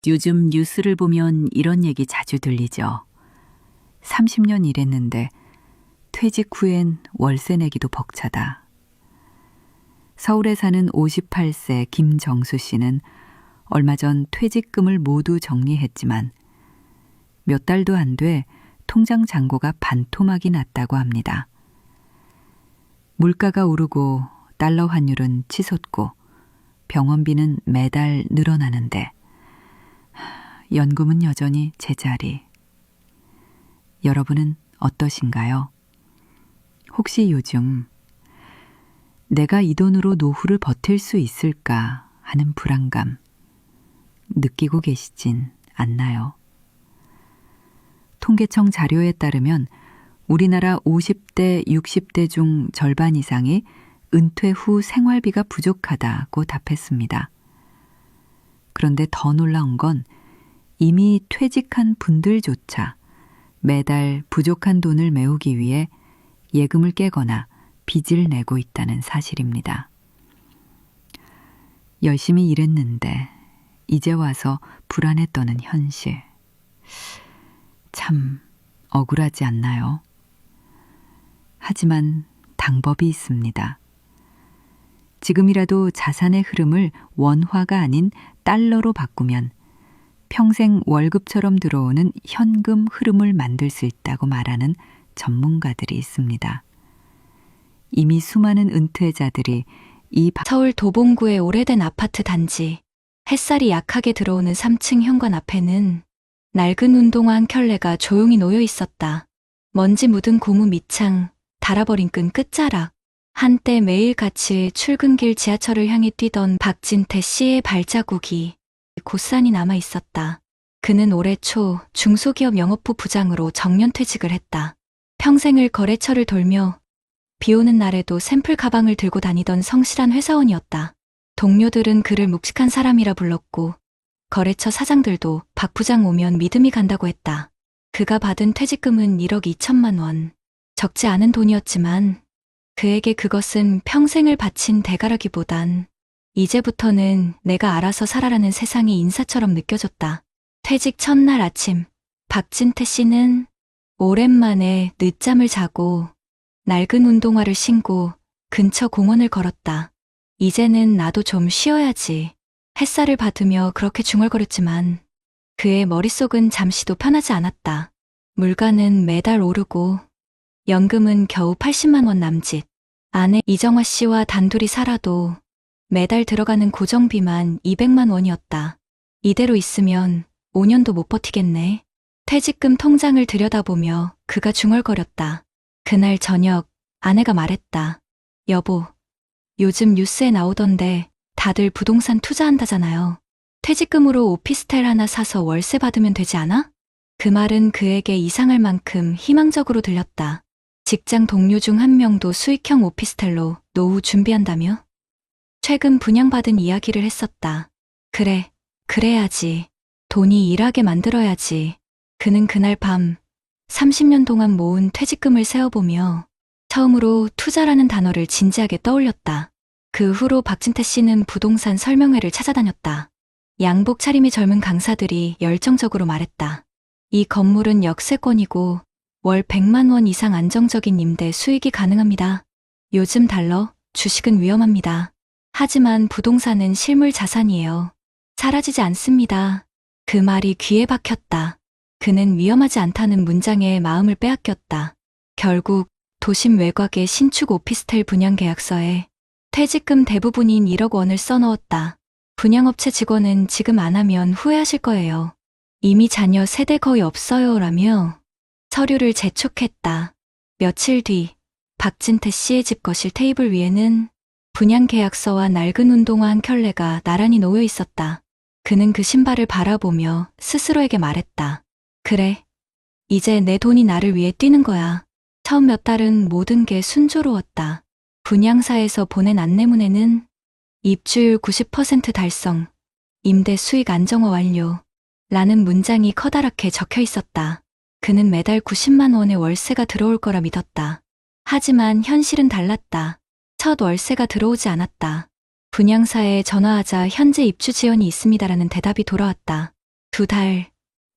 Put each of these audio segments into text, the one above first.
요즘 뉴스를 보면 이런 얘기 자주 들리죠. 30년 일했는데 퇴직 후엔 월세 내기도 벅차다. 서울에 사는 58세 김정수 씨는 얼마 전 퇴직금을 모두 정리했지만 몇 달도 안 돼 통장 잔고가 반토막이 났다고 합니다. 물가가 오르고 달러 환율은 치솟고 병원비는 매달 늘어나는데 연금은 여전히 제자리. 여러분은 어떠신가요? 혹시 요즘 내가 이 돈으로 노후를 버틸 수 있을까 하는 불안감 느끼고 계시진 않나요? 통계청 자료에 따르면 우리나라 50대, 60대 중 절반 이상이 은퇴 후 생활비가 부족하다고 답했습니다. 그런데 더 놀라운 건 이미 퇴직한 분들조차 매달 부족한 돈을 메우기 위해 예금을 깨거나 빚을 내고 있다는 사실입니다. 열심히 일했는데 이제 와서 불안에 떠는 현실. 참 억울하지 않나요? 하지만 방법이 있습니다. 지금이라도 자산의 흐름을 원화가 아닌 달러로 바꾸면 평생 월급처럼 들어오는 현금 흐름을 만들 수 있다고 말하는 전문가들이 있습니다. 이미 수많은 은퇴자들이 서울 도봉구의 오래된 아파트 단지, 햇살이 약하게 들어오는 3층 현관 앞에는 낡은 운동화 한 켤레가 조용히 놓여 있었다. 먼지 묻은 고무 밑창, 닳아버린 끈 끝자락, 한때 매일같이 출근길 지하철을 향해 뛰던 박진태 씨의 발자국이 고스란히 남아 있었다. 그는 올해 초 중소기업 영업부 부장으로 정년퇴직을 했다. 평생을 거래처를 돌며 비오는 날에도 샘플 가방을 들고 다니던 성실한 회사원이었다. 동료들은 그를 묵직한 사람이라 불렀고 거래처 사장들도 박 부장 오면 믿음이 간다고 했다. 그가 받은 퇴직금은 1억 2천만 원. 적지 않은 돈이었지만 그에게 그것은 평생을 바친 대가라기보단 이제부터는 내가 알아서 살아라는 세상의 인사처럼 느껴졌다. 퇴직 첫날 아침, 박진태 씨는 오랜만에 늦잠을 자고 낡은 운동화를 신고 근처 공원을 걸었다. 이제는 나도 좀 쉬어야지. 햇살을 받으며 그렇게 중얼거렸지만 그의 머릿속은 잠시도 편하지 않았다. 물가는 매달 오르고 연금은 겨우 80만 원 남짓. 아내 이정화 씨와 단둘이 살아도 매달 들어가는 고정비만 200만 원이었다. 이대로 있으면 5년도 못 버티겠네. 퇴직금 통장을 들여다보며 그가 중얼거렸다. 그날 저녁 아내가 말했다. 여보, 요즘 뉴스에 나오던데 다들 부동산 투자한다잖아요. 퇴직금으로 오피스텔 하나 사서 월세 받으면 되지 않아? 그 말은 그에게 이상할 만큼 희망적으로 들렸다. 직장 동료 중 한 명도 수익형 오피스텔로 노후 준비한다며? 최근 분양받은 이야기를 했었다. 그래, 그래야지. 돈이 일하게 만들어야지. 그는 그날 밤 30년 동안 모은 퇴직금을 세어보며 처음으로 투자라는 단어를 진지하게 떠올렸다. 그 후로 박진태 씨는 부동산 설명회를 찾아다녔다. 양복 차림의 젊은 강사들이 열정적으로 말했다. 이 건물은 역세권이고 월 100만 원 이상 안정적인 임대 수익이 가능합니다. 요즘 달러, 주식은 위험합니다. 하지만 부동산은 실물 자산이에요. 사라지지 않습니다. 그 말이 귀에 박혔다. 그는 위험하지 않다는 문장에 마음을 빼앗겼다. 결국 도심 외곽의 신축 오피스텔 분양 계약서에 퇴직금 대부분인 1억 원을 써넣었다. 분양업체 직원은 지금 안 하면 후회하실 거예요. 이미 자녀 세대 거의 없어요 라며 서류를 재촉했다. 며칠 뒤 박진태 씨의 집 거실 테이블 위에는 분양 계약서와 낡은 운동화 한 켤레가 나란히 놓여 있었다. 그는 그 신발을 바라보며 스스로에게 말했다. 그래, 이제 내 돈이 나를 위해 뛰는 거야. 처음 몇 달은 모든 게 순조로웠다. 분양사에서 보낸 안내문에는 입주율 90% 달성, 임대 수익 안정화 완료 라는 문장이 커다랗게 적혀 있었다. 그는 매달 90만 원의 월세가 들어올 거라 믿었다. 하지만 현실은 달랐다. 첫 월세가 들어오지 않았다. 분양사에 전화하자 현재 입주 지연이 있습니다라는 대답이 돌아왔다. 2달,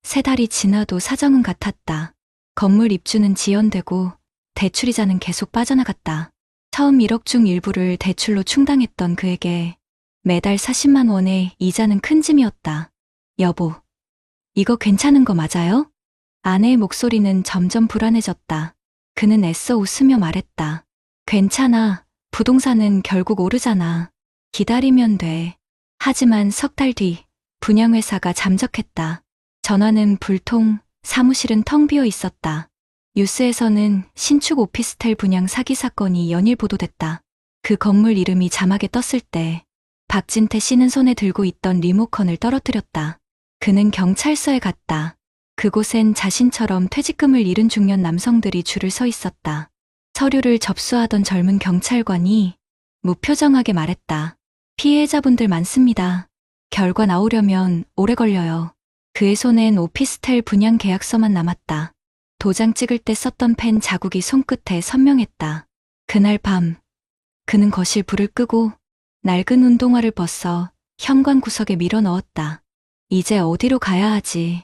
3달이 지나도 사정은 같았다. 건물 입주는 지연되고 대출이자는 계속 빠져나갔다. 처음 1억 중 일부를 대출로 충당했던 그에게 매달 40만 원의 이자는 큰 짐이었다. 여보, 이거 괜찮은 거 맞아요? 아내의 목소리는 점점 불안해졌다. 그는 애써 웃으며 말했다. 괜찮아. 부동산은 결국 오르잖아. 기다리면 돼. 하지만 3달 뒤 분양회사가 잠적했다. 전화는 불통, 사무실은 텅 비어 있었다. 뉴스에서는 신축 오피스텔 분양 사기 사건이 연일 보도됐다. 그 건물 이름이 자막에 떴을 때 박진태 씨는 손에 들고 있던 리모컨을 떨어뜨렸다. 그는 경찰서에 갔다. 그곳엔 자신처럼 퇴직금을 잃은 중년 남성들이 줄을 서 있었다. 서류를 접수하던 젊은 경찰관이 무표정하게 말했다. 피해자분들 많습니다. 결과 나오려면 오래 걸려요. 그의 손엔 오피스텔 분양 계약서만 남았다. 도장 찍을 때 썼던 펜 자국이 손끝에 선명했다. 그날 밤, 그는 거실 불을 끄고 낡은 운동화를 벗어 현관 구석에 밀어 넣었다. 이제 어디로 가야 하지?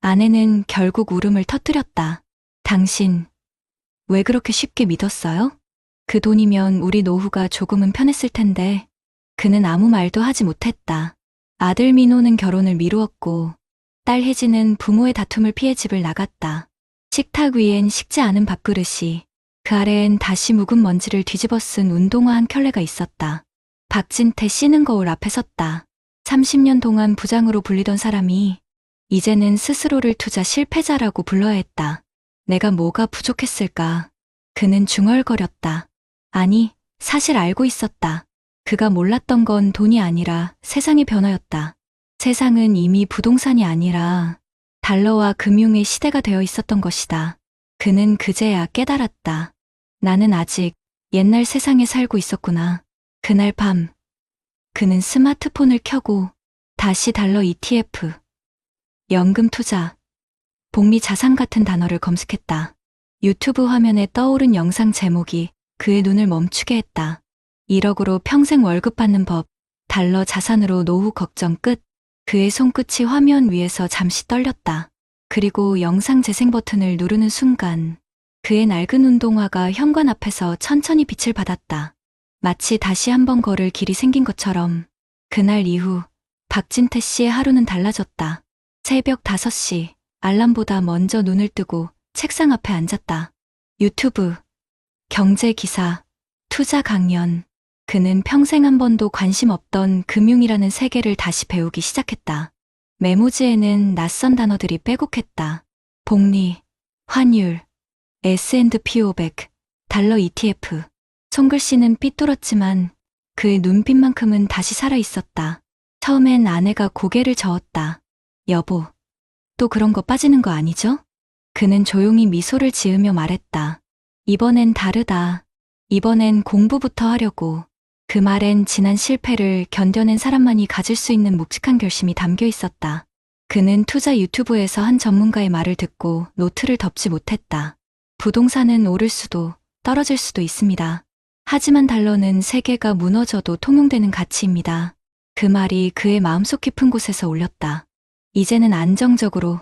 아내는 결국 울음을 터뜨렸다. 당신, 왜 그렇게 쉽게 믿었어요? 그 돈이면 우리 노후가 조금은 편했을 텐데. 그는 아무 말도 하지 못했다. 아들 민호는 결혼을 미루었고 딸 혜진은 부모의 다툼을 피해 집을 나갔다. 식탁 위엔 식지 않은 밥그릇이, 그 아래엔 다시 묵은 먼지를 뒤집어 쓴 운동화 한 켤레가 있었다. 박진태 씨는 거울 앞에 섰다. 30년 동안 부장으로 불리던 사람이 이제는 스스로를 투자 실패자라고 불러야 했다. 내가 뭐가 부족했을까? 그는 중얼거렸다. 아니, 사실 알고 있었다. 그가 몰랐던 건 돈이 아니라 세상의 변화였다. 세상은 이미 부동산이 아니라 달러와 금융의 시대가 되어 있었던 것이다. 그는 그제야 깨달았다. 나는 아직 옛날 세상에 살고 있었구나. 그날 밤, 그는 스마트폰을 켜고 다시 달러 ETF, 연금 투자, 복리 자산 같은 단어를 검색했다. 유튜브 화면에 떠오른 영상 제목이 그의 눈을 멈추게 했다. 1억으로 평생 월급 받는 법, 달러 자산으로 노후 걱정 끝. 그의 손끝이 화면 위에서 잠시 떨렸다. 그리고 영상 재생 버튼을 누르는 순간 그의 낡은 운동화가 현관 앞에서 천천히 빛을 받았다. 마치 다시 한번 걸을 길이 생긴 것처럼. 그날 이후 박진태 씨의 하루는 달라졌다. 새벽 5시 알람보다 먼저 눈을 뜨고 책상 앞에 앉았다. 유튜브, 경제 기사, 투자 강연. 그는 평생 한 번도 관심 없던 금융이라는 세계를 다시 배우기 시작했다. 메모지에는 낯선 단어들이 빼곡했다. 복리, 환율, S&P 500, 달러 ETF. 손글씨는 삐뚤었지만 그의 눈빛만큼은 다시 살아있었다. 처음엔 아내가 고개를 저었다. 여보, 또 그런 거 빠지는 거 아니죠? 그는 조용히 미소를 지으며 말했다. 이번엔 다르다. 이번엔 공부부터 하려고. 그 말엔 지난 실패를 견뎌낸 사람만이 가질 수 있는 묵직한 결심이 담겨 있었다. 그는 투자 유튜브에서 한 전문가의 말을 듣고 노트를 덮지 못했다. 부동산은 오를 수도 떨어질 수도 있습니다. 하지만 달러는 세계가 무너져도 통용되는 가치입니다. 그 말이 그의 마음속 깊은 곳에서 울렸다. 이제는 안정적으로,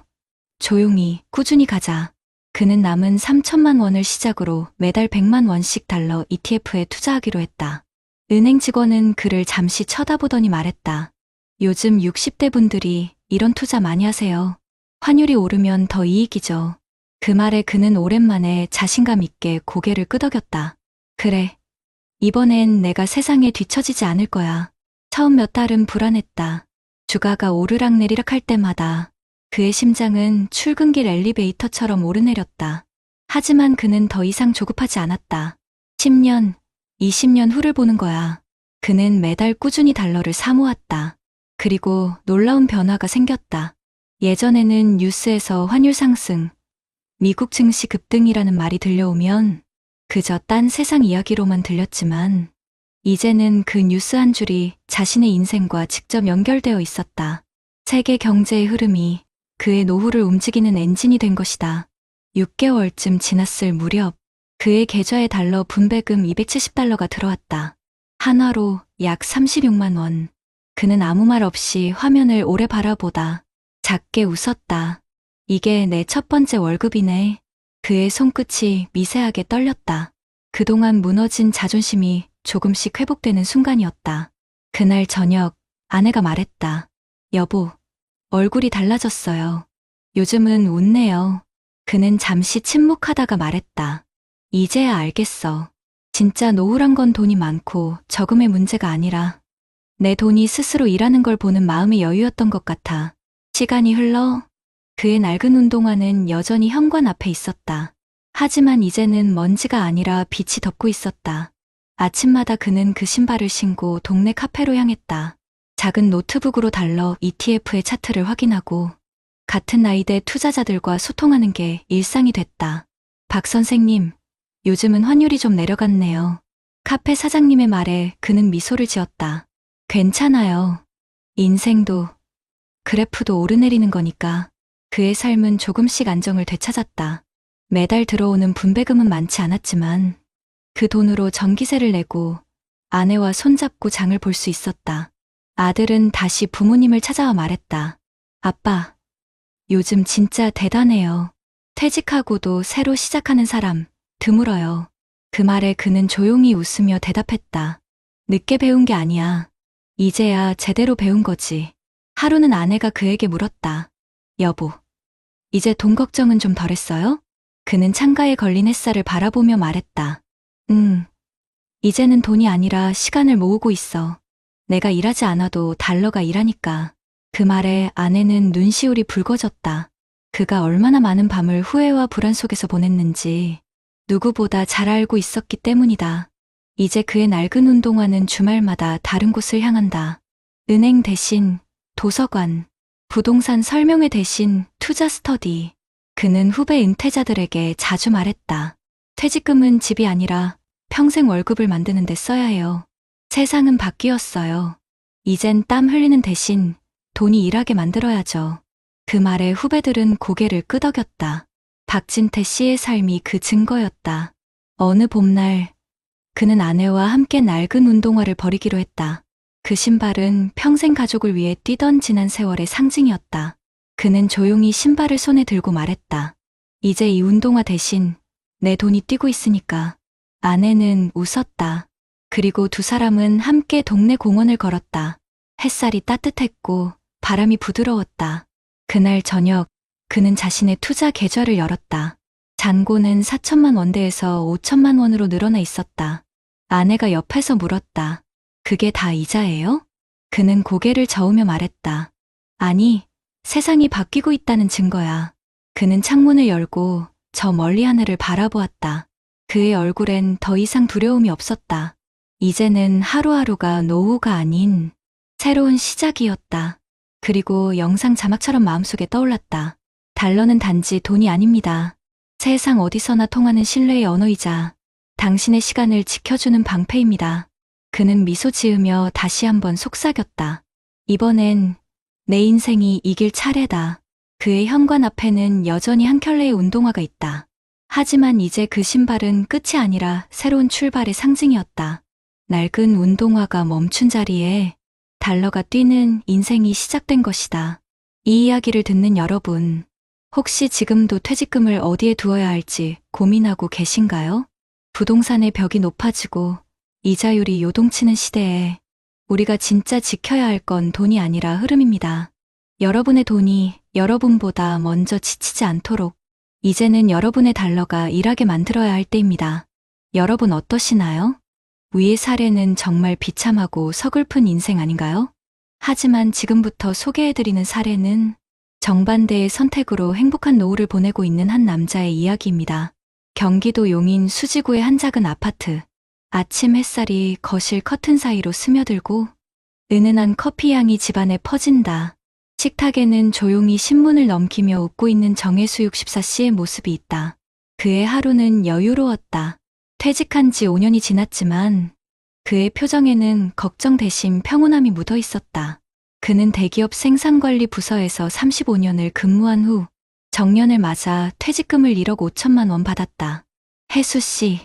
조용히, 꾸준히 가자. 그는 남은 3천만 원을 시작으로 매달 100만 원씩 달러 ETF에 투자하기로 했다. 은행 직원은 그를 잠시 쳐다보더니 말했다. 요즘 60대 분들이 이런 투자 많이 하세요. 환율이 오르면 더 이익이죠. 그 말에 그는 오랜만에 자신감 있게 고개를 끄덕였다. 그래. 이번엔 내가 세상에 뒤처지지 않을 거야. 처음 몇 달은 불안했다. 주가가 오르락내리락 할 때마다 그의 심장은 출근길 엘리베이터처럼 오르내렸다. 하지만 그는 더 이상 조급하지 않았다. 10년, 20년 후를 보는 거야. 그는 매달 꾸준히 달러를 사모았다. 그리고 놀라운 변화가 생겼다. 예전에는 뉴스에서 환율 상승, 미국 증시 급등이라는 말이 들려오면 그저 딴 세상 이야기로만 들렸지만 이제는 그 뉴스 한 줄이 자신의 인생과 직접 연결되어 있었다. 세계 경제의 흐름이 그의 노후를 움직이는 엔진이 된 것이다. 6개월쯤 지났을 무렵 그의 계좌에 달러 분배금 270달러가 들어왔다. 한화로 약 36만 원. 그는 아무 말 없이 화면을 오래 바라보다 작게 웃었다. 이게 내 첫 번째 월급이네. 그의 손끝이 미세하게 떨렸다. 그동안 무너진 자존심이 조금씩 회복되는 순간이었다. 그날 저녁 아내가 말했다. 여보, 얼굴이 달라졌어요. 요즘은 웃네요. 그는 잠시 침묵하다가 말했다. 이제야 알겠어. 진짜 노후란 건 돈이 많고 저금의 문제가 아니라 내 돈이 스스로 일하는 걸 보는 마음의 여유였던 것 같아. 시간이 흘러 그의 낡은 운동화는 여전히 현관 앞에 있었다. 하지만 이제는 먼지가 아니라 빛이 덮고 있었다. 아침마다 그는 그 신발을 신고 동네 카페로 향했다. 작은 노트북으로 달러 ETF의 차트를 확인하고 같은 나이대 투자자들과 소통하는 게 일상이 됐다. 박 선생님, 요즘은 환율이 좀 내려갔네요. 카페 사장님의 말에 그는 미소를 지었다. 괜찮아요. 인생도 그래프도 오르내리는 거니까. 그의 삶은 조금씩 안정을 되찾았다. 매달 들어오는 분배금은 많지 않았지만 그 돈으로 전기세를 내고 아내와 손잡고 장을 볼 수 있었다. 아들은 다시 부모님을 찾아와 말했다. 아빠, 요즘 진짜 대단해요. 퇴직하고도 새로 시작하는 사람 드물어요. 그 말에 그는 조용히 웃으며 대답했다. 늦게 배운 게 아니야. 이제야 제대로 배운 거지. 하루는 아내가 그에게 물었다. 여보, 이제 돈 걱정은 좀 덜했어요? 그는 창가에 걸린 햇살을 바라보며 말했다. 이제는 돈이 아니라 시간을 모으고 있어. 내가 일하지 않아도 달러가 일하니까. 그 말에 아내는 눈시울이 붉어졌다. 그가 얼마나 많은 밤을 후회와 불안 속에서 보냈는지 누구보다 잘 알고 있었기 때문이다. 이제 그의 낡은 운동화는 주말마다 다른 곳을 향한다. 은행 대신 도서관, 부동산 설명회 대신 투자 스터디. 그는 후배 은퇴자들에게 자주 말했다. 퇴직금은 집이 아니라 평생 월급을 만드는 데 써야 해요. 세상은 바뀌었어요. 이젠 땀 흘리는 대신 돈이 일하게 만들어야죠. 그 말에 후배들은 고개를 끄덕였다. 박진태 씨의 삶이 그 증거였다. 어느 봄날 그는 아내와 함께 낡은 운동화를 버리기로 했다. 그 신발은 평생 가족을 위해 뛰던 지난 세월의 상징이었다. 그는 조용히 신발을 손에 들고 말했다. 이제 이 운동화 대신 내 돈이 뛰고 있으니까. 아내는 웃었다. 그리고 두 사람은 함께 동네 공원을 걸었다. 햇살이 따뜻했고 바람이 부드러웠다. 그날 저녁 그는 자신의 투자 계좌를 열었다. 잔고는 4천만 원대에서 5천만 원으로 늘어나 있었다. 아내가 옆에서 물었다. 그게 다 이자예요? 그는 고개를 저으며 말했다. 아니, 세상이 바뀌고 있다는 증거야. 그는 창문을 열고 저 멀리 하늘을 바라보았다. 그의 얼굴엔 더 이상 두려움이 없었다. 이제는 하루하루가 노후가 아닌 새로운 시작이었다. 그리고 영상 자막처럼 마음속에 떠올랐다. 달러는 단지 돈이 아닙니다. 세상 어디서나 통하는 신뢰의 언어이자 당신의 시간을 지켜주는 방패입니다. 그는 미소 지으며 다시 한번 속삭였다. 이번엔 내 인생이 이길 차례다. 그의 현관 앞에는 여전히 한 켤레의 운동화가 있다. 하지만 이제 그 신발은 끝이 아니라 새로운 출발의 상징이었다. 낡은 운동화가 멈춘 자리에 달러가 뛰는 인생이 시작된 것이다. 이 이야기를 듣는 여러분, 혹시 지금도 퇴직금을 어디에 두어야 할지 고민하고 계신가요? 부동산의 벽이 높아지고 이자율이 요동치는 시대에 우리가 진짜 지켜야 할 건 돈이 아니라 흐름입니다. 여러분의 돈이 여러분보다 먼저 지치지 않도록 이제는 여러분의 달러가 일하게 만들어야 할 때입니다. 여러분 어떠시나요? 위의 사례는 정말 비참하고 서글픈 인생 아닌가요? 하지만 지금부터 소개해드리는 사례는 정반대의 선택으로 행복한 노후를 보내고 있는 한 남자의 이야기입니다. 경기도 용인 수지구의 한 작은 아파트. 아침 햇살이 거실 커튼 사이로 스며들고 은은한 커피 향이 집안에 퍼진다. 식탁에는 조용히 신문을 넘기며 웃고 있는 정혜수 64씨의 모습이 있다. 그의 하루는 여유로웠다. 퇴직한 지 5년이 지났지만 그의 표정에는 걱정 대신 평온함이 묻어 있었다. 그는 대기업 생산관리 부서에서 35년을 근무한 후 정년을 맞아 퇴직금을 1억 5천만 원 받았다. 혜수 씨,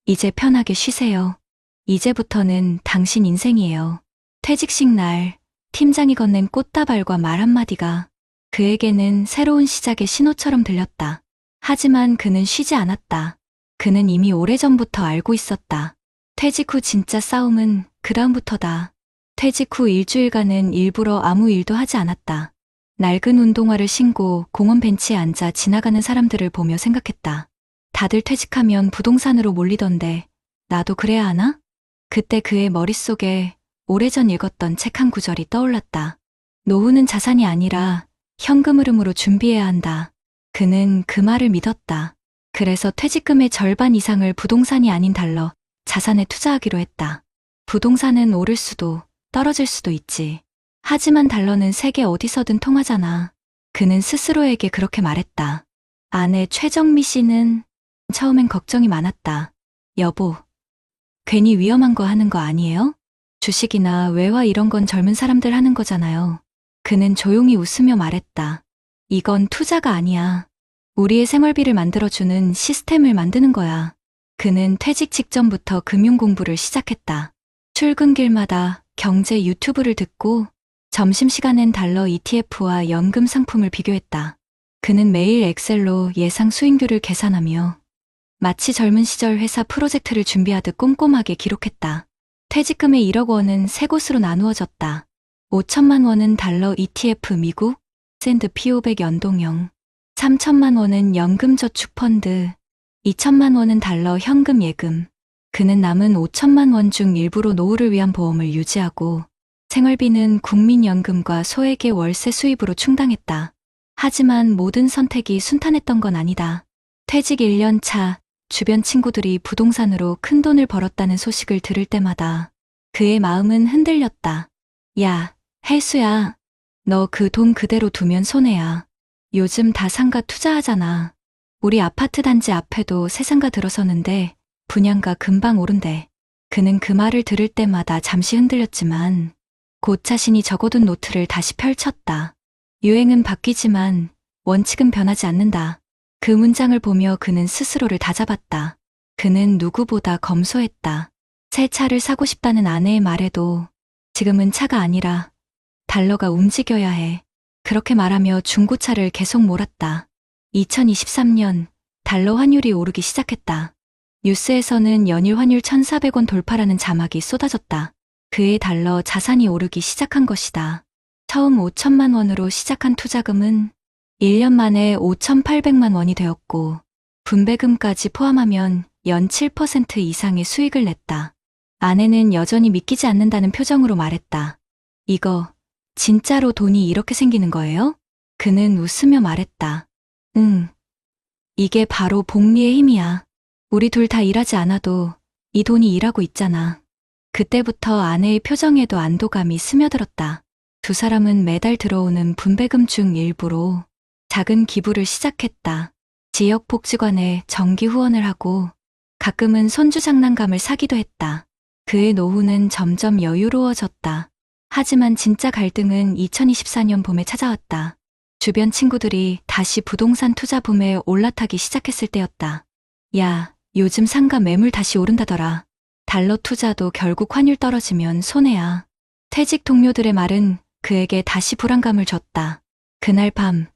이제 편하게 쉬세요. 이제부터는 당신 인생이에요. 퇴직식 날 팀장이 건넨 꽃다발과 말 한마디가 그에게는 새로운 시작의 신호처럼 들렸다. 하지만 그는 쉬지 않았다. 그는 이미 오래전부터 알고 있었다. 퇴직 후 진짜 싸움은 그 다음부터다. 퇴직 후 일주일간은 일부러 아무 일도 하지 않았다. 낡은 운동화를 신고 공원 벤치에 앉아 지나가는 사람들을 보며 생각했다. 다들 퇴직하면 부동산으로 몰리던데 나도 그래야 하나? 그때 그의 머릿속에 오래전 읽었던 책 한 구절이 떠올랐다. 노후는 자산이 아니라 현금 흐름으로 준비해야 한다. 그는 그 말을 믿었다. 그래서 퇴직금의 절반 이상을 부동산이 아닌 달러, 자산에 투자하기로 했다. 부동산은 오를 수도 떨어질 수도 있지. 하지만 달러는 세계 어디서든 통하잖아. 그는 스스로에게 그렇게 말했다. 아내 최정미 씨는 처음엔 걱정이 많았다. 여보, 괜히 위험한 거 하는 거 아니에요? 주식이나 외화 이런 건 젊은 사람들 하는 거잖아요. 그는 조용히 웃으며 말했다. 이건 투자가 아니야. 우리의 생활비를 만들어주는 시스템을 만드는 거야. 그는 퇴직 직전부터 금융 공부를 시작했다. 출근길마다 경제 유튜브를 듣고 점심시간엔 달러 ETF와 연금 상품을 비교했다. 그는 매일 엑셀로 예상 수익률을 계산하며 마치 젊은 시절 회사 프로젝트를 준비하듯 꼼꼼하게 기록했다. 퇴직금의 1억 원은 세 곳으로 나누어졌다. 5천만 원은 달러 ETF 미국, S&P 500 연동형, 3천만 원은 연금저축펀드, 2천만 원은 달러 현금 예금. 그는 남은 5천만 원 중 일부로 노후를 위한 보험을 유지하고 생활비는 국민연금과 소액의 월세 수입으로 충당했다. 하지만 모든 선택이 순탄했던 건 아니다. 퇴직 1년 차 주변 친구들이 부동산으로 큰 돈을 벌었다는 소식을 들을 때마다 그의 마음은 흔들렸다. 야, 혜수야, 너 그 돈 그대로 두면 손해야. 요즘 다 상가 투자하잖아. 우리 아파트 단지 앞에도 새 상가 들어서는데 분양가 금방 오른대. 그는 그 말을 들을 때마다 잠시 흔들렸지만 곧 자신이 적어둔 노트를 다시 펼쳤다. 유행은 바뀌지만 원칙은 변하지 않는다. 그 문장을 보며 그는 스스로를 다잡았다. 그는 누구보다 검소했다. 새 차를 사고 싶다는 아내의 말에도 지금은 차가 아니라 달러가 움직여야 해. 그렇게 말하며 중고차를 계속 몰았다. 2023년 달러 환율이 오르기 시작했다. 뉴스에서는 연일 환율 1,400원 돌파라는 자막이 쏟아졌다. 그의 달러 자산이 오르기 시작한 것이다. 처음 5천만 원으로 시작한 투자금은 1년 만에 5,800만 원이 되었고 분배금까지 포함하면 연 7% 이상의 수익을 냈다. 아내는 여전히 믿기지 않는다는 표정으로 말했다. 이거 진짜로 돈이 이렇게 생기는 거예요? 그는 웃으며 말했다. 응. 이게 바로 복리의 힘이야. 우리 둘 다 일하지 않아도 이 돈이 일하고 있잖아. 그때부터 아내의 표정에도 안도감이 스며들었다. 두 사람은 매달 들어오는 분배금 중 일부로 작은 기부를 시작했다. 지역복지관에 정기 후원을 하고 가끔은 손주 장난감을 사기도 했다. 그의 노후는 점점 여유로워졌다. 하지만 진짜 갈등은 2024년 봄에 찾아왔다. 주변 친구들이 다시 부동산 투자 붐에 올라타기 시작했을 때였다. 야, 요즘 상가 매물 다시 오른다더라. 달러 투자도 결국 환율 떨어지면 손해야. 퇴직 동료들의 말은 그에게 다시 불안감을 줬다. 그날 밤,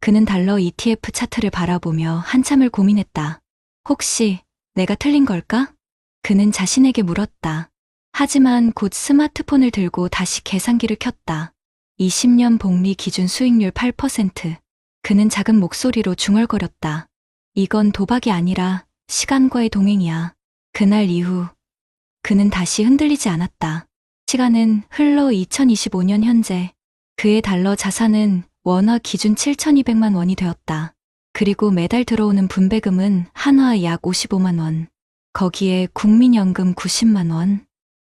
그는 달러 ETF 차트를 바라보며 한참을 고민했다. 혹시 내가 틀린 걸까? 그는 자신에게 물었다. 하지만 곧 스마트폰을 들고 다시 계산기를 켰다. 20년 복리 기준 수익률 8%. 그는 작은 목소리로 중얼거렸다. 이건 도박이 아니라 시간과의 동행이야. 그날 이후 그는 다시 흔들리지 않았다. 시간은 흘러 2025년 현재 그의 달러 자산은 원화 기준 7,200만 원이 되었다. 그리고 매달 들어오는 분배금은 한화 약 55만 원. 거기에 국민연금 90만 원,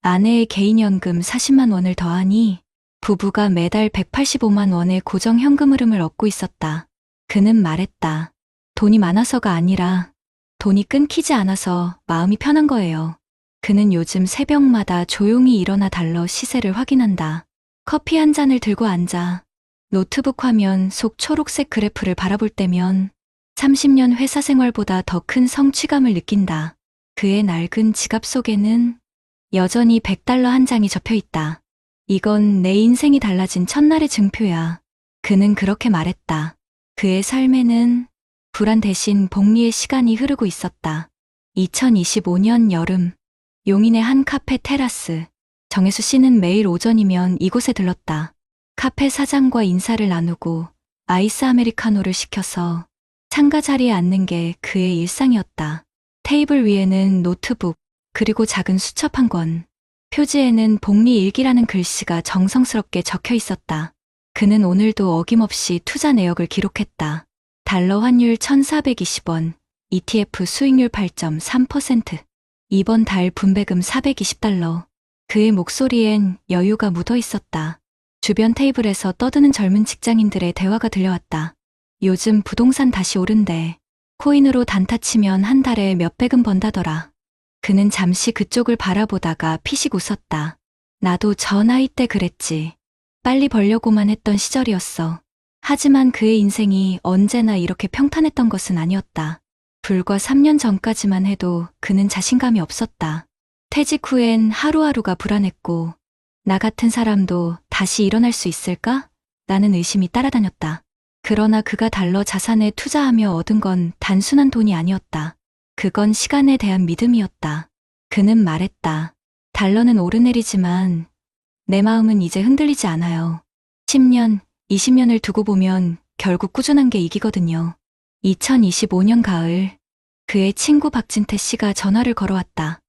아내의 개인연금 40만 원을 더하니 부부가 매달 185만 원의 고정 현금 흐름을 얻고 있었다. 그는 말했다. 돈이 많아서가 아니라 돈이 끊기지 않아서 마음이 편한 거예요. 그는 요즘 새벽마다 조용히 일어나 달러 시세를 확인한다. 커피 한 잔을 들고 앉아 노트북 화면 속 초록색 그래프를 바라볼 때면 30년 회사 생활보다 더 큰 성취감을 느낀다. 그의 낡은 지갑 속에는 여전히 $100 한 장이 접혀 있다. 이건 내 인생이 달라진 첫날의 증표야. 그는 그렇게 말했다. 그의 삶에는 불안 대신 복리의 시간이 흐르고 있었다. 2025년 여름, 용인의 한 카페 테라스. 정혜수 씨는 매일 오전이면 이곳에 들렀다. 카페 사장과 인사를 나누고 아이스 아메리카노를 시켜서 창가 자리에 앉는 게 그의 일상이었다. 테이블 위에는 노트북, 그리고 작은 수첩 한 권. 표지에는 복리 일기라는 글씨가 정성스럽게 적혀 있었다. 그는 오늘도 어김없이 투자 내역을 기록했다. 달러 환율 1,420원, ETF 수익률 8.3%, 이번 달 분배금 420달러. 그의 목소리엔 여유가 묻어 있었다. 주변 테이블에서 떠드는 젊은 직장인들의 대화가 들려왔다. 요즘 부동산 다시 오른대. 코인으로 단타 치면 한 달에 몇백은 번다더라. 그는 잠시 그쪽을 바라보다가 피식 웃었다. 나도 저 나이 때 그랬지. 빨리 벌려고만 했던 시절이었어. 하지만 그의 인생이 언제나 이렇게 평탄했던 것은 아니었다. 불과 3년 전까지만 해도 그는 자신감이 없었다. 퇴직 후엔 하루하루가 불안했고, 나 같은 사람도 다시 일어날 수 있을까? 라는 의심이 따라다녔다. 그러나 그가 달러 자산에 투자하며 얻은 건 단순한 돈이 아니었다. 그건 시간에 대한 믿음이었다. 그는 말했다. 달러는 오르내리지만 내 마음은 이제 흔들리지 않아요. 10년, 20년을 두고 보면 결국 꾸준한 게 이기거든요. 2025년 가을, 그의 친구 박진태 씨가 전화를 걸어왔다.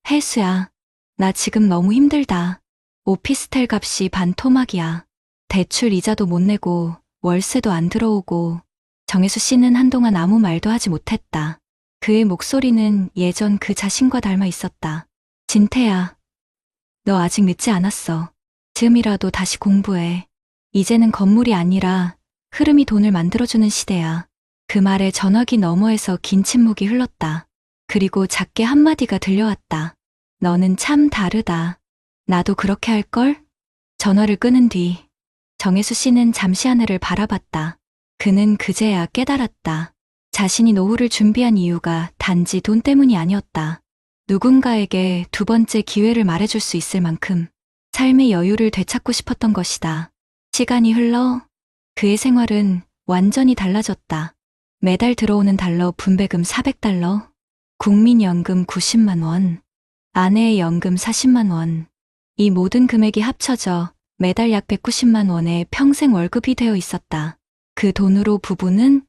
혜수야, 나 지금 너무 힘들다. 오피스텔 값이 반토막이야. 대출 이자도 못 내고 월세도 안 들어오고. 정혜수 씨는 한동안 아무 말도 하지 못했다. 그의 목소리는 예전 그 자신과 닮아 있었다. 진태야, 너 아직 늦지 않았어. 지금이라도 다시 공부해. 이제는 건물이 아니라 흐름이 돈을 만들어주는 시대야. 그 말에 전화기 너머에서 긴 침묵이 흘렀다. 그리고 작게 한마디가 들려왔다. 너는 참 다르다. 나도 그렇게 할걸? 전화를 끊은 뒤 정혜수 씨는 잠시 하늘을 바라봤다. 그는 그제야 깨달았다. 자신이 노후를 준비한 이유가 단지 돈 때문이 아니었다. 누군가에게 두 번째 기회를 말해줄 수 있을 만큼 삶의 여유를 되찾고 싶었던 것이다. 시간이 흘러 그의 생활은 완전히 달라졌다. 매달 들어오는 달러 분배금 400달러, 국민연금 90만 원, 아내의 연금 40만 원. 이 모든 금액이 합쳐져 매달 약 190만 원의 평생 월급이 되어 있었다. 그 돈으로 부부는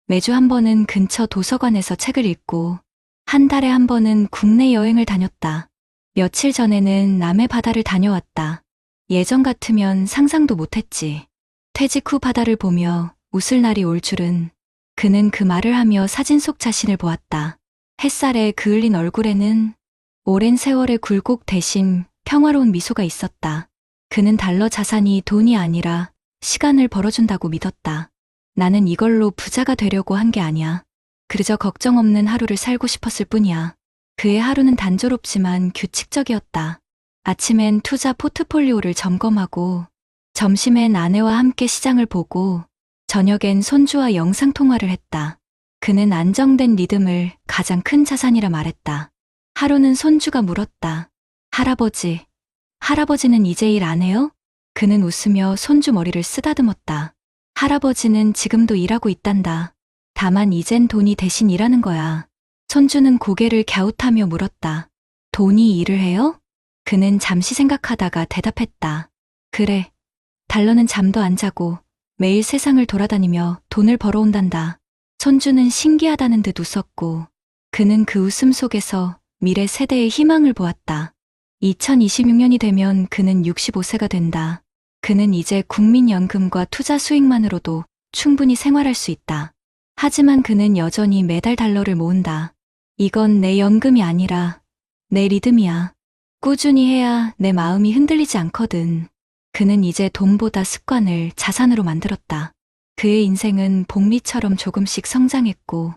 매주 한 번은 근처 도서관에서 책을 읽고 한 달에 한 번은 국내 여행을 다녔다. 며칠 전에는 남해 바다를 다녀왔다. 예전 같으면 상상도 못했지. 퇴직 후 바다를 보며 웃을 날이 올 줄은. 그는 그 말을 하며 사진 속 자신을 보았다. 햇살에 그을린 얼굴에는 오랜 세월의 굴곡 대신 평화로운 미소가 있었다. 그는 달러 자산이 돈이 아니라 시간을 벌어준다고 믿었다. 나는 이걸로 부자가 되려고 한 게 아니야. 그저 걱정 없는 하루를 살고 싶었을 뿐이야. 그의 하루는 단조롭지만 규칙적이었다. 아침엔 투자 포트폴리오를 점검하고, 점심엔 아내와 함께 시장을 보고, 저녁엔 손주와 영상통화를 했다. 그는 안정된 리듬을 가장 큰 자산이라 말했다. 하루는 손주가 물었다. 할아버지는 이제 일 안 해요? 그는 웃으며 손주 머리를 쓰다듬었다. 할아버지는 지금도 일하고 있단다. 다만 이젠 돈이 대신 일하는 거야. 손주는 고개를 갸웃하며 물었다. 돈이 일을 해요? 그는 잠시 생각하다가 대답했다. 그래. 달러는 잠도 안 자고 매일 세상을 돌아다니며 돈을 벌어온단다. 손주는 신기하다는 듯 웃었고 그는 그 웃음 속에서 미래 세대의 희망을 보았다. 2026년이 되면 그는 65세가 된다. 그는 이제 국민연금과 투자 수익만으로도 충분히 생활할 수 있다. 하지만 그는 여전히 매달 달러를 모은다. 이건 내 연금이 아니라 내 리듬이야. 꾸준히 해야 내 마음이 흔들리지 않거든. 그는 이제 돈보다 습관을 자산으로 만들었다. 그의 인생은 복리처럼 조금씩 성장했고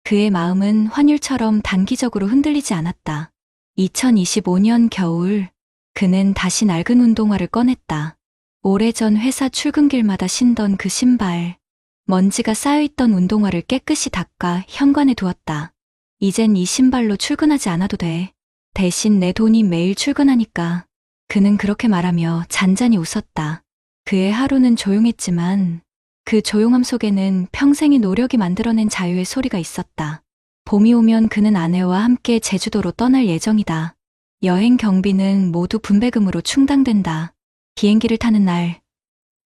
그의 마음은 환율처럼 단기적으로 흔들리지 않았다. 2025년 겨울, 그는 다시 낡은 운동화를 꺼냈다. 오래전 회사 출근길마다 신던 그 신발, 먼지가 쌓여있던 운동화를 깨끗이 닦아 현관에 두었다. 이젠 이 신발로 출근하지 않아도 돼. 대신 내 돈이 매일 출근하니까. 그는 그렇게 말하며 잔잔히 웃었다. 그의 하루는 조용했지만 그 조용함 속에는 평생의 노력이 만들어낸 자유의 소리가 있었다. 봄이 오면 그는 아내와 함께 제주도로 떠날 예정이다. 여행 경비는 모두 분배금으로 충당된다. 비행기를 타는 날,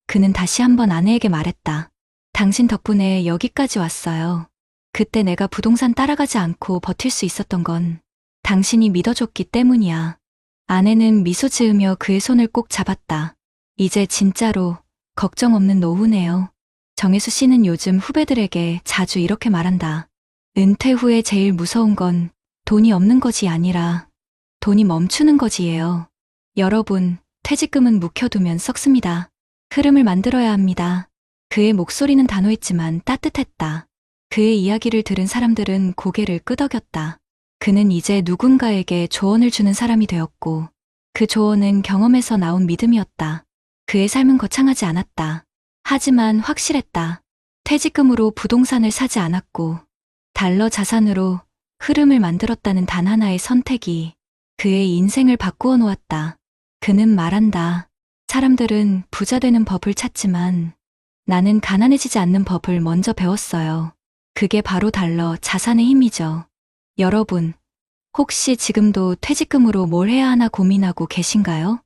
그는 다시 한번 아내에게 말했다. 당신 덕분에 여기까지 왔어요. 그때 내가 부동산 따라가지 않고 버틸 수 있었던 건 당신이 믿어줬기 때문이야. 아내는 미소 지으며 그의 손을 꼭 잡았다. 이제 진짜로 걱정 없는 노후네요. 정혜수 씨는 요즘 후배들에게 자주 이렇게 말한다. 은퇴 후에 제일 무서운 건 돈이 없는 것이 아니라 돈이 멈추는 것이에요. 여러분, 퇴직금은 묵혀두면 썩습니다. 흐름을 만들어야 합니다. 그의 목소리는 단호했지만 따뜻했다. 그의 이야기를 들은 사람들은 고개를 끄덕였다. 그는 이제 누군가에게 조언을 주는 사람이 되었고, 그 조언은 경험에서 나온 믿음이었다. 그의 삶은 거창하지 않았다. 하지만 확실했다. 퇴직금으로 부동산을 사지 않았고, 달러 자산으로 흐름을 만들었다는 단 하나의 선택이 그의 인생을 바꾸어 놓았다. 그는 말한다. 사람들은 부자 되는 법을 찾지만 나는 가난해지지 않는 법을 먼저 배웠어요. 그게 바로 달러 자산의 힘이죠. 여러분, 혹시 지금도 퇴직금으로 뭘 해야 하나 고민하고 계신가요?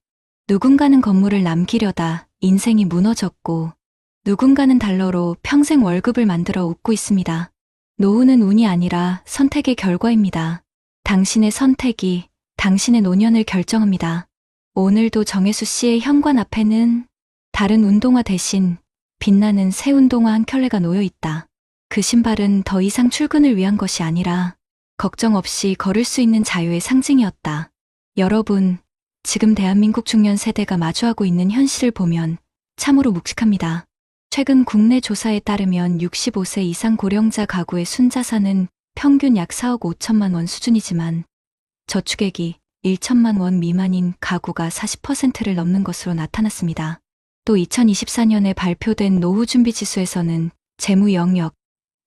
누군가는 건물을 남기려다 인생이 무너졌고, 누군가는 달러로 평생 월급을 만들어 웃고 있습니다. 노후는 운이 아니라 선택의 결과입니다. 당신의 선택이 당신의 노년을 결정합니다. 오늘도 정혜수 씨의 현관 앞에는 다른 운동화 대신 빛나는 새 운동화 한 켤레가 놓여 있다. 그 신발은 더 이상 출근을 위한 것이 아니라 걱정 없이 걸을 수 있는 자유의 상징이었다. 여러분, 지금 대한민국 중년 세대가 마주하고 있는 현실을 보면 참으로 묵직합니다. 최근 국내 조사에 따르면 65세 이상 고령자 가구의 순자산은 평균 약 4억 5천만 원 수준이지만 저축액이 1천만 원 미만인 가구가 40%를 넘는 것으로 나타났습니다. 또 2024년에 발표된 노후준비지수에서는 재무 영역,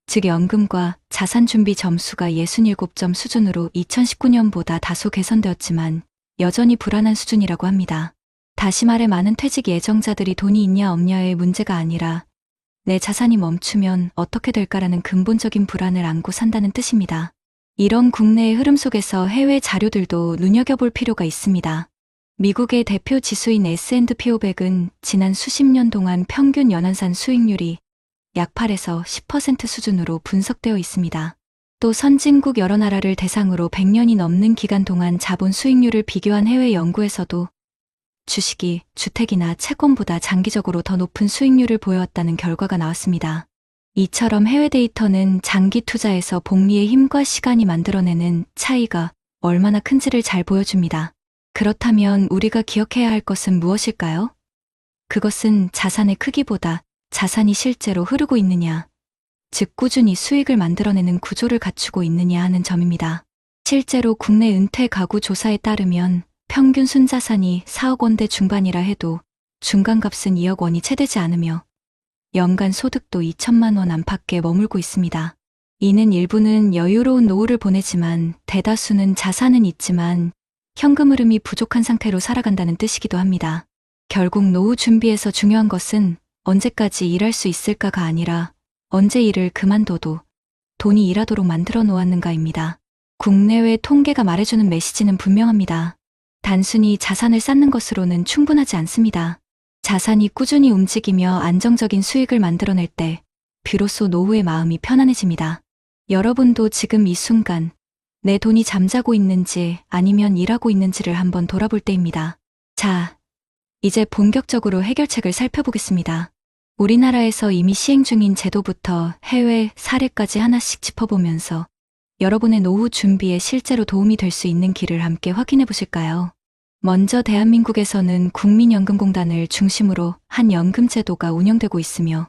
즉 연금과 자산 준비 점수가 67점 수준으로 2019년보다 다소 개선되었지만 여전히 불안한 수준이라고 합니다. 다시 말해 많은 퇴직 예정자들이 돈이 있냐 없냐의 문제가 아니라 내 자산이 멈추면 어떻게 될까라는 근본적인 불안을 안고 산다는 뜻입니다. 이런 국내의 흐름 속에서 해외 자료들도 눈여겨볼 필요가 있습니다. 미국의 대표 지수인 S&P 500은 지난 수십 년 동안 평균 연안산 수익률이 약 8에서 10% 수준으로 분석되어 있습니다. 또 선진국 여러 나라를 대상으로 100년이 넘는 기간 동안 자본 수익률을 비교한 해외 연구에서도 주식이 주택이나 채권보다 장기적으로 더 높은 수익률을 보여왔다는 결과가 나왔습니다. 이처럼 해외 데이터는 장기 투자에서 복리의 힘과 시간이 만들어내는 차이가 얼마나 큰지를 잘 보여줍니다. 그렇다면 우리가 기억해야 할 것은 무엇일까요? 그것은 자산의 크기보다 자산이 실제로 흐르고 있느냐, 즉 꾸준히 수익을 만들어내는 구조를 갖추고 있느냐 하는 점입니다. 실제로 국내 은퇴 가구 조사에 따르면 평균 순자산이 4억 원대 중반이라 해도 중간값은 2억 원이 채 되지 않으며 연간 소득도 2천만 원 안팎에 머물고 있습니다. 이는 일부는 여유로운 노후를 보내지만 대다수는 자산은 있지만 현금 흐름이 부족한 상태로 살아간다는 뜻이기도 합니다. 결국 노후 준비에서 중요한 것은 언제까지 일할 수 있을까가 아니라 언제 일을 그만둬도 돈이 일하도록 만들어 놓았는가입니다. 국내외 통계가 말해주는 메시지는 분명합니다. 단순히 자산을 쌓는 것으로는 충분하지 않습니다. 자산이 꾸준히 움직이며 안정적인 수익을 만들어낼 때 비로소 노후의 마음이 편안해집니다. 여러분도 지금 이 순간 내 돈이 잠자고 있는지 아니면 일하고 있는지를 한번 돌아볼 때입니다. 자, 이제 본격적으로 해결책을 살펴보겠습니다. 우리나라에서 이미 시행 중인 제도부터 해외 사례까지 하나씩 짚어보면서 여러분의 노후 준비에 실제로 도움이 될 수 있는 길을 함께 확인해 보실까요? 먼저 대한민국에서는 국민연금공단을 중심으로 한 연금제도가 운영되고 있으며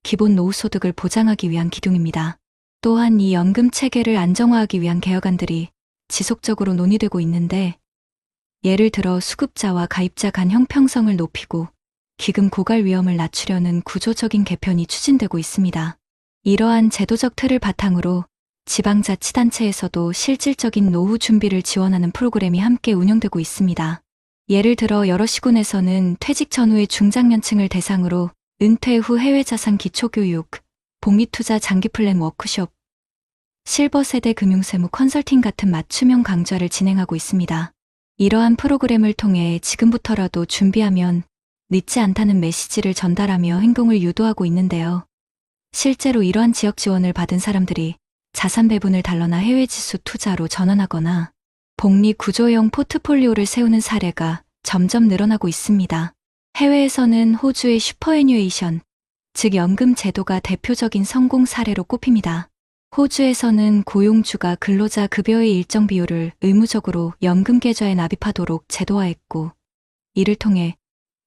기본 노후소득을 보장하기 위한 기둥입니다. 또한 이 연금 체계를 안정화하기 위한 개혁안들이 지속적으로 논의되고 있는데 예를 들어 수급자와 가입자 간 형평성을 높이고 기금 고갈 위험을 낮추려는 구조적인 개편이 추진되고 있습니다. 이러한 제도적 틀을 바탕으로 지방자치단체에서도 실질적인 노후 준비를 지원하는 프로그램이 함께 운영되고 있습니다. 예를 들어 여러 시군에서는 퇴직 전후의 중장년층을 대상으로 은퇴 후 해외 자산 기초교육, 복리투자 장기 플랜 워크숍, 실버 세대 금융세무 컨설팅 같은 맞춤형 강좌를 진행하고 있습니다. 이러한 프로그램을 통해 지금부터라도 준비하면 늦지 않다는 메시지를 전달하며 행동을 유도하고 있는데요. 실제로 이러한 지역 지원을 받은 사람들이 자산 배분을 달러나 해외 지수 투자로 전환하거나 복리 구조형 포트폴리오를 세우는 사례가 점점 늘어나고 있습니다. 해외에서는 호주의 슈퍼애뉴에이션, 즉 연금 제도가 대표적인 성공 사례로 꼽힙니다. 호주에서는 고용주가 근로자 급여의 일정 비율을 의무적으로 연금 계좌에 납입하도록 제도화했고, 이를 통해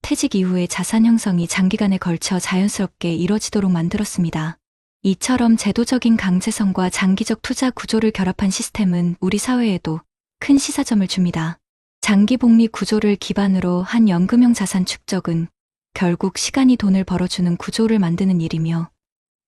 퇴직 이후의 자산 형성이 장기간에 걸쳐 자연스럽게 이뤄지도록 만들었습니다. 이처럼 제도적인 강제성과 장기적 투자 구조를 결합한 시스템은 우리 사회에도 큰 시사점을 줍니다. 장기 복리 구조를 기반으로 한 연금형 자산 축적은 결국 시간이 돈을 벌어주는 구조를 만드는 일이며,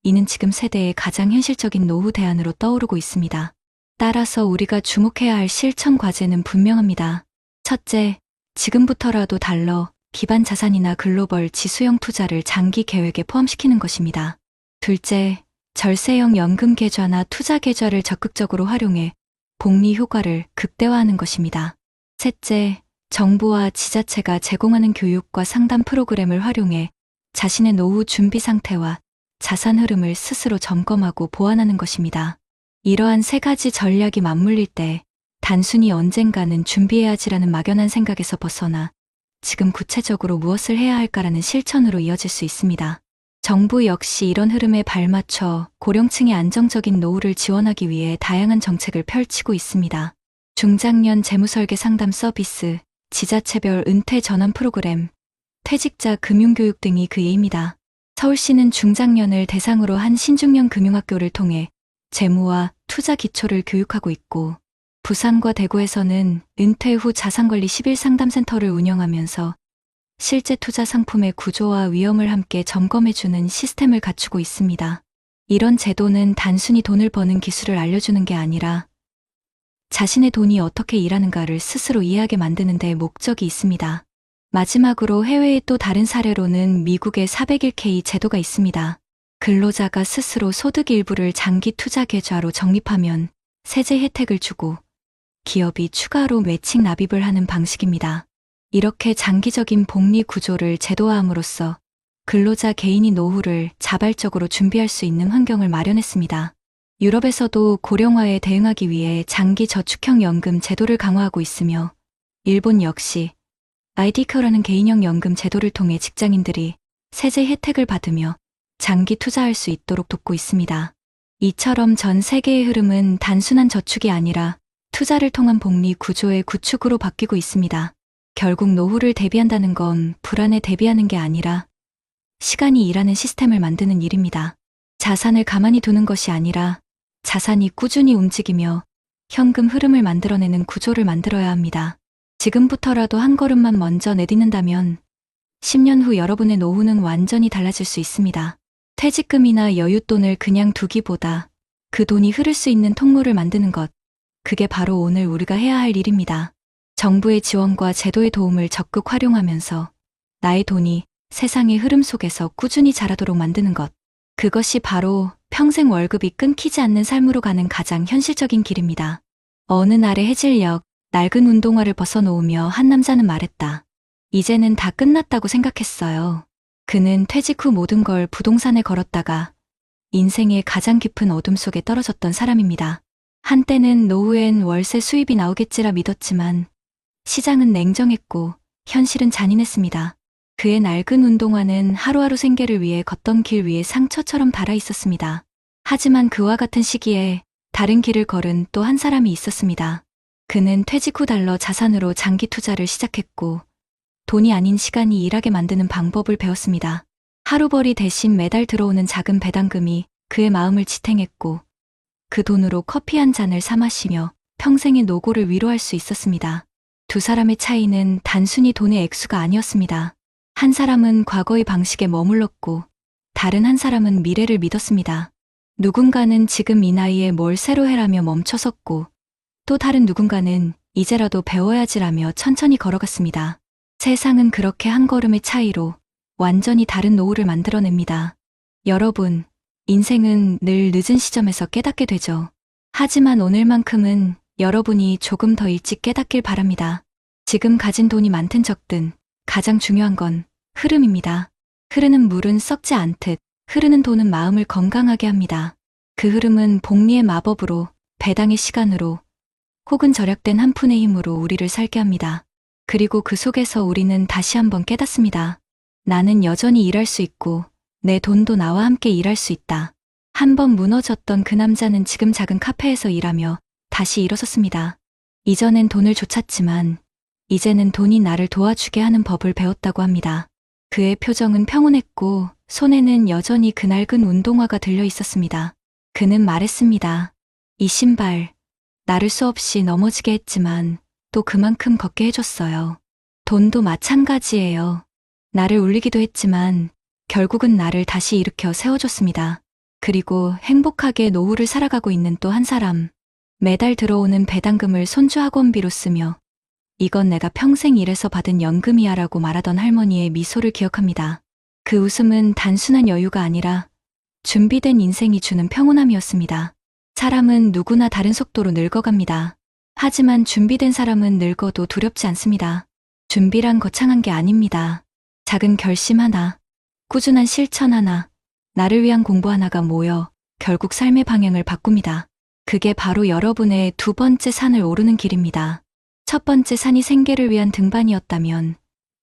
이는 지금 세대의 가장 현실적인 노후 대안으로 떠오르고 있습니다. 따라서 우리가 주목해야 할 실천 과제는 분명합니다. 첫째, 지금부터라도 달러, 기반 자산이나 글로벌 지수형 투자를 장기 계획에 포함시키는 것입니다. 둘째, 절세형 연금 계좌나 투자 계좌를 적극적으로 활용해 복리 효과를 극대화하는 것입니다. 셋째, 정부와 지자체가 제공하는 교육과 상담 프로그램을 활용해 자신의 노후 준비 상태와 자산 흐름을 스스로 점검하고 보완하는 것입니다. 이러한 세 가지 전략이 맞물릴 때 단순히 언젠가는 준비해야지라는 막연한 생각에서 벗어나 지금 구체적으로 무엇을 해야 할까라는 실천으로 이어질 수 있습니다. 정부 역시 이런 흐름에 발맞춰 고령층의 안정적인 노후를 지원하기 위해 다양한 정책을 펼치고 있습니다. 중장년 재무설계 상담 서비스, 지자체별 은퇴 전환 프로그램, 퇴직자 금융교육 등이 그 예입니다. 서울시는 중장년을 대상으로 한 신중년 금융학교를 통해 재무와 투자 기초를 교육하고 있고, 부산과 대구에서는 은퇴 후 자산관리 11상담센터를 운영하면서 실제 투자 상품의 구조와 위험을 함께 점검해주는 시스템을 갖추고 있습니다. 이런 제도는 단순히 돈을 버는 기술을 알려주는 게 아니라 자신의 돈이 어떻게 일하는가를 스스로 이해하게 만드는 데 목적이 있습니다. 마지막으로 해외의 또 다른 사례로는 미국의 401k 제도가 있습니다. 근로자가 스스로 소득 일부를 장기 투자 계좌로 적립하면 세제 혜택을 주고 기업이 추가로 매칭 납입을 하는 방식입니다. 이렇게 장기적인 복리 구조를 제도화함으로써 근로자 개인이 노후를 자발적으로 준비할 수 있는 환경을 마련했습니다. 유럽에서도 고령화에 대응하기 위해 장기 저축형 연금 제도를 강화하고 있으며, 일본 역시 아이디커라는 개인형 연금 제도를 통해 직장인들이 세제 혜택을 받으며 장기 투자할 수 있도록 돕고 있습니다. 이처럼 전 세계의 흐름은 단순한 저축이 아니라 투자를 통한 복리 구조의 구축으로 바뀌고 있습니다. 결국 노후를 대비한다는 건 불안에 대비하는 게 아니라 시간이 일하는 시스템을 만드는 일입니다. 자산을 가만히 두는 것이 아니라 자산이 꾸준히 움직이며 현금 흐름을 만들어내는 구조를 만들어야 합니다. 지금부터라도 한 걸음만 먼저 내딛는다면 10년 후 여러분의 노후는 완전히 달라질 수 있습니다. 퇴직금이나 여윳돈을 그냥 두기보다 그 돈이 흐를 수 있는 통로를 만드는 것, 그게 바로 오늘 우리가 해야 할 일입니다. 정부의 지원과 제도의 도움을 적극 활용하면서 나의 돈이 세상의 흐름 속에서 꾸준히 자라도록 만드는 것, 그것이 바로 평생 월급이 끊기지 않는 삶으로 가는 가장 현실적인 길입니다. 어느 날의 해질녘, 낡은 운동화를 벗어놓으며 한 남자는 말했다. 이제는 다 끝났다고 생각했어요. 그는 퇴직 후 모든 걸 부동산에 걸었다가 인생의 가장 깊은 어둠 속에 떨어졌던 사람입니다. 한때는 노후엔 월세 수입이 나오겠지라 믿었지만 시장은 냉정했고 현실은 잔인했습니다. 그의 낡은 운동화는 하루하루 생계를 위해 걷던 길 위에 상처처럼 달아 있었습니다. 하지만 그와 같은 시기에 다른 길을 걸은 또 한 사람이 있었습니다. 그는 퇴직 후 달러 자산으로 장기 투자를 시작했고 돈이 아닌 시간이 일하게 만드는 방법을 배웠습니다. 하루벌이 대신 매달 들어오는 작은 배당금이 그의 마음을 지탱했고 그 돈으로 커피 한 잔을 사 마시며 평생의 노고를 위로할 수 있었습니다. 두 사람의 차이는 단순히 돈의 액수가 아니었습니다. 한 사람은 과거의 방식에 머물렀고 다른 한 사람은 미래를 믿었습니다. 누군가는 지금 이 나이에 뭘 새로 해라며 멈춰섰고 또 다른 누군가는 이제라도 배워야지라며 천천히 걸어갔습니다. 세상은 그렇게 한 걸음의 차이로 완전히 다른 노후를 만들어냅니다. 여러분, 인생은 늘 늦은 시점에서 깨닫게 되죠. 하지만 오늘만큼은 여러분이 조금 더 일찍 깨닫길 바랍니다. 지금 가진 돈이 많든 적든 가장 중요한 건 흐름입니다. 흐르는 물은 썩지 않듯 흐르는 돈은 마음을 건강하게 합니다. 그 흐름은 복리의 마법으로, 배당의 시간으로, 혹은 절약된 한 푼의 힘으로 우리를 살게 합니다. 그리고 그 속에서 우리는 다시 한번 깨닫습니다. 나는 여전히 일할 수 있고 내 돈도 나와 함께 일할 수 있다. 한번 무너졌던 그 남자는 지금 작은 카페에서 일하며 다시 일어섰습니다. 이전엔 돈을 쫓았지만 이제는 돈이 나를 도와주게 하는 법을 배웠다고 합니다. 그의 표정은 평온했고 손에는 여전히 그 낡은 운동화가 들려 있었습니다. 그는 말했습니다. 이 신발, 나를 수없이 넘어지게 했지만 또 그만큼 걷게 해줬어요. 돈도 마찬가지예요. 나를 울리기도 했지만 결국은 나를 다시 일으켜 세워줬습니다. 그리고 행복하게 노후를 살아가고 있는 또 한 사람. 매달 들어오는 배당금을 손주 학원비로 쓰며 이건 내가 평생 일해서 받은 연금이야 라고 말하던 할머니의 미소를 기억합니다. 그 웃음은 단순한 여유가 아니라 준비된 인생이 주는 평온함이었습니다. 사람은 누구나 다른 속도로 늙어갑니다. 하지만 준비된 사람은 늙어도 두렵지 않습니다. 준비란 거창한 게 아닙니다. 작은 결심 하나, 꾸준한 실천 하나, 나를 위한 공부 하나가 모여 결국 삶의 방향을 바꿉니다. 그게 바로 여러분의 두 번째 산을 오르는 길입니다. 첫 번째 산이 생계를 위한 등반이었다면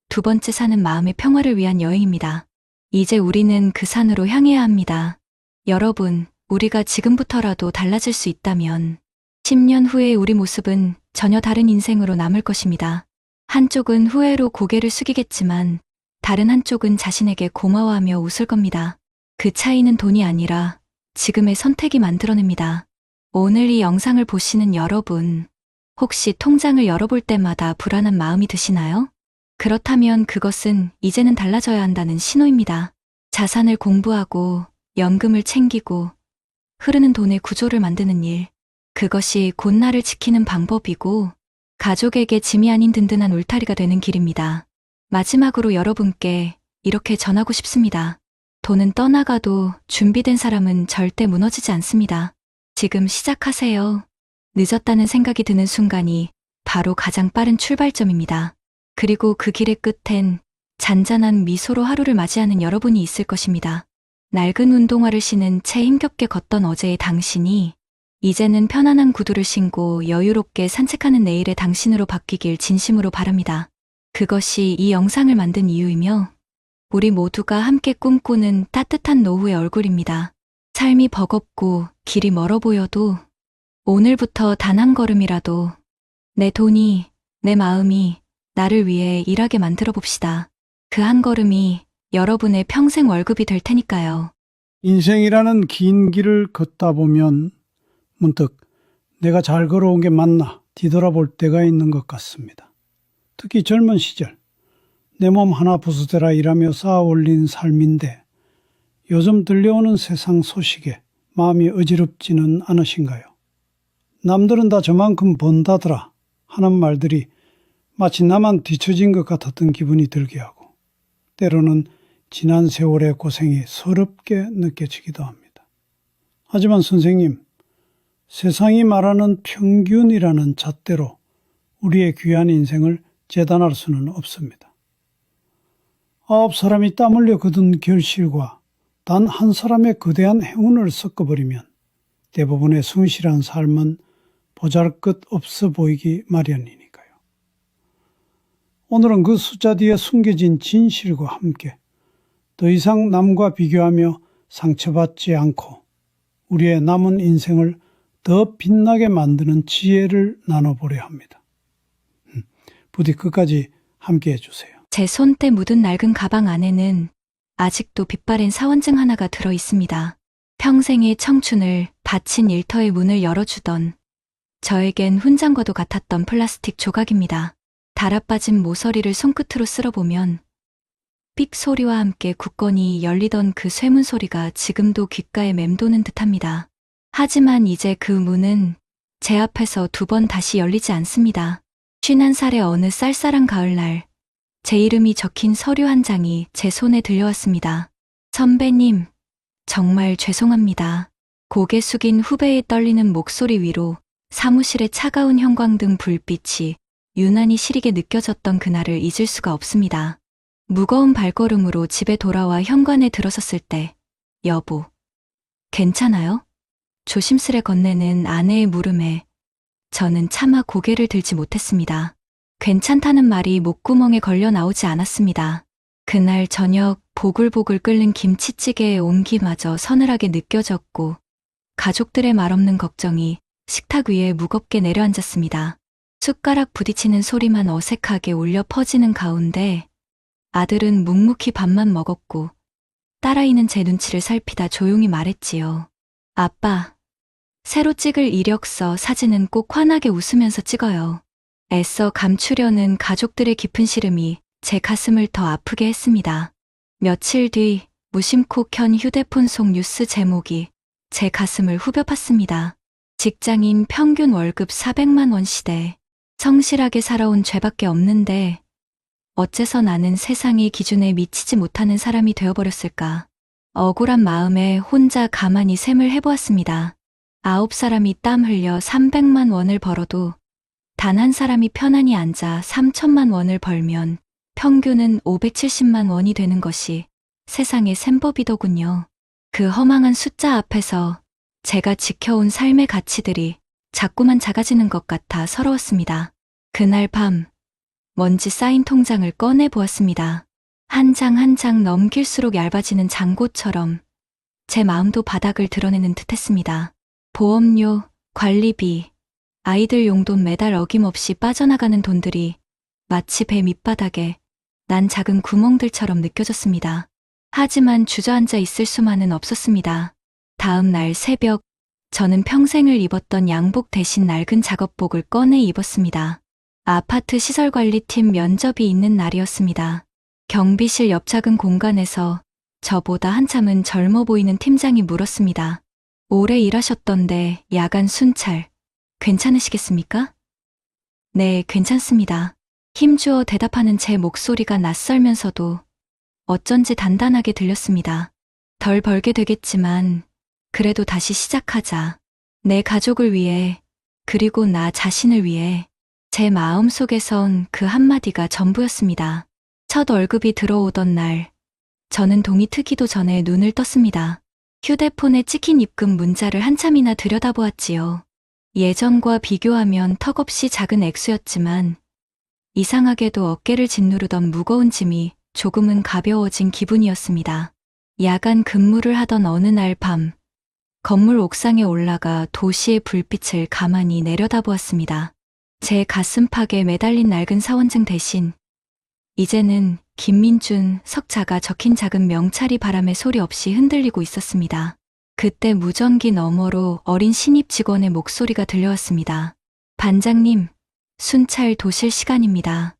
두 번째 산은 마음의 평화를 위한 여행입니다. 이제 우리는 그 산으로 향해야 합니다. 여러분, 우리가 지금부터라도 달라질 수 있다면 10년 후의 우리 모습은 전혀 다른 인생으로 남을 것입니다. 한쪽은 후회로 고개를 숙이겠지만 다른 한쪽은 자신에게 고마워하며 웃을 겁니다. 그 차이는 돈이 아니라 지금의 선택이 만들어냅니다. 오늘 이 영상을 보시는 여러분, 혹시 통장을 열어볼 때마다 불안한 마음이 드시나요? 그렇다면 그것은 이제는 달라져야 한다는 신호입니다. 자산을 공부하고 연금을 챙기고 흐르는 돈의 구조를 만드는 일, 그것이 곧 나를 지키는 방법이고 가족에게 짐이 아닌 든든한 울타리가 되는 길입니다. 마지막으로 여러분께 이렇게 전하고 싶습니다. 돈은 떠나가도 준비된 사람은 절대 무너지지 않습니다. 지금 시작하세요. 늦었다는 생각이 드는 순간이 바로 가장 빠른 출발점입니다. 그리고 그 길의 끝엔 잔잔한 미소로 하루를 맞이하는 여러분이 있을 것입니다. 낡은 운동화를 신은 채 힘겹게 걷던 어제의 당신이 이제는 편안한 구두를 신고 여유롭게 산책하는 내일의 당신으로 바뀌길 진심으로 바랍니다. 그것이 이 영상을 만든 이유이며 우리 모두가 함께 꿈꾸는 따뜻한 노후의 얼굴입니다. 삶이 버겁고 길이 멀어 보여도 오늘부터 단 한 걸음이라도 내 돈이, 내 마음이 나를 위해 일하게 만들어 봅시다. 그 한 걸음이 여러분의 평생 월급이 될 테니까요. 인생이라는 긴 길을 걷다 보면 문득 내가 잘 걸어온 게 맞나 뒤돌아볼 때가 있는 것 같습니다. 특히 젊은 시절 내 몸 하나 부수대라 일하며 쌓아 올린 삶인데 요즘 들려오는 세상 소식에 마음이 어지럽지는 않으신가요? 남들은 다 저만큼 번다더라 하는 말들이 마치 나만 뒤처진 것 같았던 기분이 들게 하고 때로는 지난 세월의 고생이 서럽게 느껴지기도 합니다. 하지만 선생님, 세상이 말하는 평균이라는 잣대로 우리의 귀한 인생을 재단할 수는 없습니다. 9사람이 땀 흘려 거둔 결실과 단 한 사람의 거대한 행운을 섞어버리면 대부분의 성실한 삶은 보잘것없어 보이기 마련이니까요. 오늘은 그 숫자 뒤에 숨겨진 진실과 함께 더 이상 남과 비교하며 상처받지 않고 우리의 남은 인생을 더 빛나게 만드는 지혜를 나눠보려 합니다. 부디 끝까지 함께 해주세요. 제 손때 묻은 낡은 가방 안에는 아직도 빛바랜 사원증 하나가 들어 있습니다. 평생의 청춘을 바친 일터의 문을 열어주던 저에겐 훈장과도 같았던 플라스틱 조각입니다. 달아빠진 모서리를 손끝으로 쓸어보면 삑 소리와 함께 굳건히 열리던 그 쇠문 소리가 지금도 귓가에 맴도는 듯합니다. 하지만 이제 그 문은 제 앞에서 두 번 다시 열리지 않습니다. 51살의 어느 쌀쌀한 가을날 제 이름이 적힌 서류 한 장이 제 손에 들려왔습니다. 선배님, 정말 죄송합니다. 고개 숙인 후배의 떨리는 목소리 위로 사무실의 차가운 형광등 불빛이 유난히 시리게 느껴졌던 그날을 잊을 수가 없습니다. 무거운 발걸음으로 집에 돌아와 현관에 들어섰을 때, 여보, 괜찮아요? 조심스레 건네는 아내의 물음에 저는 차마 고개를 들지 못했습니다. 괜찮다는 말이 목구멍에 걸려 나오지 않았습니다. 그날 저녁 보글보글 끓는 김치찌개의 온기마저 서늘하게 느껴졌고 가족들의 말없는 걱정이 식탁 위에 무겁게 내려앉았습니다. 숟가락 부딪히는 소리만 어색하게 울려 퍼지는 가운데 아들은 묵묵히 밥만 먹었고 딸아이는 제 눈치를 살피다 조용히 말했지요. 아빠, 새로 찍을 이력서 사진은 꼭 환하게 웃으면서 찍어요. 애써 감추려는 가족들의 깊은 시름이 제 가슴을 더 아프게 했습니다. 며칠 뒤 무심코 켠 휴대폰 속 뉴스 제목이 제 가슴을 후벼 팠습니다. 직장인 평균 월급 400만 원 시대. 성실하게 살아온 죄밖에 없는데 어째서 나는 세상의 기준에 미치지 못하는 사람이 되어버렸을까. 억울한 마음에 혼자 가만히 셈을 해보았습니다. 9사람이 땀 흘려 300만 원을 벌어도 단 한 사람이 편안히 앉아 3천만 원을 벌면 평균은 570만 원이 되는 것이 세상의 셈법이더군요. 그 허망한 숫자 앞에서 제가 지켜온 삶의 가치들이 자꾸만 작아지는 것 같아 서러웠습니다. 그날 밤 먼지 쌓인 통장을 꺼내 보았습니다. 한 장 한 장 넘길수록 얇아지는 잔고처럼 제 마음도 바닥을 드러내는 듯했습니다. 보험료, 관리비, 아이들 용돈 매달 어김없이 빠져나가는 돈들이 마치 배 밑바닥에 난 작은 구멍들처럼 느껴졌습니다. 하지만 주저앉아 있을 수만은 없었습니다. 다음 날 새벽, 저는 평생을 입었던 양복 대신 낡은 작업복을 꺼내 입었습니다. 아파트 시설관리팀 면접이 있는 날이었습니다. 경비실 옆 작은 공간에서 저보다 한참은 젊어 보이는 팀장이 물었습니다. 오래 일하셨던데 야간 순찰 괜찮으시겠습니까? 네, 괜찮습니다. 힘주어 대답하는 제 목소리가 낯설면서도 어쩐지 단단하게 들렸습니다. 덜 벌게 되겠지만 그래도 다시 시작하자. 내 가족을 위해, 그리고 나 자신을 위해. 제 마음속에선 그 한마디가 전부였습니다. 첫 월급이 들어오던 날, 저는 동이 트기도 전에 눈을 떴습니다. 휴대폰에 찍힌 입금 문자를 한참이나 들여다보았지요. 예전과 비교하면 턱없이 작은 액수였지만 이상하게도 어깨를 짓누르던 무거운 짐이 조금은 가벼워진 기분이었습니다. 야간 근무를 하던 어느 날 밤, 건물 옥상에 올라가 도시의 불빛을 가만히 내려다보았습니다. 제 가슴팍에 매달린 낡은 사원증 대신 이제는 김민준, 석자가 적힌 작은 명찰이 바람에 소리 없이 흔들리고 있었습니다. 그때 무전기 너머로 어린 신입 직원의 목소리가 들려왔습니다. 반장님, 순찰 도실 시간입니다.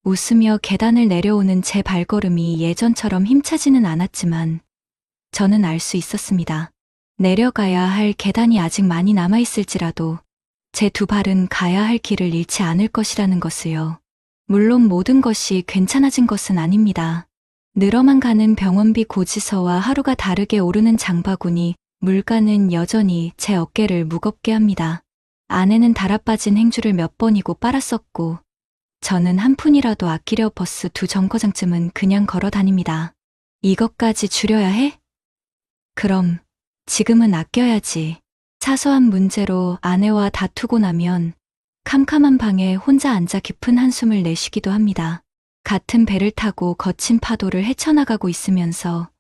웃으며 계단을 내려오는 제 발걸음이 예전처럼 힘차지는 않았지만 저는 알 수 있었습니다. 내려가야 할 계단이 아직 많이 남아있을지라도 제 두 발은 가야 할 길을 잃지 않을 것이라는 것을요. 물론 모든 것이 괜찮아진 것은 아닙니다. 늘어만 가는 병원비 고지서와 하루가 다르게 오르는 장바구니, 물가는 여전히 제 어깨를 무겁게 합니다. 아내는 달아빠진 행주를 몇 번이고 빨았었고 저는 한 푼이라도 아끼려 버스 2정거장쯤은 그냥 걸어 다닙니다. 이것까지 줄여야 해? 그럼 지금은 아껴야지. 사소한 문제로 아내와 다투고 나면 캄캄한 방에 혼자 앉아 깊은 한숨을 내쉬기도 합니다. 같은 배를 타고 거친 파도를 헤쳐나가고 있으면서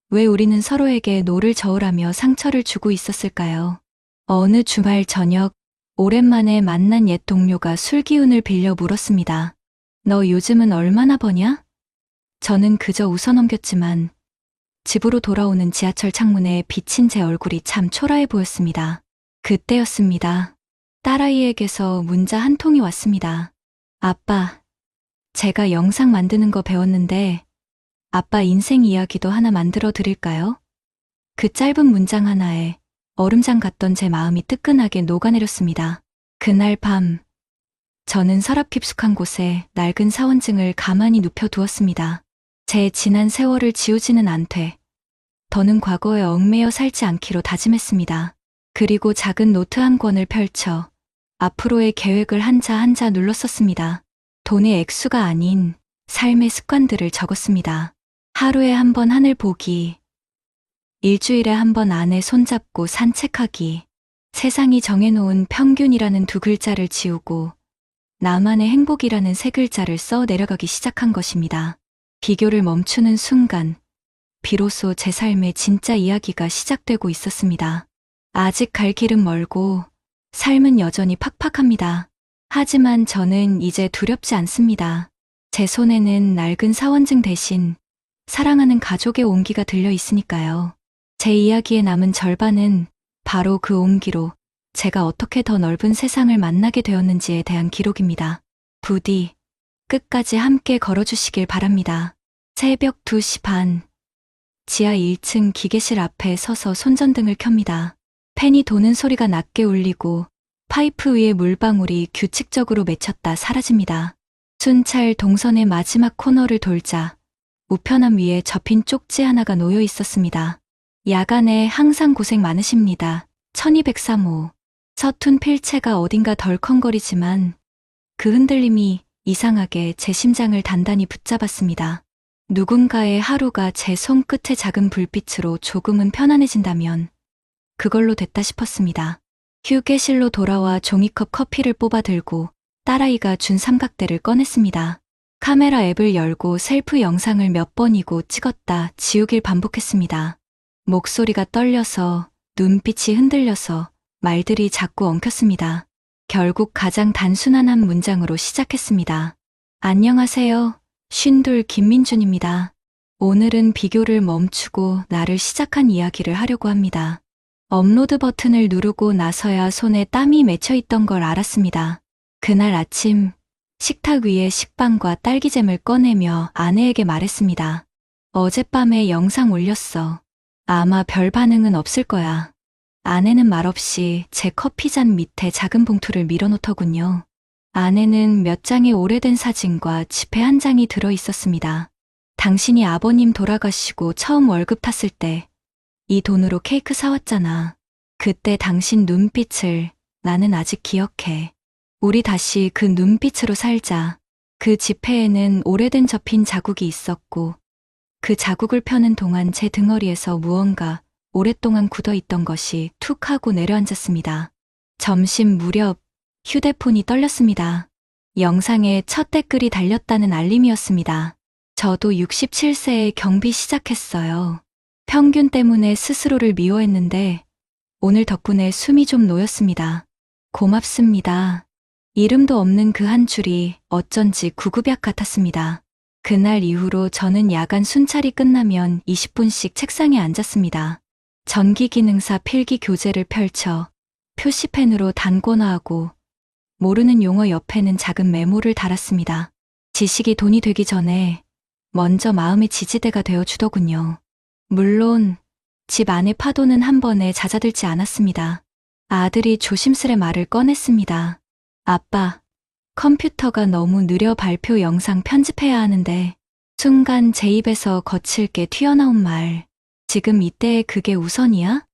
왜 우리는 서로에게 노를 저으라며 상처를 주고 있었을까요? 어느 주말 저녁, 오랜만에 만난 옛 동료가 술 기운을 빌려 물었습니다. 너 요즘은 얼마나 버냐? 저는 그저 웃어넘겼지만 집으로 돌아오는 지하철 창문에 비친 제 얼굴이 참 초라해 보였습니다. 그때였습니다. 딸아이에게서 문자 한 통이 왔습니다. 아빠, 제가 영상 만드는 거 배웠는데 아빠 인생 이야기도 하나 만들어 드릴까요? 그 짧은 문장 하나에 얼음장 같던 제 마음이 뜨끈하게 녹아내렸습니다. 그날 밤 저는 서랍 깊숙한 곳에 낡은 사원증을 가만히 눕혀두었습니다. 제 지난 세월을 지우지는 않되 더는 과거에 얽매여 살지 않기로 다짐했습니다. 그리고 작은 노트 한 권을 펼쳐 앞으로의 계획을 한자 한자 눌렀었습니다. 돈의 액수가 아닌 삶의 습관들을 적었습니다. 하루에 한 번 하늘 보기, 일주일에 한 번 아내 손잡고 산책하기, 세상이 정해놓은 평균이라는 두 글자를 지우고 나만의 행복이라는 세 글자를 써 내려가기 시작한 것입니다. 비교를 멈추는 순간, 비로소 제 삶의 진짜 이야기가 시작되고 있었습니다. 아직 갈 길은 멀고 삶은 여전히 팍팍합니다. 하지만 저는 이제 두렵지 않습니다. 제 손에는 낡은 사원증 대신 사랑하는 가족의 온기가 들려 있으니까요. 제 이야기의 남은 절반은 바로 그 온기로 제가 어떻게 더 넓은 세상을 만나게 되었는지에 대한 기록입니다. 부디 끝까지 함께 걸어주시길 바랍니다. 새벽 2시 반, 지하 1층 기계실 앞에 서서 손전등을 켭니다. 팬이 도는 소리가 낮게 울리고 파이프 위에 물방울이 규칙적으로 맺혔다 사라집니다. 순찰 동선의 마지막 코너를 돌자 우편함 위에 접힌 쪽지 하나가 놓여 있었습니다. 야간에 항상 고생 많으십니다. 1203호. 서툰 필체가 어딘가 덜컹거리지만 그 흔들림이 이상하게 제 심장을 단단히 붙잡았습니다. 누군가의 하루가 제 손끝의 작은 불빛으로 조금은 편안해진다면 그걸로 됐다 싶었습니다. 휴게실로 돌아와 종이컵 커피를 뽑아 들고 딸아이가 준 삼각대를 꺼냈습니다. 카메라 앱을 열고 셀프 영상을 몇 번이고 찍었다 지우길 반복했습니다. 목소리가 떨려서 눈빛이 흔들려서 말들이 자꾸 엉켰습니다. 결국 가장 단순한 한 문장으로 시작했습니다. 안녕하세요. 쉰돌 김민준입니다. 오늘은 비교를 멈추고 나를 시작한 이야기를 하려고 합니다. 업로드 버튼을 누르고 나서야 손에 땀이 맺혀 있던 걸 알았습니다. 그날 아침 식탁 위에 식빵과 딸기잼을 꺼내며 아내에게 말했습니다. 어젯밤에 영상 올렸어. 아마 별 반응은 없을 거야. 아내는 말없이 제 커피잔 밑에 작은 봉투를 밀어놓더군요. 안에는 몇 장의 오래된 사진과 지폐 한 장이 들어 있었습니다. 당신이 아버님 돌아가시고 처음 월급 탔을 때 이 돈으로 케이크 사왔잖아. 그때 당신 눈빛을 나는 아직 기억해. 우리 다시 그 눈빛으로 살자. 그 지폐에는 오래된 접힌 자국이 있었고 그 자국을 펴는 동안 제 등허리에서 무언가 오랫동안 굳어있던 것이 툭 하고 내려앉았습니다. 점심 무렵 휴대폰이 떨렸습니다. 영상에 첫 댓글이 달렸다는 알림이었습니다. 저도 67세에 경비 시작했어요. 평균 때문에 스스로를 미워했는데 오늘 덕분에 숨이 좀 놓였습니다. 고맙습니다. 이름도 없는 그 한 줄이 어쩐지 구구벽 같았습니다. 그날 이후로 저는 야간 순찰이 끝나면 20분씩 책상에 앉았습니다. 전기기능사 필기 교재를 펼쳐 표시펜으로 단권화하고 모르는 용어 옆에는 작은 메모를 달았습니다. 지식이 돈이 되기 전에 먼저 마음의 지지대가 되어주더군요. 물론 집 안의 파도는 한 번에 잦아들지 않았습니다. 아들이 조심스레 말을 꺼냈습니다. 아빠, 컴퓨터가 너무 느려 발표 영상 편집해야 하는데 순간 제 입에서 거칠게 튀어나온 말. 지금 이때에 그게 우선이야?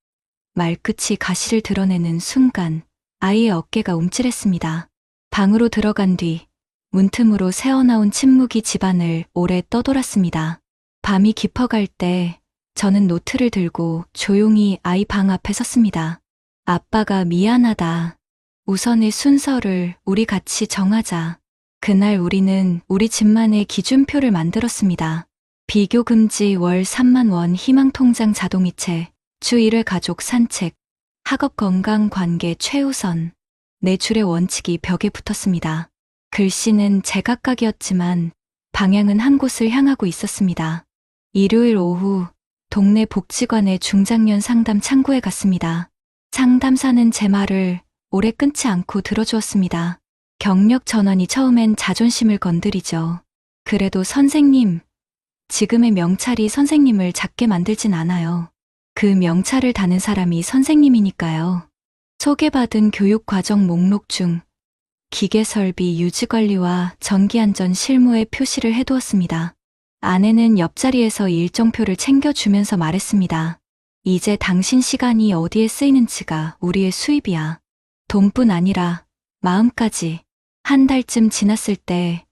말끝이 가시를 드러내는 순간 아이의 어깨가 움찔했습니다. 방으로 들어간 뒤 문틈으로 새어나온 침묵이 집안을 오래 떠돌았습니다. 밤이 깊어갈 때 저는 노트를 들고 조용히 아이 방 앞에 섰습니다. 아빠가 미안하다. 우선의 순서를 우리 같이 정하자. 그날 우리는 우리 집만의 기준표를 만들었습니다. 비교 금지 월 3만 원 희망통장 자동이체, 주 1회 가족 산책, 학업 건강 관계 최우선. 네 줄의 원칙이 벽에 붙었습니다. 글씨는 제각각이었지만 방향은 한 곳을 향하고 있었습니다. 일요일 오후 동네 복지관의 중장년 상담 창구에 갔습니다. 상담사는 제 말을 오래 끊지 않고 들어주었습니다. 경력 전환이 처음엔 자존심을 건드리죠. 그래도 선생님, 지금의 명찰이 선생님을 작게 만들진 않아요. 그 명찰을 다는 사람이 선생님이니까요. 소개받은 교육과정 목록 중 기계 설비 유지 관리와 전기 안전 실무에 표시를 해두었습니다. 아내는 옆자리에서 일정표를 챙겨주면서 말했습니다. 이제 당신 시간이 어디에 쓰이는지가 우리의 수입이야. 돈뿐 아니라 마음까지. 한 달쯤 지났을 때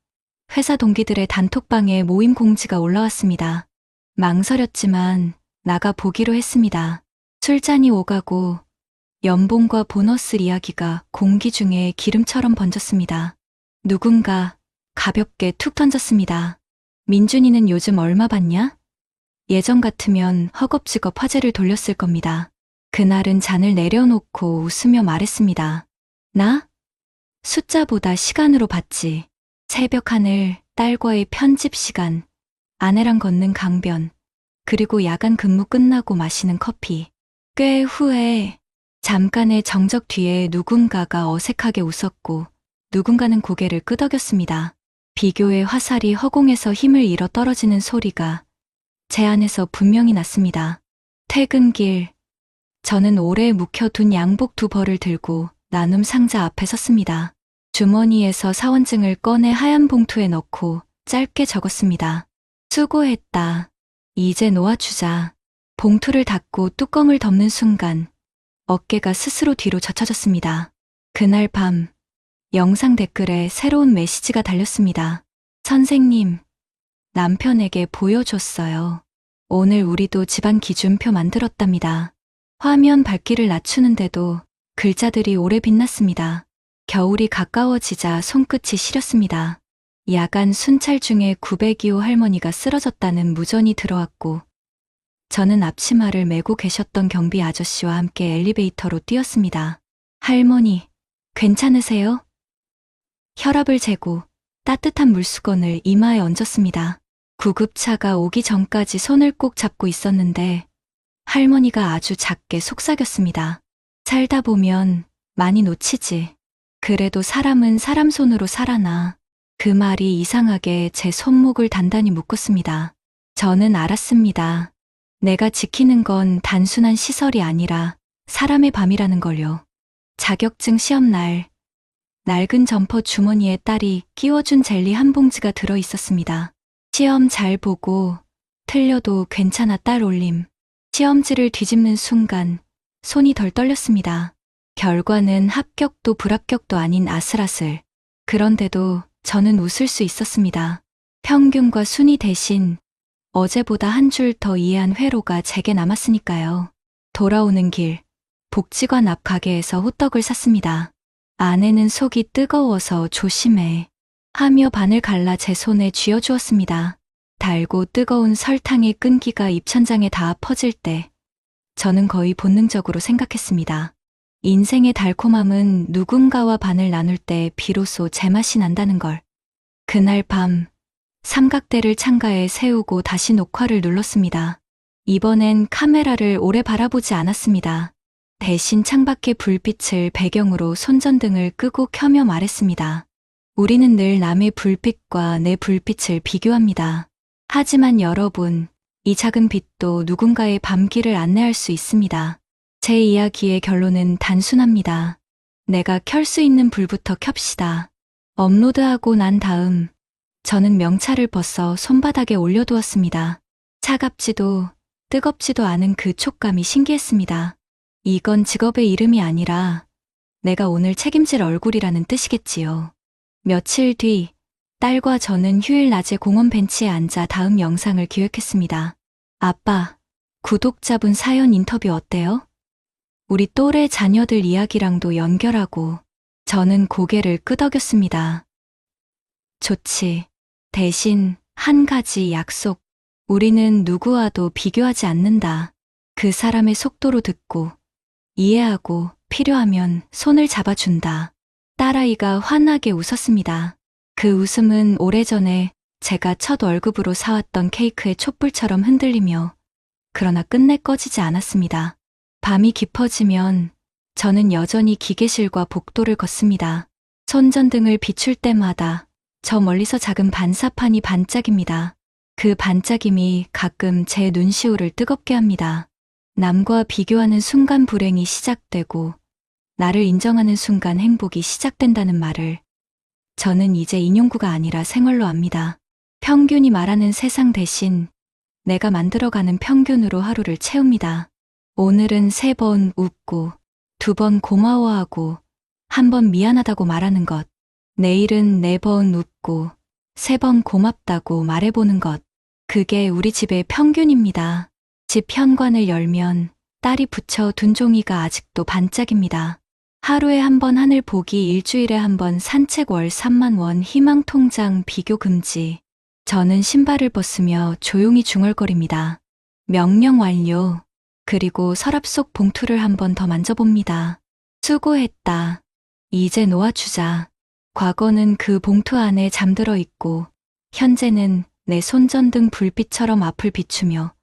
회사 동기들의 단톡방에 모임 공지가 올라왔습니다. 망설였지만 나가 보기로 했습니다. 술잔이 오가고 연봉과 보너스 이야기가 공기 중에 기름처럼 번졌습니다. 누군가 가볍게 툭 던졌습니다. 민준이는 요즘 얼마 받냐? 예전 같으면 허겁지겁 화제를 돌렸을 겁니다. 그날은 잔을 내려놓고 웃으며 말했습니다. 나? 숫자보다 시간으로 봤지. 새벽 하늘, 딸과의 편집 시간, 아내랑 걷는 강변, 그리고 야간 근무 끝나고 마시는 커피. 꽤 후에 잠깐의 정적 뒤에 누군가가 어색하게 웃었고 누군가는 고개를 끄덕였습니다. 비교의 화살이 허공에서 힘을 잃어 떨어지는 소리가 제 안에서 분명히 났습니다. 퇴근길, 저는 오래 묵혀둔 양복 2벌을 들고 나눔 상자 앞에 섰습니다. 주머니에서 사원증을 꺼내 하얀 봉투에 넣고 짧게 적었습니다. 수고했다. 이제 놓아주자. 봉투를 닫고 뚜껑을 덮는 순간 어깨가 스스로 뒤로 젖혀졌습니다. 그날 밤 영상 댓글에 새로운 메시지가 달렸습니다. 선생님, 남편에게 보여줬어요. 오늘 우리도 집안 기준표 만들었답니다. 화면 밝기를 낮추는데도 글자들이 오래 빛났습니다. 겨울이 가까워지자 손끝이 시렸습니다. 야간 순찰 중에 902호 할머니가 쓰러졌다는 무전이 들어왔고 저는 앞치마를 메고 계셨던 경비 아저씨와 함께 엘리베이터로 뛰었습니다. 할머니, 괜찮으세요? 혈압을 재고 따뜻한 물수건을 이마에 얹었습니다. 구급차가 오기 전까지 손을 꼭 잡고 있었는데 할머니가 아주 작게 속삭였습니다. 살다 보면 많이 놓치지. 그래도 사람은 사람 손으로 살아나. 그 말이 이상하게 제 손목을 단단히 묶었습니다. 저는 알았습니다. 내가 지키는 건 단순한 시설이 아니라 사람의 밤이라는 걸요. 자격증 시험 날, 낡은 점퍼 주머니에 딸이 끼워준 젤리 한 봉지가 들어 있었습니다. 시험 잘 보고 틀려도 괜찮아 딸 올림. 시험지를 뒤집는 순간 손이 덜 떨렸습니다. 결과는 합격도 불합격도 아닌 아슬아슬. 그런데도 저는 웃을 수 있었습니다. 평균과 순위 대신 어제보다 한 줄 더 이해한 회로가 제게 남았으니까요. 돌아오는 길, 복지관 앞 가게에서 호떡을 샀습니다. 아내는 속이 뜨거워서 조심해 하며 반을 갈라 제 손에 쥐어주었습니다. 달고 뜨거운 설탕의 끈기가 입천장에 닿아 퍼질 때 저는 거의 본능적으로 생각했습니다. 인생의 달콤함은 누군가와 반을 나눌 때 비로소 제맛이 난다는 걸. 그날 밤 삼각대를 창가에 세우고 다시 녹화를 눌렀습니다. 이번엔 카메라를 오래 바라보지 않았습니다. 대신 창밖의 불빛을 배경으로 손전등을 끄고 켜며 말했습니다. 우리는 늘 남의 불빛과 내 불빛을 비교합니다. 하지만 여러분, 이 작은 빛도 누군가의 밤길을 안내할 수 있습니다. 제 이야기의 결론은 단순합니다. 내가 켤 수 있는 불부터 켭시다. 업로드하고 난 다음 저는 명찰을 벗어 손바닥에 올려두었습니다. 차갑지도 뜨겁지도 않은 그 촉감이 신기했습니다. 이건 직업의 이름이 아니라 내가 오늘 책임질 얼굴이라는 뜻이겠지요. 며칠 뒤 딸과 저는 휴일 낮에 공원 벤치에 앉아 다음 영상을 기획했습니다. 아빠, 구독자분 사연 인터뷰 어때요? 우리 또래 자녀들 이야기랑도 연결하고 저는 고개를 끄덕였습니다. 좋지. 대신 한 가지 약속. 우리는 누구와도 비교하지 않는다. 그 사람의 속도로 듣고 이해하고 필요하면 손을 잡아준다. 딸아이가 환하게 웃었습니다. 그 웃음은 오래전에 제가 첫 월급으로 사왔던 케이크의 촛불처럼 흔들리며 그러나 끝내 꺼지지 않았습니다. 밤이 깊어지면 저는 여전히 기계실과 복도를 걷습니다. 손전등을 비출 때마다 저 멀리서 작은 반사판이 반짝입니다. 그 반짝임이 가끔 제 눈시울을 뜨겁게 합니다. 남과 비교하는 순간 불행이 시작되고 나를 인정하는 순간 행복이 시작된다는 말을 저는 이제 인용구가 아니라 생활로 압니다. 평균이 말하는 세상 대신 내가 만들어가는 평균으로 하루를 채웁니다. 오늘은 3번 웃고, 2번 고마워하고, 1번 미안하다고 말하는 것. 내일은 4번 웃고, 3번 고맙다고 말해보는 것. 그게 우리 집의 평균입니다. 집 현관을 열면 딸이 붙여둔 종이가 아직도 반짝입니다. 하루에 1번 하늘 보기, 일주일에 1번 산책, 월 3만 원, 희망통장, 비교 금지. 저는 신발을 벗으며 조용히 중얼거립니다. 명령 완료. 그리고 서랍 속 봉투를 1번 더 만져봅니다. 수고했다. 이제 놓아주자. 과거는 그 봉투 안에 잠들어 있고, 현재는 내 손전등 불빛처럼 앞을 비추며,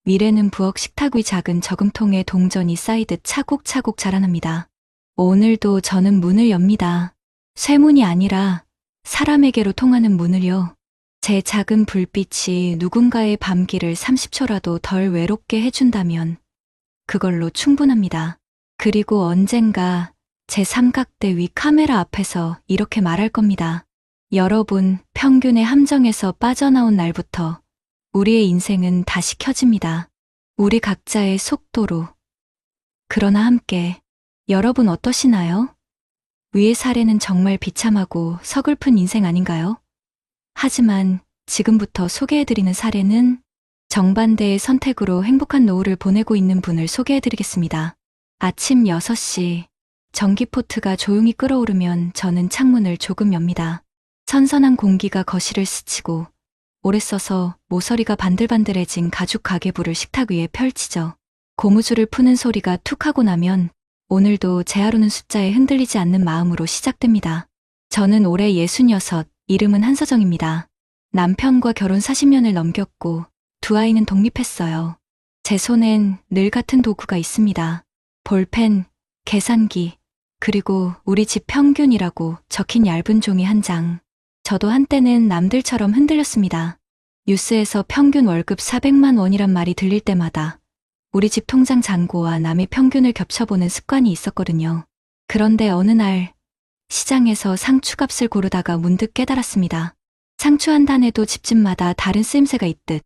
미래는 부엌 식탁 위 작은 저금통에 동전이 쌓이듯 차곡차곡 자라납니다. 오늘도 저는 문을 엽니다. 쇠문이 아니라 사람에게로 통하는 문을요. 제 작은 불빛이 누군가의 밤길을 30초라도 덜 외롭게 해준다면 그걸로 충분합니다. 그리고 언젠가 제 삼각대 위 카메라 앞에서 이렇게 말할 겁니다. 여러분, 평균의 함정에서 빠져나온 날부터 우리의 인생은 다시 켜집니다. 우리 각자의 속도로. 그러나 함께. 여러분 어떠시나요? 위의 사례는 정말 비참하고 서글픈 인생 아닌가요? 하지만 지금부터 소개해드리는 사례는 정반대의 선택으로 행복한 노후를 보내고 있는 분을 소개해드리겠습니다. 아침 6시, 전기포트가 조용히 끓어오르면 저는 창문을 조금 엽니다. 선선한 공기가 거실을 스치고 오래 써서 모서리가 반들반들해진 가죽 가계부를 식탁 위에 펼치죠. 고무줄을 푸는 소리가 툭 하고 나면 오늘도 제 하루는 숫자에 흔들리지 않는 마음으로 시작됩니다. 저는 올해 66, 이름은 한서정입니다. 남편과 결혼 40년을 넘겼고 2 아이는 독립했어요. 제 손엔 늘 같은 도구가 있습니다. 볼펜, 계산기, 그리고 우리 집 평균이라고 적힌 얇은 종이 1장. 저도 한때는 남들처럼 흔들렸습니다. 뉴스에서 평균 월급 400만 원이란 말이 들릴 때마다 우리 집 통장 잔고와 남의 평균을 겹쳐보는 습관이 있었거든요. 그런데 어느 날 시장에서 상추값을 고르다가 문득 깨달았습니다. 상추 한 단에도 집집마다 다른 쓰임새가 있듯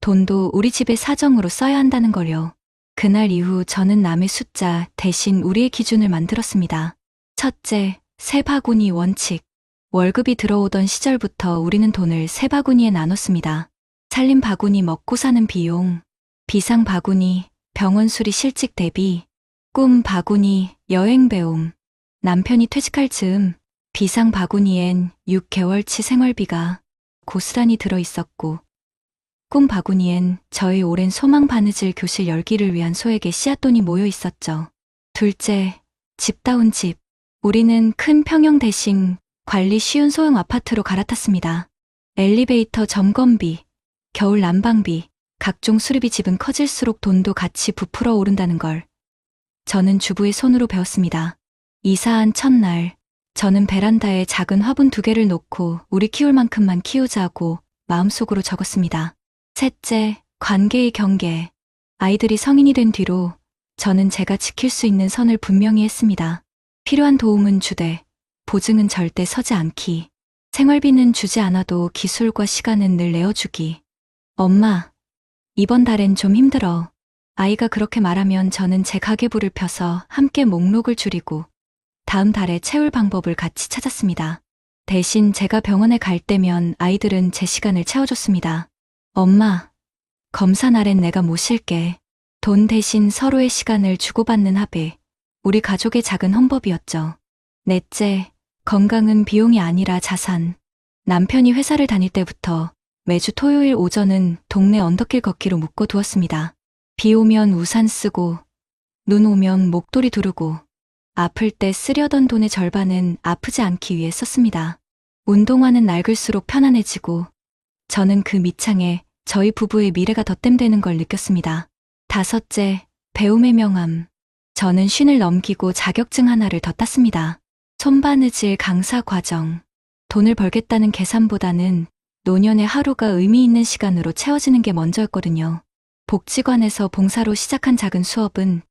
돈도 우리 집의 사정으로 써야 한다는 걸요. 그날 이후 저는 남의 숫자 대신 우리의 기준을 만들었습니다. 첫째, 세 바구니 원칙. 월급이 들어오던 시절부터 우리는 돈을 3바구니에 나눴습니다. 살림 바구니 먹고 사는 비용, 비상 바구니 병원 수리 실직 대비, 꿈 바구니 여행 배움, 남편이 퇴직할 즈음 비상 바구니엔 6개월치 생활비가 고스란히 들어있었고, 꿈 바구니엔 저의 오랜 소망 바느질 교실 열기를 위한 소액의 씨앗돈이 모여 있었죠. 둘째, 집다운 집. 우리는 큰 평형 대신 관리 쉬운 소형 아파트로 갈아탔습니다. 엘리베이터 점검비, 겨울 난방비, 각종 수리비. 집은 커질수록 돈도 같이 부풀어 오른다는 걸 저는 주부의 손으로 배웠습니다. 이사한 첫날, 저는 베란다에 작은 화분 2개를 놓고 우리 키울 만큼만 키우자고 마음속으로 적었습니다. 셋째, 관계의 경계. 아이들이 성인이 된 뒤로 저는 제가 지킬 수 있는 선을 분명히 했습니다. 필요한 도움은 주되 보증은 절대 서지 않기. 생활비는 주지 않아도 기술과 시간은 늘 내어주기. 엄마, 이번 달엔 좀 힘들어. 아이가 그렇게 말하면 저는 제 가계부를 펴서 함께 목록을 줄이고 다음 달에 채울 방법을 같이 찾았습니다. 대신 제가 병원에 갈 때면 아이들은 제 시간을 채워줬습니다. 엄마, 검사 날엔 내가 모실게. 돈 대신 서로의 시간을 주고받는 합의. 우리 가족의 작은 헌법이었죠. 넷째, 건강은 비용이 아니라 자산. 남편이 회사를 다닐 때부터 매주 토요일 오전은 동네 언덕길 걷기로 묶어두었습니다. 비 오면 우산 쓰고, 눈 오면 목도리 두르고, 아플 때 쓰려던 돈의 절반은 아프지 않기 위해 썼습니다. 운동화는 낡을수록 편안해지고, 저는 그 밑창에 저희 부부의 미래가 덧댐되는 걸 느꼈습니다. 다섯째, 배움의 명함. 저는 쉰을 넘기고 자격증 하나를 더 땄습니다. 손바느질 강사 과정. 돈을 벌겠다는 계산보다는 노년의 하루가 의미 있는 시간으로 채워지는 게 먼저였거든요. 복지관에서 봉사로 시작한 작은 수업은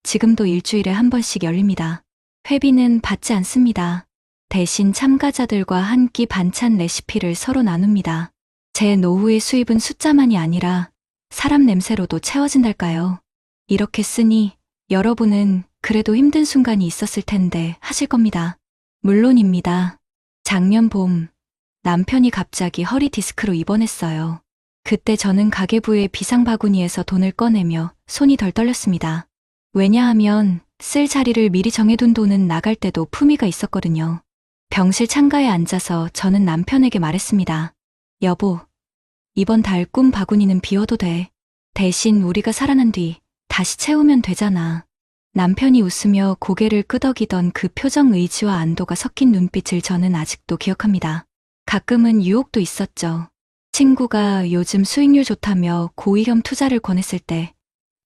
지금도 일주일에 1번씩 열립니다. 회비는 받지 않습니다. 대신 참가자들과 한 끼 반찬 레시피를 서로 나눕니다. 제 노후의 수입은 숫자만이 아니라 사람 냄새로도 채워진달까요? 이렇게 쓰니 여러분은 그래도 힘든 순간이 있었을 텐데 하실 겁니다. 물론입니다. 작년 봄 남편이 갑자기 허리 디스크로 입원했어요. 그때 저는 가계부의 비상바구니에서 돈을 꺼내며 손이 덜 떨렸습니다. 왜냐하면 쓸 자리를 미리 정해둔 돈은 나갈 때도 품위가 있었거든요. 병실 창가에 앉아서 저는 남편에게 말했습니다. 여보, 이번 달 꿈 바구니는 비워도 돼. 대신 우리가 살아난 뒤 다시 채우면 되잖아. 남편이 웃으며 고개를 끄덕이던 그 표정 의지와 안도가 섞인 눈빛을 저는 아직도 기억합니다. 가끔은 유혹도 있었죠. 친구가 요즘 수익률 좋다며 고위험 투자를 권했을 때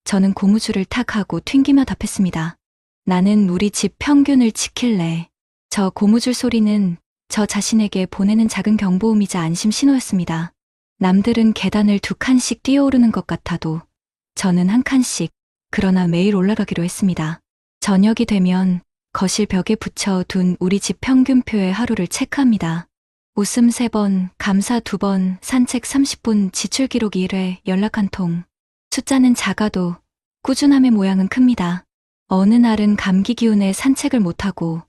저는 고무줄을 탁 하고 튕기며 답했습니다. 나는 우리 집 평균을 지킬래. 저 고무줄 소리는 저 자신에게 보내는 작은 경보음이자 안심 신호였습니다. 남들은 계단을 2칸씩 뛰어오르는 것 같아도 저는 1칸씩, 그러나 매일 올라가기로 했습니다. 저녁이 되면 거실 벽에 붙여둔 우리 집 평균표의 하루를 체크합니다. 웃음 3번, 감사 2번, 산책 30분, 지출 기록 1회, 연락 1통. 숫자는 작아도 꾸준함의 모양은 큽니다. 어느 날은 감기 기운에 산책을 못하고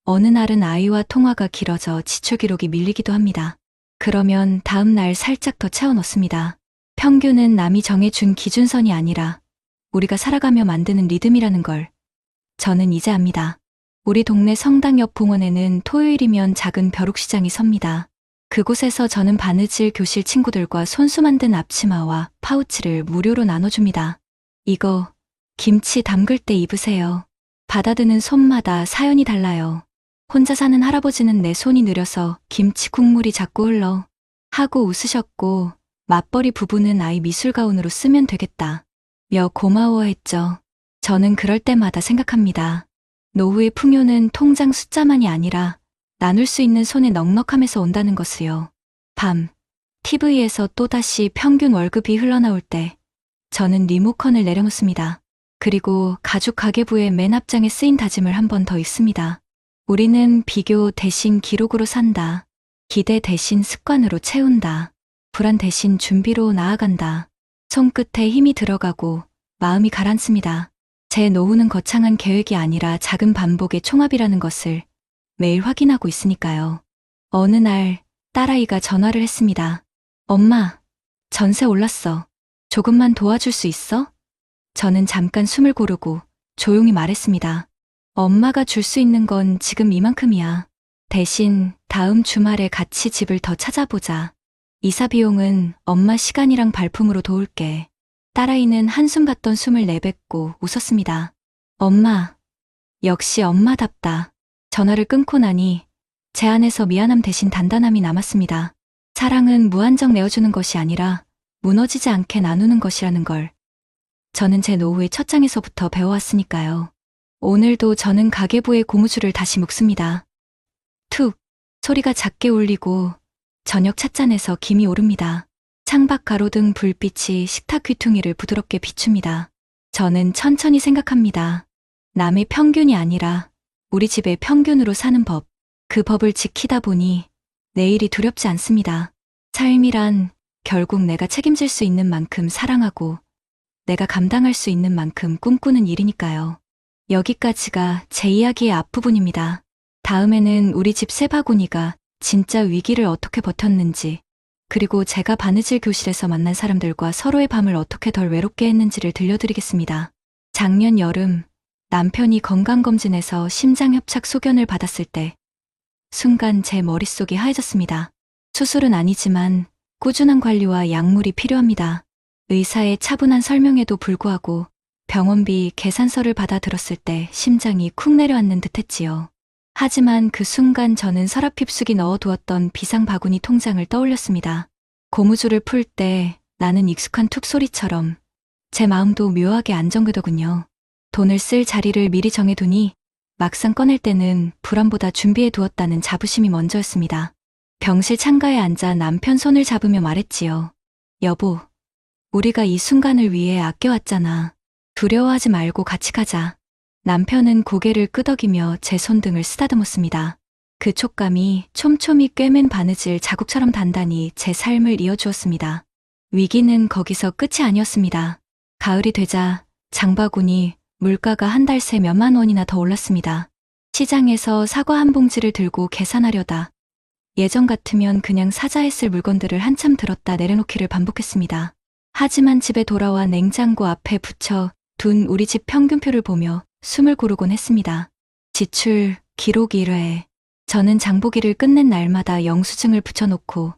어느 날은 아이와 통화가 길어져 지출 기록이 밀리기도 합니다. 그러면 다음 날 살짝 더 채워 넣습니다. 평균은 남이 정해준 기준선이 아니라 우리가 살아가며 만드는 리듬이라는 걸 저는 이제 압니다. 우리 동네 성당 옆 공원에는 토요일이면 작은 벼룩시장이 섭니다. 그곳에서 저는 바느질 교실 친구들과 손수 만든 앞치마와 파우치를 무료로 나눠줍니다. 이거 김치 담글 때 입으세요. 받아드는 손마다 사연이 달라요. 혼자 사는 할아버지는 내 손이 느려서 김치 국물이 자꾸 흘러 하고 웃으셨고, 맞벌이 부부는 아이 미술가운으로 쓰면 되겠다 며 고마워했죠. 저는 그럴 때마다 생각합니다. 노후의 풍요는 통장 숫자만이 아니라 나눌 수 있는 손의 넉넉함에서 온다는 것을요. 밤, TV에서 또다시 평균 월급이 흘러나올 때 저는 리모컨을 내려놓습니다. 그리고 가죽 가계부의 맨 앞장에 쓰인 다짐을 한 번 더 읽습니다. 우리는 비교 대신 기록으로 산다. 기대 대신 습관으로 채운다. 불안 대신 준비로 나아간다. 손끝에 힘이 들어가고 마음이 가라앉습니다. 제 노후는 거창한 계획이 아니라 작은 반복의 총합이라는 것을 매일 확인하고 있으니까요. 어느 날 딸아이가 전화를 했습니다. 엄마, 전세 올랐어. 조금만 도와줄 수 있어? 저는 잠깐 숨을 고르고 조용히 말했습니다. 엄마가 줄 수 있는 건 지금 이만큼이야. 대신 다음 주말에 같이 집을 더 찾아보자. 이사 비용은 엄마 시간이랑 발품으로 도울게. 딸아이는 한숨 같던 숨을 내뱉고 웃었습니다. 엄마, 역시 엄마답다. 전화를 끊고 나니 제 안에서 미안함 대신 단단함이 남았습니다. 사랑은 무한정 내어주는 것이 아니라 무너지지 않게 나누는 것이라는 걸 저는 제 노후의 첫 장에서부터 배워왔으니까요. 오늘도 저는 가계부의 고무줄을 다시 묶습니다. 툭 소리가 작게 울리고 저녁 찻잔에서 김이 오릅니다. 창밖 가로등 불빛이 식탁 귀퉁이를 부드럽게 비춥니다. 저는 천천히 생각합니다. 남의 평균이 아니라 우리 집의 평균으로 사는 법. 그 법을 지키다 보니 내일이 두렵지 않습니다. 삶이란 결국 내가 책임질 수 있는 만큼 사랑하고 내가 감당할 수 있는 만큼 꿈꾸는 일이니까요. 여기까지가 제 이야기의 앞부분입니다. 다음에는 우리 집 새 바구니가 진짜 위기를 어떻게 버텼는지, 그리고 제가 바느질 교실에서 만난 사람들과 서로의 밤을 어떻게 덜 외롭게 했는지를 들려드리겠습니다. 작년 여름 남편이 건강검진에서 심장협착 소견을 받았을 때 순간 제 머릿속이 하얘졌습니다. 수술은 아니지만 꾸준한 관리와 약물이 필요합니다. 의사의 차분한 설명에도 불구하고 병원비 계산서를 받아 들었을 때 심장이 쿵 내려앉는 듯했지요. 하지만 그 순간 저는 서랍 깊숙이 넣어두었던 비상 바구니 통장을 떠올렸습니다. 고무줄을 풀 때 나는 익숙한 툭 소리처럼 제 마음도 묘하게 안정되더군요. 돈을 쓸 자리를 미리 정해두니 막상 꺼낼 때는 불안보다 준비해 두었다는 자부심이 먼저였습니다. 병실 창가에 앉아 남편 손을 잡으며 말했지요. 여보, 우리가 이 순간을 위해 아껴왔잖아. 두려워하지 말고 같이 가자. 남편은 고개를 끄덕이며 제 손등을 쓰다듬었습니다. 그 촉감이 촘촘히 꿰맨 바느질 자국처럼 단단히 제 삶을 이어주었습니다. 위기는 거기서 끝이 아니었습니다. 가을이 되자 장바구니 물가가 한 달 새 몇만 원이나 더 올랐습니다. 시장에서 사과 한 봉지를 들고 계산하려다 예전 같으면 그냥 사자 했을 물건들을 한참 들었다 내려놓기를 반복했습니다. 하지만 집에 돌아와 냉장고 앞에 붙여 둔 우리 집 평균표를 보며 숨을 고르곤 했습니다. 지출 기록 1회. 저는 장보기를 끝낸 날마다 영수증을 붙여놓고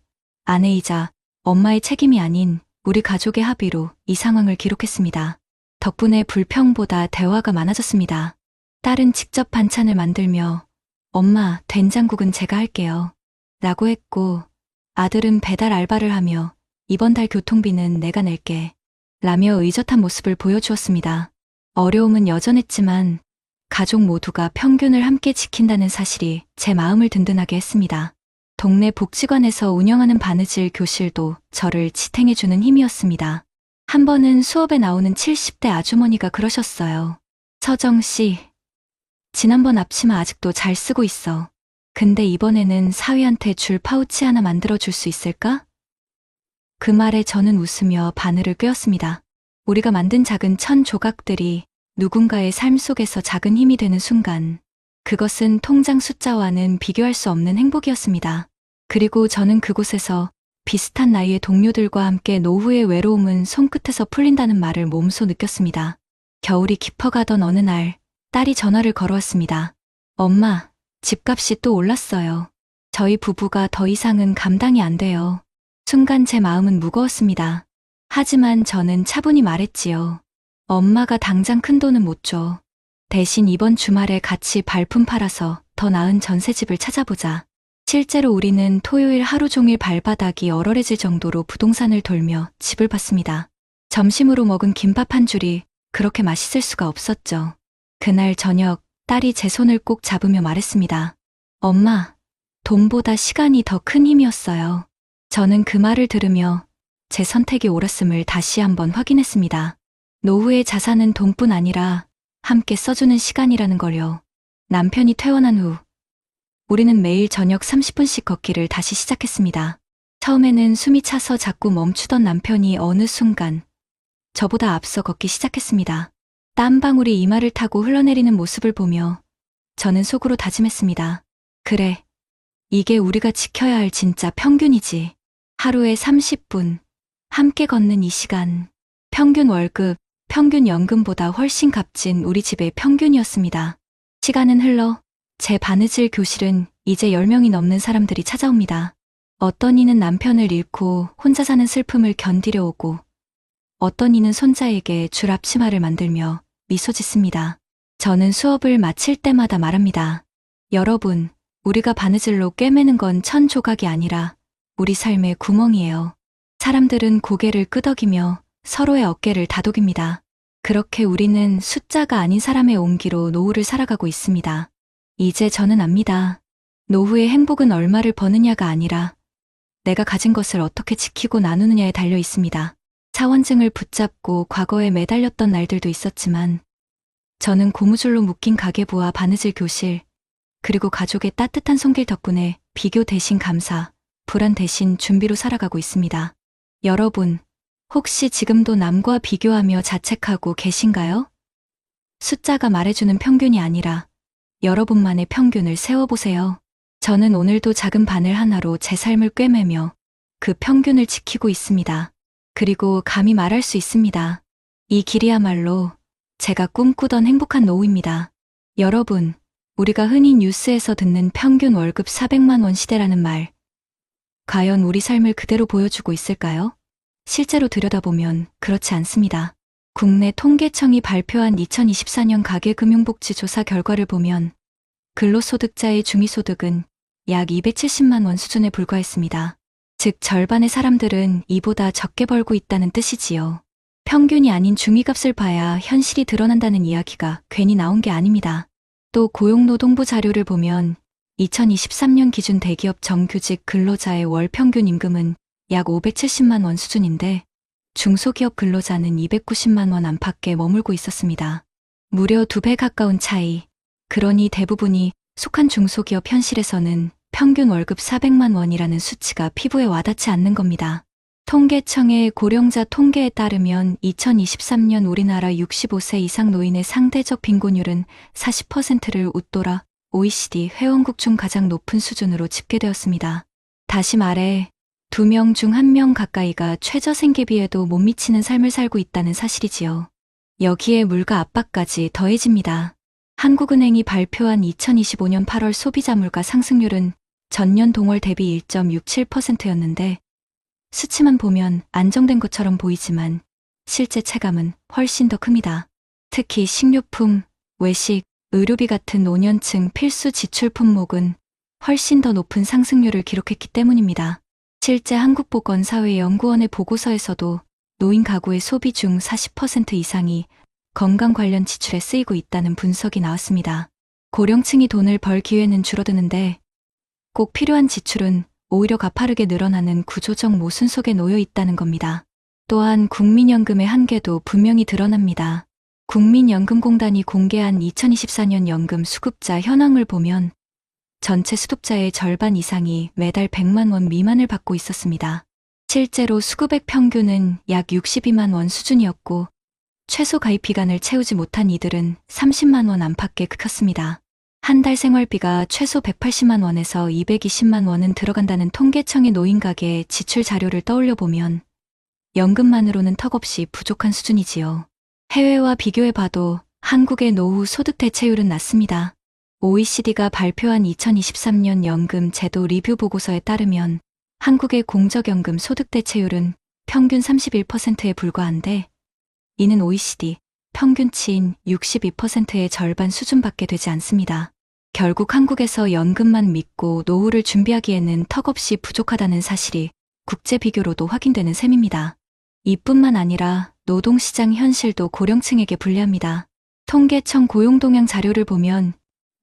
아내이자 엄마의 책임이 아닌 우리 가족의 합의로 이 상황을 기록했습니다. 덕분에 불평보다 대화가 많아졌습니다. 딸은 직접 반찬을 만들며 엄마, 된장국은 제가 할게요. 라고 했고 아들은 배달 알바를 하며 이번 달 교통비는 내가 낼게. 라며 의젓한 모습을 보여주었습니다. 어려움은 여전했지만 가족 모두가 평균을 함께 지킨다는 사실이 제 마음을 든든하게 했습니다. 동네 복지관에서 운영하는 바느질 교실도 저를 지탱해주는 힘이었습니다. 한 번은 수업에 나오는 70대 아주머니가 그러셨어요. 서정 씨, 지난번 앞치마 아직도 잘 쓰고 있어. 근데 이번에는 사위한테 줄 파우치 하나 만들어줄 수 있을까? 그 말에 저는 웃으며 바늘을 꿰었습니다. 우리가 만든 작은 천 조각들이 누군가의 삶 속에서 작은 힘이 되는 순간, 그것은 통장 숫자와는 비교할 수 없는 행복이었습니다. 그리고 저는 그곳에서 비슷한 나이의 동료들과 함께 노후의 외로움은 손끝에서 풀린다는 말을 몸소 느꼈습니다. 겨울이 깊어가던 어느 날, 딸이 전화를 걸어왔습니다. 엄마, 집값이 또 올랐어요. 저희 부부가 더 이상은 감당이 안 돼요. 순간 제 마음은 무거웠습니다. 하지만 저는 차분히 말했지요. 엄마가 당장 큰 돈은 못 줘. 대신 이번 주말에 같이 발품 팔아서 더 나은 전셋집을 찾아보자. 실제로 우리는 토요일 하루 종일 발바닥이 얼얼해질 정도로 부동산을 돌며 집을 봤습니다. 점심으로 먹은 김밥 한 줄이 그렇게 맛있을 수가 없었죠. 그날 저녁 딸이 제 손을 꼭 잡으며 말했습니다. 엄마, 돈보다 시간이 더 큰 힘이었어요. 저는 그 말을 들으며 제 선택이 옳았음을 다시 한번 확인했습니다. 노후의 자산은 돈뿐 아니라 함께 써주는 시간이라는 걸요. 남편이 퇴원한 후 우리는 매일 저녁 30분씩 걷기를 다시 시작했습니다. 처음에는 숨이 차서 자꾸 멈추던 남편이 어느 순간 저보다 앞서 걷기 시작했습니다. 땀방울이 이마를 타고 흘러내리는 모습을 보며 저는 속으로 다짐했습니다. 그래, 이게 우리가 지켜야 할 진짜 평균이지. 하루에 30분 함께 걷는 이 시간, 평균 월급, 평균 연금보다 훨씬 값진 우리 집의 평균이었습니다. 시간은 흘러 제 바느질 교실은 이제 10명이 넘는 사람들이 찾아옵니다. 어떤 이는 남편을 잃고 혼자 사는 슬픔을 견디려 오고 어떤 이는 손자에게 줄 앞치마를 만들며 미소 짓습니다. 저는 수업을 마칠 때마다 말합니다. 여러분, 우리가 바느질로 꿰매는 건 천 조각이 아니라 우리 삶의 구멍이에요. 사람들은 고개를 끄덕이며 서로의 어깨를 다독입니다. 그렇게 우리는 숫자가 아닌 사람의 온기로 노후를 살아가고 있습니다. 이제 저는 압니다. 노후의 행복은 얼마를 버느냐가 아니라 내가 가진 것을 어떻게 지키고 나누느냐에 달려 있습니다. 사원증을 붙잡고 과거에 매달렸던 날들도 있었지만 저는 고무줄로 묶인 가계부와 바느질 교실, 그리고 가족의 따뜻한 손길 덕분에 비교 대신 감사, 불안 대신 준비로 살아가고 있습니다. 여러분, 혹시 지금도 남과 비교하며 자책하고 계신가요? 숫자가 말해주는 평균이 아니라 여러분만의 평균을 세워보세요. 저는 오늘도 작은 바늘 하나로 제 삶을 꿰매며 그 평균을 지키고 있습니다. 그리고 감히 말할 수 있습니다. 이 길이야말로 제가 꿈꾸던 행복한 노후입니다. 여러분, 우리가 흔히 뉴스에서 듣는 평균 월급 400만 원 시대라는 말, 과연 우리 삶을 그대로 보여주고 있을까요? 실제로 들여다보면 그렇지 않습니다. 국내 통계청이 발표한 2024년 가계금융복지조사 결과를 보면 근로소득자의 중위소득은 약 270만 원 수준에 불과했습니다. 즉 절반의 사람들은 이보다 적게 벌고 있다는 뜻이지요. 평균이 아닌 중위값을 봐야 현실이 드러난다는 이야기가 괜히 나온 게 아닙니다. 또 고용노동부 자료를 보면 2023년 기준 대기업 정규직 근로자의 월 평균 임금은 약 570만 원 수준인데 중소기업 근로자는 290만 원 안팎에 머물고 있었습니다. 무려 2배 가까운 차이. 그러니 대부분이 속한 중소기업 현실에서는 평균 월급 400만 원이라는 수치가 피부에 와닿지 않는 겁니다. 통계청의 고령자 통계에 따르면 2023년 우리나라 65세 이상 노인의 상대적 빈곤율은 40%를 웃돌아 OECD 회원국 중 가장 높은 수준으로 집계되었습니다. 다시 말해 2명 중 1명 가까이가 최저 생계비에도 못 미치는 삶을 살고 있다는 사실이지요. 여기에 물가 압박까지 더해집니다. 한국은행이 발표한 2025년 8월 소비자 물가 상승률은 전년 동월 대비 1.67%였는데 수치만 보면 안정된 것처럼 보이지만 실제 체감은 훨씬 더 큽니다. 특히 식료품, 외식, 의료비 같은 노년층 필수 지출 품목은 훨씬 더 높은 상승률을 기록했기 때문입니다. 실제 한국보건사회연구원의 보고서에서도 노인 가구의 소비 중 40% 이상이 건강 관련 지출에 쓰이고 있다는 분석이 나왔습니다. 고령층이 돈을 벌 기회는 줄어드는데 꼭 필요한 지출은 오히려 가파르게 늘어나는 구조적 모순 속에 놓여 있다는 겁니다. 또한 국민연금의 한계도 분명히 드러납니다. 국민연금공단이 공개한 2024년 연금 수급자 현황을 보면 전체 수급자의 절반 이상이 매달 100만 원 미만을 받고 있었습니다. 실제로 수급액 평균은 약 62만 원 수준이었고 최소 가입 기간을 채우지 못한 이들은 30만 원 안팎에 그쳤습니다. 한 달 생활비가 최소 180만 원에서 220만 원은 들어간다는 통계청의 노인가계 지출 자료를 떠올려 보면 연금만으로는 턱없이 부족한 수준이지요. 해외와 비교해봐도 한국의 노후 소득 대체율은 낮습니다. OECD가 발표한 2023년 연금 제도 리뷰 보고서에 따르면 한국의 공적연금 소득 대체율은 평균 31%에 불과한데 이는 OECD 평균치인 62%의 절반 수준밖에 되지 않습니다. 결국 한국에서 연금만 믿고 노후를 준비하기에는 턱없이 부족하다는 사실이 국제 비교로도 확인되는 셈입니다. 이뿐만 아니라 노동시장 현실도 고령층에게 불리합니다. 통계청 고용동향 자료를 보면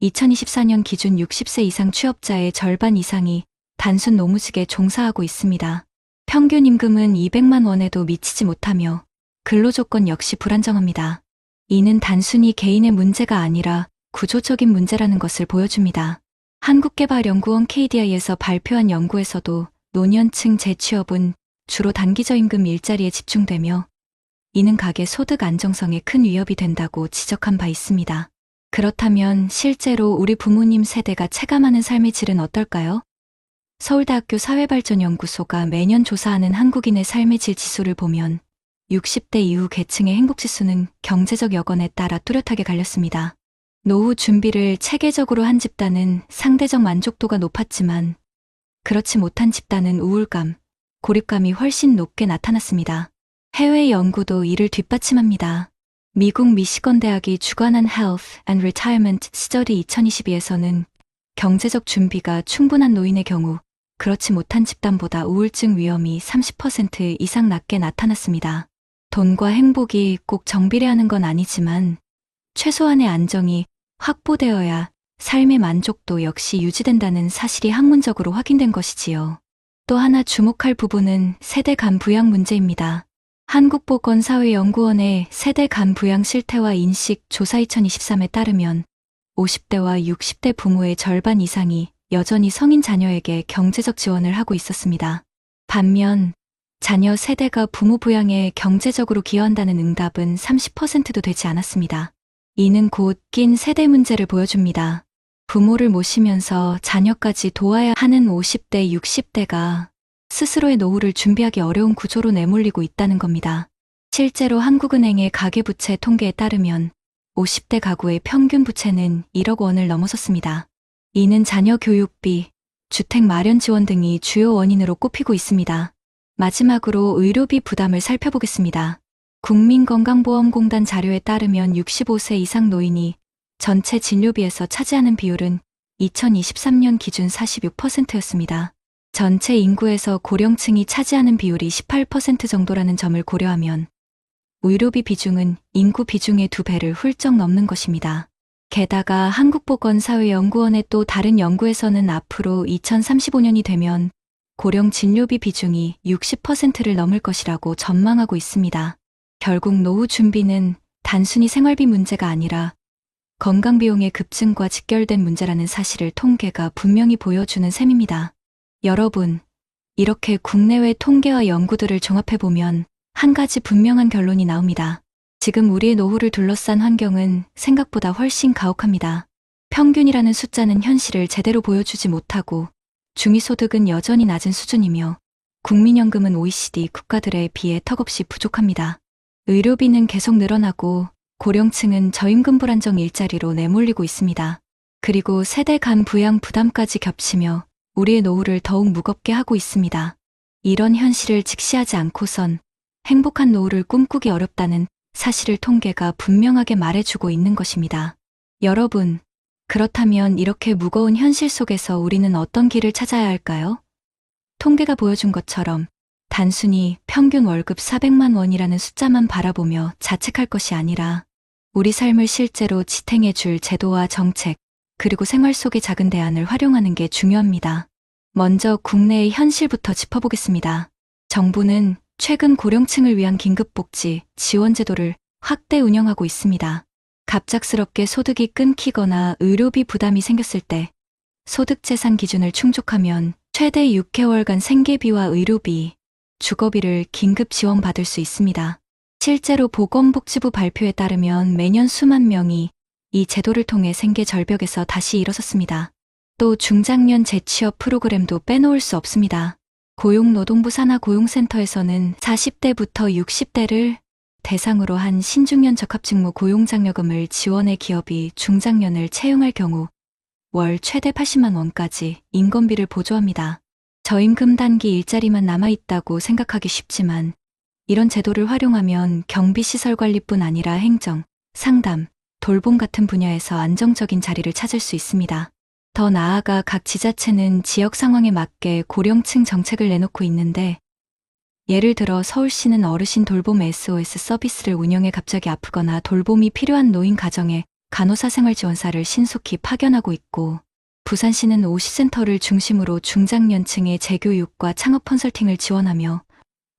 2024년 기준 60세 이상 취업자의 절반 이상이 단순 노무직에 종사하고 있습니다. 평균 임금은 200만 원에도 미치지 못하며 근로조건 역시 불안정합니다. 이는 단순히 개인의 문제가 아니라 구조적인 문제라는 것을 보여줍니다. 한국개발연구원 KDI에서 발표한 연구에서도 노년층 재취업은 주로 단기저임금 일자리에 집중되며 이는 가계 소득 안정성에 큰 위협이 된다고 지적한 바 있습니다. 그렇다면 실제로 우리 부모님 세대가 체감하는 삶의 질은 어떨까요? 서울대학교 사회발전연구소가 매년 조사하는 한국인의 삶의 질 지수를 보면 60대 이후 계층의 행복지수는 경제적 여건에 따라 뚜렷하게 갈렸습니다. 노후 준비를 체계적으로 한 집단은 상대적 만족도가 높았지만 그렇지 못한 집단은 우울감, 고립감이 훨씬 높게 나타났습니다. 해외 연구도 이를 뒷받침합니다. 미국 미시건 대학이 주관한 Health and Retirement Study 2022에서는 경제적 준비가 충분한 노인의 경우 그렇지 못한 집단보다 우울증 위험이 30% 이상 낮게 나타났습니다. 돈과 행복이 꼭 정비례하는 건 아니지만 최소한의 안정이 확보되어야 삶의 만족도 역시 유지된다는 사실이 학문적으로 확인된 것이지요. 또 하나 주목할 부분은 세대 간 부양 문제입니다. 한국보건사회연구원의 세대 간 부양 실태와 인식 조사 2023에 따르면 50대와 60대 부모의 절반 이상이 여전히 성인 자녀에게 경제적 지원을 하고 있었습니다. 반면 자녀 세대가 부모 부양에 경제적으로 기여한다는 응답은 30%도 되지 않았습니다. 이는 곧 낀 세대 문제를 보여줍니다. 부모를 모시면서 자녀까지 도와야 하는 50대, 60대가 스스로의 노후를 준비하기 어려운 구조로 내몰리고 있다는 겁니다. 실제로 한국은행의 가계부채 통계에 따르면 50대 가구의 평균 부채는 1억 원을 넘어섰습니다. 이는 자녀 교육비, 주택 마련 지원 등이 주요 원인으로 꼽히고 있습니다. 마지막으로 의료비 부담을 살펴보겠습니다. 국민건강보험공단 자료에 따르면 65세 이상 노인이 전체 진료비에서 차지하는 비율은 2023년 기준 46%였습니다. 전체 인구에서 고령층이 차지하는 비율이 18% 정도라는 점을 고려하면 의료비 비중은 인구 비중의 2배를 훌쩍 넘는 것입니다. 게다가 한국보건사회연구원의 또 다른 연구에서는 앞으로 2035년이 되면 고령 진료비 비중이 60%를 넘을 것이라고 전망하고 있습니다. 결국 노후 준비는 단순히 생활비 문제가 아니라 건강 비용의 급증과 직결된 문제라는 사실을 통계가 분명히 보여주는 셈입니다. 여러분, 이렇게 국내외 통계와 연구들을 종합해보면 한 가지 분명한 결론이 나옵니다. 지금 우리의 노후를 둘러싼 환경은 생각보다 훨씬 가혹합니다. 평균이라는 숫자는 현실을 제대로 보여주지 못하고 중위소득은 여전히 낮은 수준이며 국민연금은 OECD 국가들에 비해 턱없이 부족합니다. 의료비는 계속 늘어나고 고령층은 저임금 불안정 일자리로 내몰리고 있습니다. 그리고 세대 간 부양 부담까지 겹치며 우리의 노후를 더욱 무겁게 하고 있습니다. 이런 현실을 직시하지 않고선 행복한 노후를 꿈꾸기 어렵다는 사실을 통계가 분명하게 말해주고 있는 것입니다. 여러분, 그렇다면 이렇게 무거운 현실 속에서 우리는 어떤 길을 찾아야 할까요? 통계가 보여준 것처럼 단순히 평균 월급 400만 원이라는 숫자만 바라보며 자책할 것이 아니라 우리 삶을 실제로 지탱해 줄 제도와 정책, 그리고 생활 속의 작은 대안을 활용하는 게 중요합니다. 먼저 국내의 현실부터 짚어보겠습니다. 정부는 최근 고령층을 위한 긴급복지 지원 제도를 확대 운영하고 있습니다. 갑작스럽게 소득이 끊기거나 의료비 부담이 생겼을 때 소득재산 기준을 충족하면 최대 6개월간 생계비와 의료비, 주거비를 긴급 지원받을 수 있습니다. 실제로 보건복지부 발표에 따르면 매년 수만 명이 이 제도를 통해 생계 절벽에서 다시 일어섰습니다. 또 중장년 재취업 프로그램도 빼놓을 수 없습니다. 고용노동부 산하고용센터에서는 40대부터 60대를 대상으로 한 신중년 적합직무 고용장려금을 지원해 기업이 중장년을 채용할 경우 월 최대 80만 원까지 인건비를 보조합니다. 저임금 단기 일자리만 남아있다고 생각하기 쉽지만 이런 제도를 활용하면 경비시설관리뿐 아니라 행정, 상담, 돌봄 같은 분야에서 안정적인 자리를 찾을 수 있습니다. 더 나아가 각 지자체는 지역 상황에 맞게 고령층 정책을 내놓고 있는데 예를 들어 서울시는 어르신 돌봄 SOS 서비스를 운영해 갑자기 아프거나 돌봄이 필요한 노인 가정에 간호사 생활지원사를 신속히 파견하고 있고 부산시는 오시센터를 중심으로 중장년층의 재교육과 창업 컨설팅을 지원하며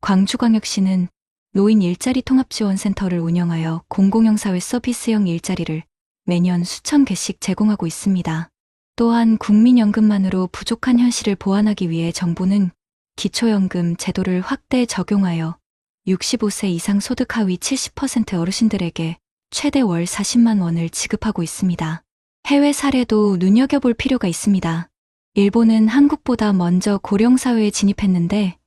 광주광역시는 노인 일자리 통합지원센터를 운영하여 공공형 사회 서비스형 일자리를 매년 수천 개씩 제공하고 있습니다. 또한 국민연금만으로 부족한 현실을 보완하기 위해 정부는 기초연금 제도를 확대 적용하여 65세 이상 소득 하위 70% 어르신들에게 최대 월 40만 원을 지급하고 있습니다. 해외 사례도 눈여겨볼 필요가 있습니다. 일본은 한국보다 먼저 고령사회에 진입했는데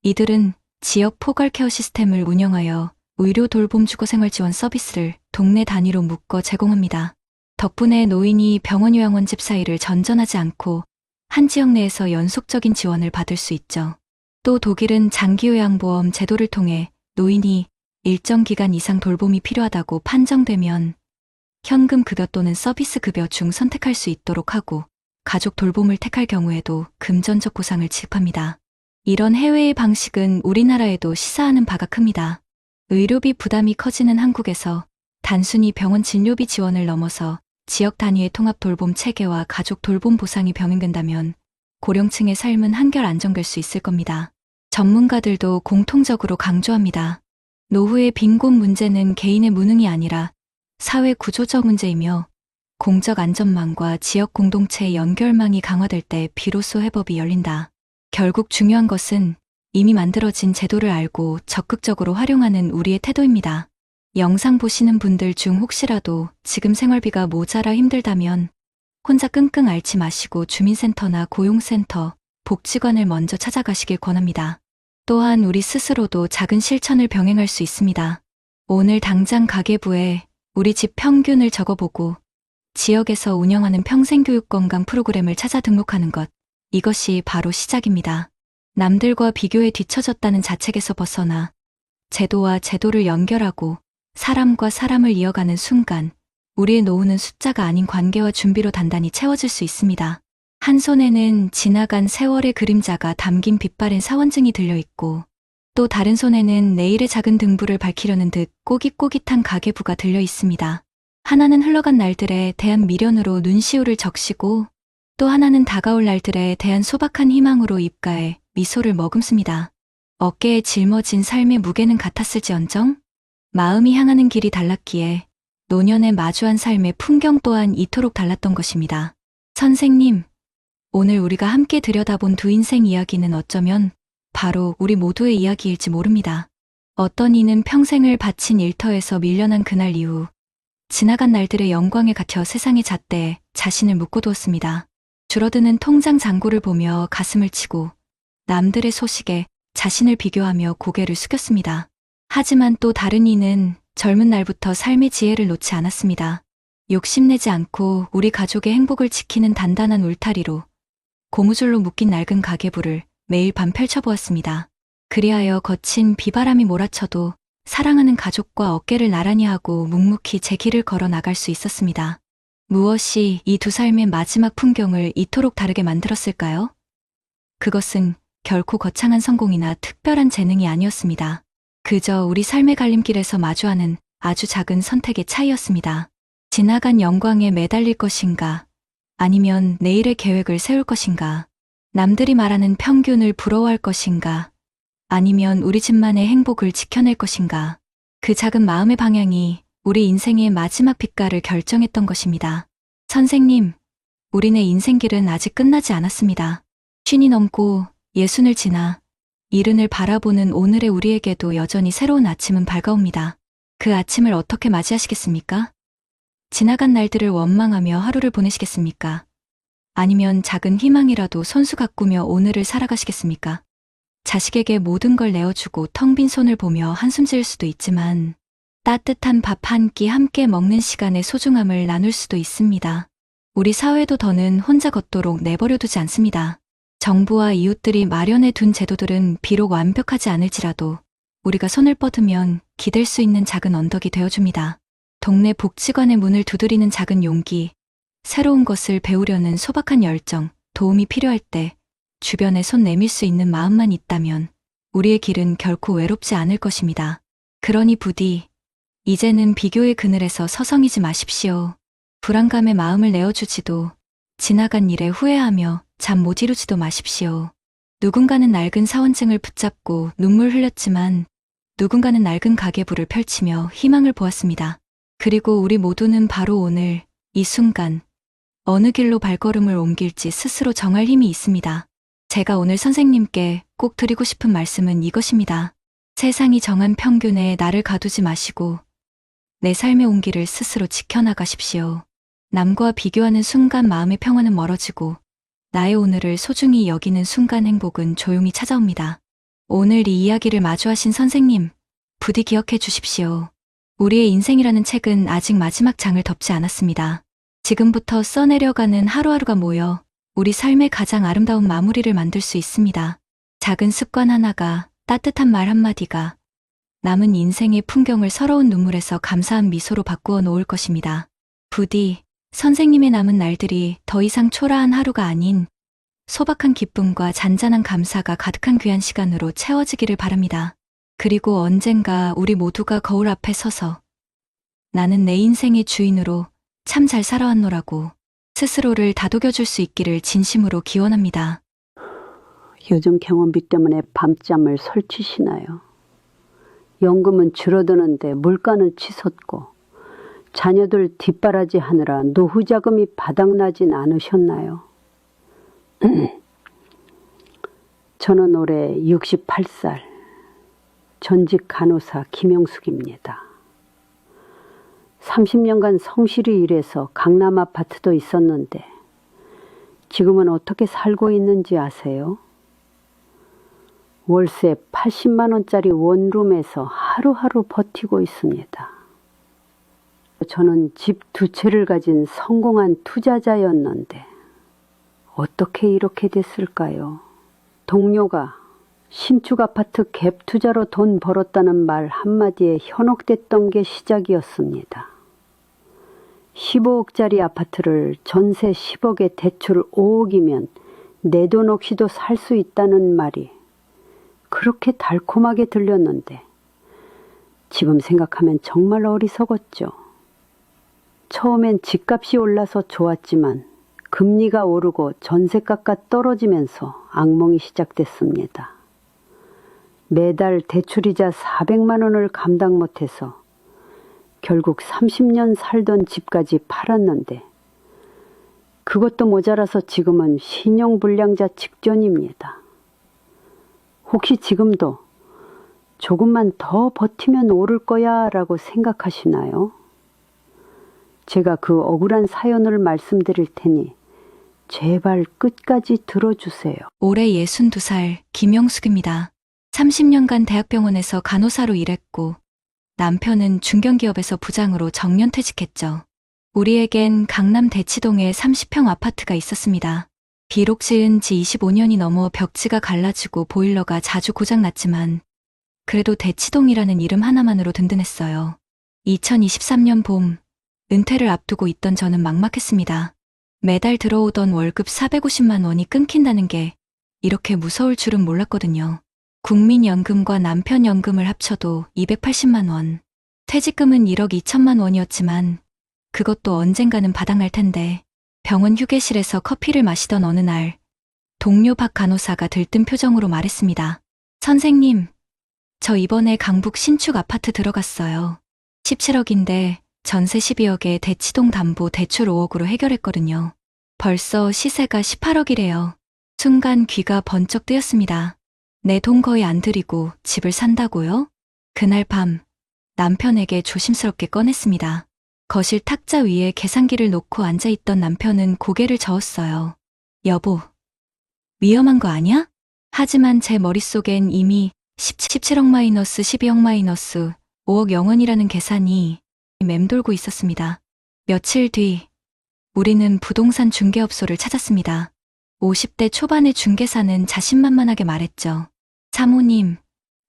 이들은 지역 포괄 케어 시스템을 운영하여 의료 돌봄 주거생활 지원 서비스를 동네 단위로 묶어 제공합니다. 덕분에 노인이 병원 요양원 집 사이를 전전하지 않고 한 지역 내에서 연속적인 지원을 받을 수 있죠. 또 독일은 장기요양보험 제도를 통해 노인이 일정 기간 이상 돌봄이 필요하다고 판정되면 현금 급여 또는 서비스 급여 중 선택할 수 있도록 하고 가족 돌봄을 택할 경우에도 금전적 보상을 지급합니다. 이런 해외의 방식은 우리나라에도 시사하는 바가 큽니다. 의료비 부담이 커지는 한국에서 단순히 병원 진료비 지원을 넘어서 지역 단위의 통합 돌봄 체계와 가족 돌봄 보상이 병행된다면 고령층의 삶은 한결 안정될 수 있을 겁니다. 전문가들도 공통적으로 강조합니다. 노후의 빈곤 문제는 개인의 무능이 아니라 사회 구조적 문제이며 공적 안전망과 지역 공동체의 연결망이 강화될 때 비로소 해법이 열린다. 결국 중요한 것은 이미 만들어진 제도를 알고 적극적으로 활용하는 우리의 태도입니다. 영상 보시는 분들 중 혹시라도 지금 생활비가 모자라 힘들다면 혼자 끙끙 앓지 마시고 주민센터나 고용센터, 복지관을 먼저 찾아가시길 권합니다. 또한 우리 스스로도 작은 실천을 병행할 수 있습니다. 오늘 당장 가계부에 우리 집 평균을 적어보고 지역에서 운영하는 평생교육건강 프로그램을 찾아 등록하는 것, 이것이 바로 시작입니다. 남들과 비교에 뒤처졌다는 자책에서 벗어나 제도와 제도를 연결하고 사람과 사람을 이어가는 순간 우리의 노후는 숫자가 아닌 관계와 준비로 단단히 채워질 수 있습니다. 한 손에는 지나간 세월의 그림자가 담긴 빛바랜 사원증이 들려있고 또 다른 손에는 내일의 작은 등불을 밝히려는 듯 꼬깃꼬깃한 가계부가 들려있습니다. 하나는 흘러간 날들에 대한 미련으로 눈시울을 적시고 또 하나는 다가올 날들에 대한 소박한 희망으로 입가에 미소를 머금습니다. 어깨에 짊어진 삶의 무게는 같았을지언정 마음이 향하는 길이 달랐기에 노년에 마주한 삶의 풍경 또한 이토록 달랐던 것입니다. 선생님, 오늘 우리가 함께 들여다본 두 인생 이야기는 어쩌면 바로 우리 모두의 이야기일지 모릅니다. 어떤 이는 평생을 바친 일터에서 밀려난 그날 이후 지나간 날들의 영광에 갇혀 세상의 잣대에 자신을 묶어두었습니다. 줄어드는 통장 잔고를 보며 가슴을 치고 남들의 소식에 자신을 비교하며 고개를 숙였습니다. 하지만 또 다른 이는 젊은 날부터 삶의 지혜를 놓지 않았습니다. 욕심내지 않고 우리 가족의 행복을 지키는 단단한 울타리로 고무줄로 묶인 낡은 가계부를 매일 밤 펼쳐보았습니다. 그리하여 거친 비바람이 몰아쳐도 사랑하는 가족과 어깨를 나란히 하고 묵묵히 제 길을 걸어 나갈 수 있었습니다. 무엇이 이 두 삶의 마지막 풍경을 이토록 다르게 만들었을까요? 그것은 결코 거창한 성공이나 특별한 재능이 아니었습니다. 그저 우리 삶의 갈림길에서 마주하는 아주 작은 선택의 차이였습니다. 지나간 영광에 매달릴 것인가, 아니면 내일의 계획을 세울 것인가, 남들이 말하는 평균을 부러워할 것인가, 아니면 우리 집만의 행복을 지켜낼 것인가. 그 작은 마음의 방향이 우리 인생의 마지막 빛깔을 결정했던 것입니다. 선생님, 우리네 인생길은 아직 끝나지 않았습니다. 50이 넘고 60을 지나 70을 바라보는 오늘의 우리에게도 여전히 새로운 아침은 밝아옵니다. 그 아침을 어떻게 맞이하시겠습니까? 지나간 날들을 원망하며 하루를 보내시겠습니까? 아니면 작은 희망이라도 손수 가꾸며 오늘을 살아가시겠습니까? 자식에게 모든 걸 내어주고 텅 빈 손을 보며 한숨 지을 수도 있지만 따뜻한 밥 한 끼 함께 먹는 시간의 소중함을 나눌 수도 있습니다. 우리 사회도 더는 혼자 걷도록 내버려 두지 않습니다. 정부와 이웃들이 마련해 둔 제도들은 비록 완벽하지 않을지라도 우리가 손을 뻗으면 기댈 수 있는 작은 언덕이 되어줍니다. 동네 복지관의 문을 두드리는 작은 용기, 새로운 것을 배우려는 소박한 열정, 도움이 필요할 때 주변에 손 내밀 수 있는 마음만 있다면 우리의 길은 결코 외롭지 않을 것입니다. 그러니 부디 이제는 비교의 그늘에서 서성이지 마십시오. 불안감에 마음을 내어주지도 지나간 일에 후회하며 잠 못 이루지도 마십시오. 누군가는 낡은 사원증을 붙잡고 눈물 흘렸지만 누군가는 낡은 가계부를 펼치며 희망을 보았습니다. 그리고 우리 모두는 바로 오늘 이 순간 어느 길로 발걸음을 옮길지 스스로 정할 힘이 있습니다. 제가 오늘 선생님께 꼭 드리고 싶은 말씀은 이것입니다. 세상이 정한 평균에 나를 가두지 마시고 내 삶의 온기를 스스로 지켜나가십시오. 남과 비교하는 순간 마음의 평화는 멀어지고 나의 오늘을 소중히 여기는 순간 행복은 조용히 찾아옵니다. 오늘 이 이야기를 마주하신 선생님, 부디 기억해 주십시오. 우리의 인생이라는 책은 아직 마지막 장을 덮지 않았습니다. 지금부터 써내려가는 하루하루가 모여 우리 삶의 가장 아름다운 마무리를 만들 수 있습니다. 작은 습관 하나가, 따뜻한 말 한마디가 남은 인생의 풍경을 서러운 눈물에서 감사한 미소로 바꾸어 놓을 것입니다. 부디 선생님의 남은 날들이 더 이상 초라한 하루가 아닌 소박한 기쁨과 잔잔한 감사가 가득한 귀한 시간으로 채워지기를 바랍니다. 그리고 언젠가 우리 모두가 거울 앞에 서서 나는 내 인생의 주인으로 참 잘 살아왔노라고 스스로를 다독여줄 수 있기를 진심으로 기원합니다. 요즘 경험비 때문에 밤잠을 설치시나요? 연금은 줄어드는데 물가는 치솟고 자녀들 뒷바라지 하느라 노후 자금이 바닥나진 않으셨나요? 저는 올해 68살 전직 간호사 김영숙입니다. 30년간 성실히 일해서 강남 아파트도 있었는데 지금은 어떻게 살고 있는지 아세요? 월세 80만 원짜리 원룸에서 하루하루 버티고 있습니다. 저는 집 두 채를 가진 성공한 투자자였는데 어떻게 이렇게 됐을까요? 동료가 신축 아파트 갭 투자로 돈 벌었다는 말 한마디에 현혹됐던 게 시작이었습니다. 15억짜리 아파트를 전세 10억에 대출 5억이면 내 돈 없이도 살 수 있다는 말이 그렇게 달콤하게 들렸는데 지금 생각하면 정말 어리석었죠. 처음엔 집값이 올라서 좋았지만 금리가 오르고 전세가가 떨어지면서 악몽이 시작됐습니다. 매달 대출이자 400만 원을 감당 못해서 결국 30년 살던 집까지 팔았는데 그것도 모자라서 지금은 신용불량자 직전입니다. 혹시 지금도 조금만 더 버티면 오를 거야 라고 생각하시나요? 제가 그 억울한 사연을 말씀드릴 테니 제발 끝까지 들어주세요. 올해 62살 김영숙입니다. 30년간 대학병원에서 간호사로 일했고 남편은 중견기업에서 부장으로 정년퇴직했죠. 우리에겐 강남 대치동에 30평 아파트가 있었습니다. 비록 지은 지 25년이 넘어 벽지가 갈라지고 보일러가 자주 고장났지만 그래도 대치동이라는 이름 하나만으로 든든했어요. 2023년 봄, 은퇴를 앞두고 있던 저는 막막했습니다. 매달 들어오던 월급 450만 원이 끊긴다는 게 이렇게 무서울 줄은 몰랐거든요. 국민연금과 남편연금을 합쳐도 280만 원, 퇴직금은 1억 2천만 원이었지만 그것도 언젠가는 바닥날 텐데 병원 휴게실에서 커피를 마시던 어느 날 동료 박 간호사가 들뜬 표정으로 말했습니다. 선생님, 저 이번에 강북 신축 아파트 들어갔어요. 17억인데 전세 12억에 대치동 담보 대출 5억으로 해결했거든요. 벌써 시세가 18억이래요. 순간 귀가 번쩍 뜨였습니다. 내 돈 거의 안 들이고 집을 산다고요? 그날 밤 남편에게 조심스럽게 꺼냈습니다. 거실 탁자 위에 계산기를 놓고 앉아있던 남편은 고개를 저었어요. 여보, 위험한 거 아니야? 하지만 제 머릿속엔 이미 17억 마이너스 12억 마이너스 5억 영원이라는 계산이 맴돌고 있었습니다. 며칠 뒤 우리는 부동산 중개업소를 찾았습니다. 50대 초반의 중개사는 자신만만하게 말했죠. 사모님,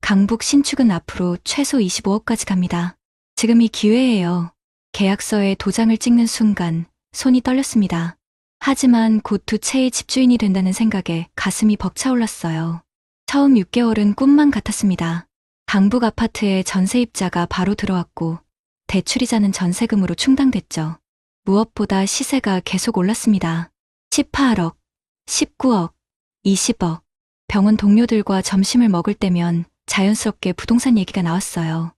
강북 신축은 앞으로 최소 25억까지 갑니다. 지금이 기회예요. 계약서에 도장을 찍는 순간 손이 떨렸습니다. 하지만 곧 두 채의 집주인이 된다는 생각에 가슴이 벅차올랐어요. 처음 6개월은 꿈만 같았습니다. 강북 아파트에 전세입자가 바로 들어왔고 대출이자는 전세금으로 충당됐죠. 무엇보다 시세가 계속 올랐습니다. 18억, 19억, 20억. 병원 동료들과 점심을 먹을 때면 자연스럽게 부동산 얘기가 나왔어요.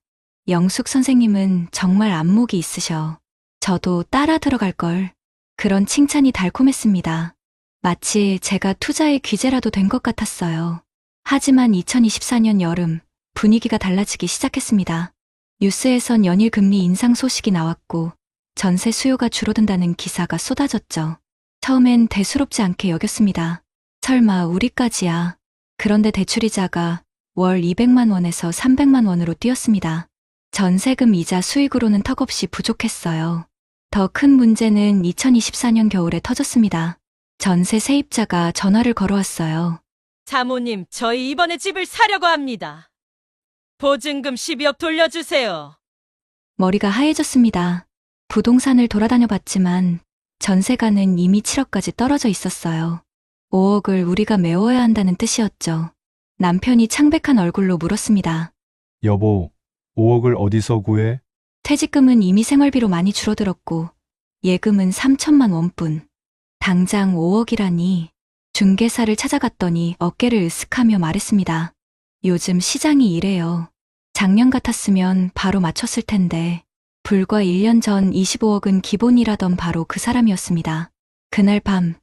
영숙 선생님은 정말 안목이 있으셔. 저도 따라 들어갈 걸. 그런 칭찬이 달콤했습니다. 마치 제가 투자의 귀재라도 된 것 같았어요. 하지만 2024년 여름 분위기가 달라지기 시작했습니다. 뉴스에선 연일 금리 인상 소식이 나왔고 전세 수요가 줄어든다는 기사가 쏟아졌죠. 처음엔 대수롭지 않게 여겼습니다. 설마 우리까지야. 그런데 대출이자가 월 200만 원에서 300만 원으로 뛰었습니다. 전세금 이자 수익으로는 턱없이 부족했어요. 더 큰 문제는 2024년 겨울에 터졌습니다. 전세 세입자가 전화를 걸어왔어요. 사모님, 저희 이번에 집을 사려고 합니다. 보증금 12억 돌려주세요. 머리가 하얘졌습니다. 부동산을 돌아다녀 봤지만 전세가는 이미 7억까지 떨어져 있었어요. 5억을 우리가 메워야 한다는 뜻이었죠. 남편이 창백한 얼굴로 물었습니다. 여보, 5억을 어디서 구해? 퇴직금은 이미 생활비로 많이 줄어들었고 예금은 3천만 원뿐. 당장 5억이라니. 중개사를 찾아갔더니 어깨를 으쓱하며 말했습니다. 요즘 시장이 이래요. 작년 같았으면 바로 맞췄을 텐데 불과 1년 전 25억은 기본이라던 바로 그 사람이었습니다. 그날 밤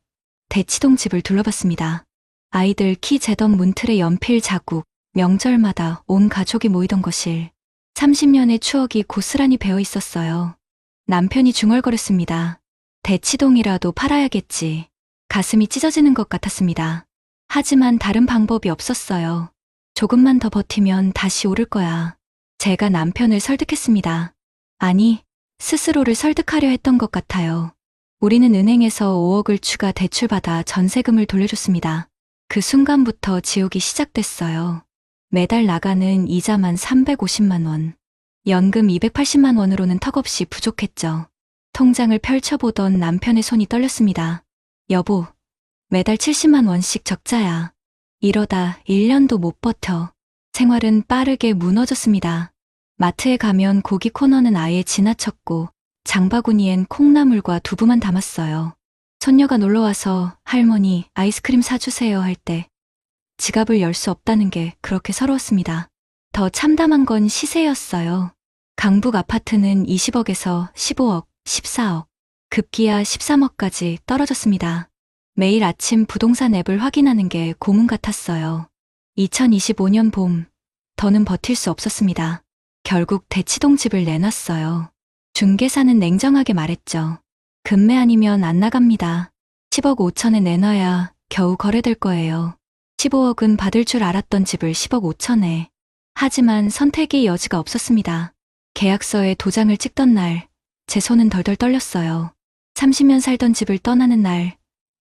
대치동 집을 둘러봤습니다. 아이들 키 재던 문틀에 연필 자국, 명절마다 온 가족이 모이던 거실. 30년의 추억이 고스란히 배어 있었어요. 남편이 중얼거렸습니다. 대치동이라도 팔아야겠지. 가슴이 찢어지는 것 같았습니다. 하지만 다른 방법이 없었어요. 조금만 더 버티면 다시 오를 거야. 제가 남편을 설득했습니다. 아니, 스스로를 설득하려 했던 것 같아요. 우리는 은행에서 5억을 추가 대출받아 전세금을 돌려줬습니다. 그 순간부터 지옥이 시작됐어요. 매달 나가는 이자만 350만 원. 연금 280만 원으로는 턱없이 부족했죠. 통장을 펼쳐보던 남편의 손이 떨렸습니다. 여보, 매달 70만 원씩 적자야. 이러다 1년도 못 버텨. 생활은 빠르게 무너졌습니다. 마트에 가면 고기 코너는 아예 지나쳤고 장바구니엔 콩나물과 두부만 담았어요. 손녀가 놀러와서 할머니 아이스크림 사주세요 할 때 지갑을 열 수 없다는 게 그렇게 서러웠습니다. 더 참담한 건 시세였어요. 강북 아파트는 20억에서 15억, 14억, 급기야 13억까지 떨어졌습니다. 매일 아침 부동산 앱을 확인하는 게 고문 같았어요. 2025년 봄, 더는 버틸 수 없었습니다. 결국 대치동 집을 내놨어요. 중개사는 냉정하게 말했죠. 급매 아니면 안 나갑니다. 10억 5천에 내놔야 겨우 거래될 거예요. 15억은 받을 줄 알았던 집을 10억 5천에. 하지만 선택의 여지가 없었습니다. 계약서에 도장을 찍던 날, 제 손은 덜덜 떨렸어요. 30년 살던 집을 떠나는 날,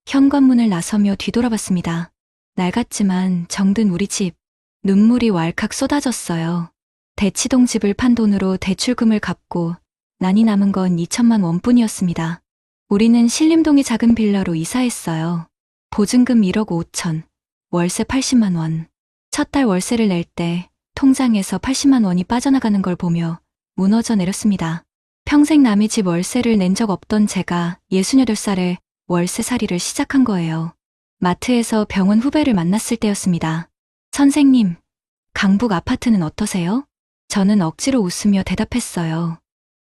현관문을 나서며 뒤돌아봤습니다. 낡았지만 정든 우리 집. 눈물이 왈칵 쏟아졌어요. 대치동 집을 판 돈으로 대출금을 갚고 난이 남은 건 2천만 원뿐이었습니다. 우리는 신림동의 작은 빌라로 이사했어요. 보증금 1억 5천, 월세 80만 원. 첫 달 월세를 낼 때 통장에서 80만 원이 빠져나가는 걸 보며 무너져 내렸습니다. 평생 남의 집 월세를 낸 적 없던 제가 68살에 월세살이를 시작한 거예요. 마트에서 병원 후배를 만났을 때였습니다. 선생님, 강북 아파트는 어떠세요? 저는 억지로 웃으며 대답했어요.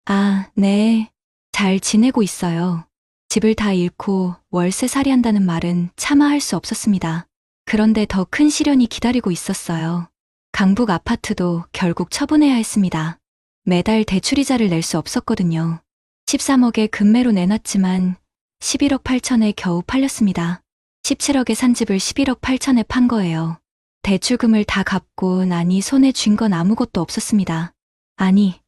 아, 네. 잘 지내고 있어요. 집을 다 잃고 월세살이 한다는 말은 차마 할 수 없었습니다. 그런데 더 큰 시련이 기다리고 있었어요. 강북 아파트도 결국 처분해야 했습니다. 매달 대출이자를 낼 수 없었거든요. 13억에 급매로 내놨지만 11억 8천에 겨우 팔렸습니다. 17억에 산 집을 11억 8천에 판 거예요. 대출금을 다 갚고 나니 손에 쥔 건 아무것도 없었습니다. 아니,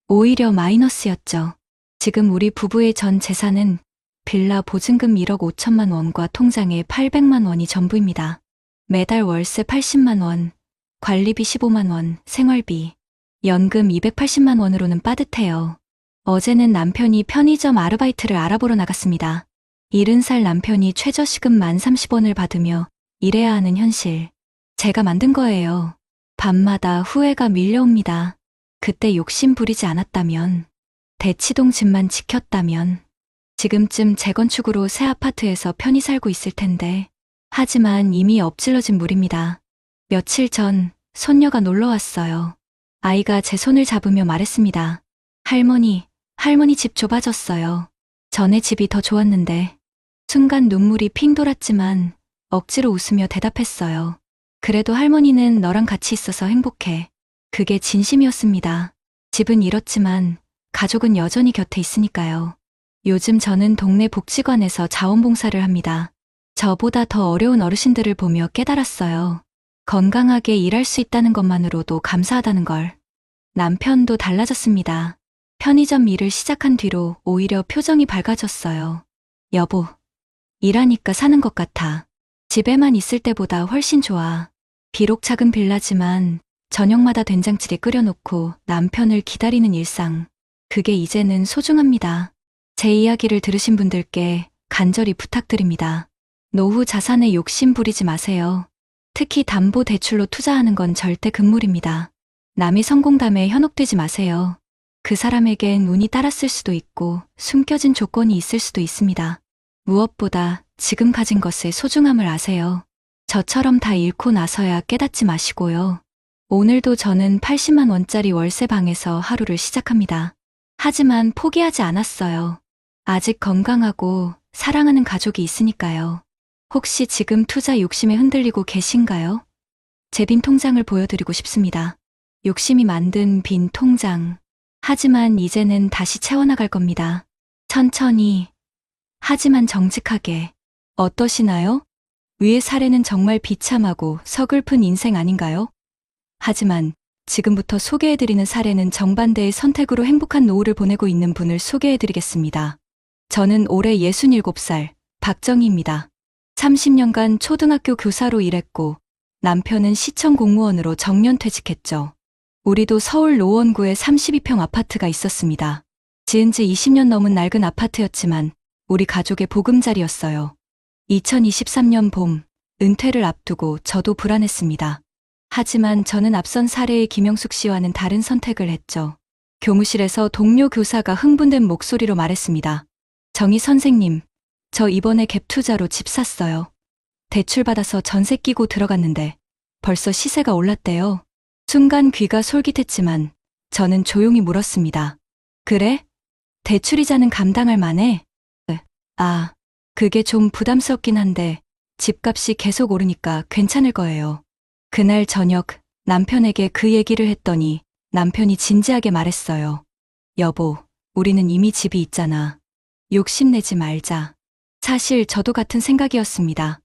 오히려 마이너스였죠. 지금 우리 부부의 전 재산은 빌라 보증금 1억 5천만 원과 통장에 800만 원이 전부입니다. 매달 월세 80만 원, 관리비 15만 원, 생활비, 연금 280만 원으로는 빠듯해요. 어제는 남편이 편의점 아르바이트를 알아보러 나갔습니다. 70살 남편이 최저시급 1030원을 받으며 일해야 하는 현실. 제가 만든 거예요. 밤마다 후회가 밀려옵니다. 그때 욕심 부리지 않았다면, 대치동 집만 지켰다면, 지금쯤 재건축으로 새 아파트에서 편히 살고 있을 텐데. 하지만 이미 엎질러진 물입니다. 며칠 전 손녀가 놀러 왔어요. 아이가 제 손을 잡으며 말했습니다. 할머니 집 좁아졌어요. 전에 집이 더 좋았는데. 순간 눈물이 핑 돌았지만 억지로 웃으며 대답했어요. 그래도 할머니는 너랑 같이 있어서 행복해. 그게 진심이었습니다. 집은 잃었지만 가족은 여전히 곁에 있으니까요. 요즘 저는 동네 복지관에서 자원봉사를 합니다. 저보다 더 어려운 어르신들을 보며 깨달았어요. 건강하게 일할 수 있다는 것만으로도 감사하다는 걸. 남편도 달라졌습니다. 편의점 일을 시작한 뒤로 오히려 표정이 밝아졌어요. 여보, 일하니까 사는 것 같아. 집에만 있을 때보다 훨씬 좋아. 비록 작은 빌라지만 저녁마다 된장찌개 끓여놓고 남편을 기다리는 일상. 그게 이제는 소중합니다. 제 이야기를 들으신 분들께 간절히 부탁드립니다. 노후 자산에 욕심 부리지 마세요. 특히 담보대출로 투자하는 건 절대 금물입니다. 남이 성공담에 현혹되지 마세요. 그 사람에겐 운이 따랐을 수도 있고 숨겨진 조건이 있을 수도 있습니다. 무엇보다 지금 가진 것의 소중함을 아세요. 저처럼 다 잃고 나서야 깨닫지 마시고요. 오늘도 저는 80만 원짜리 월세방에서 하루를 시작합니다. 하지만 포기하지 않았어요. 아직 건강하고 사랑하는 가족이 있으니까요. 혹시 지금 투자 욕심에 흔들리고 계신가요? 제 빈 통장을 보여드리고 싶습니다. 욕심이 만든 빈 통장. 하지만 이제는 다시 채워나갈 겁니다. 천천히. 하지만 정직하게. 어떠시나요? 위의 사례는 정말 비참하고 서글픈 인생 아닌가요? 하지만 지금부터 소개해드리는 사례는 정반대의 선택으로 행복한 노후를 보내고 있는 분을 소개해드리겠습니다. 저는 올해 67살 박정희입니다. 30년간 초등학교 교사로 일했고 남편은 시청 공무원으로 정년퇴직했죠. 우리도 서울 노원구에 32평 아파트가 있었습니다. 지은 지 20년 넘은 낡은 아파트였지만 우리 가족의 보금자리였어요. 2023년 봄, 은퇴를 앞두고 저도 불안했습니다. 하지만 저는 앞선 사례의 김영숙 씨와는 다른 선택을 했죠. 교무실에서 동료 교사가 흥분된 목소리로 말했습니다. 정희 선생님, 저 이번에 갭 투자로 집 샀어요. 대출 받아서 전세 끼고 들어갔는데 벌써 시세가 올랐대요. 순간 귀가 솔깃했지만 저는 조용히 물었습니다. 그래? 대출이자는 감당할 만해? 아, 그게 좀 부담스럽긴 한데 집값이 계속 오르니까 괜찮을 거예요. 그날 저녁 남편에게 그 얘기를 했더니 남편이 진지하게 말했어요. 여보, 우리는 이미 집이 있잖아. 욕심내지 말자. 사실 저도 같은 생각이었습니다.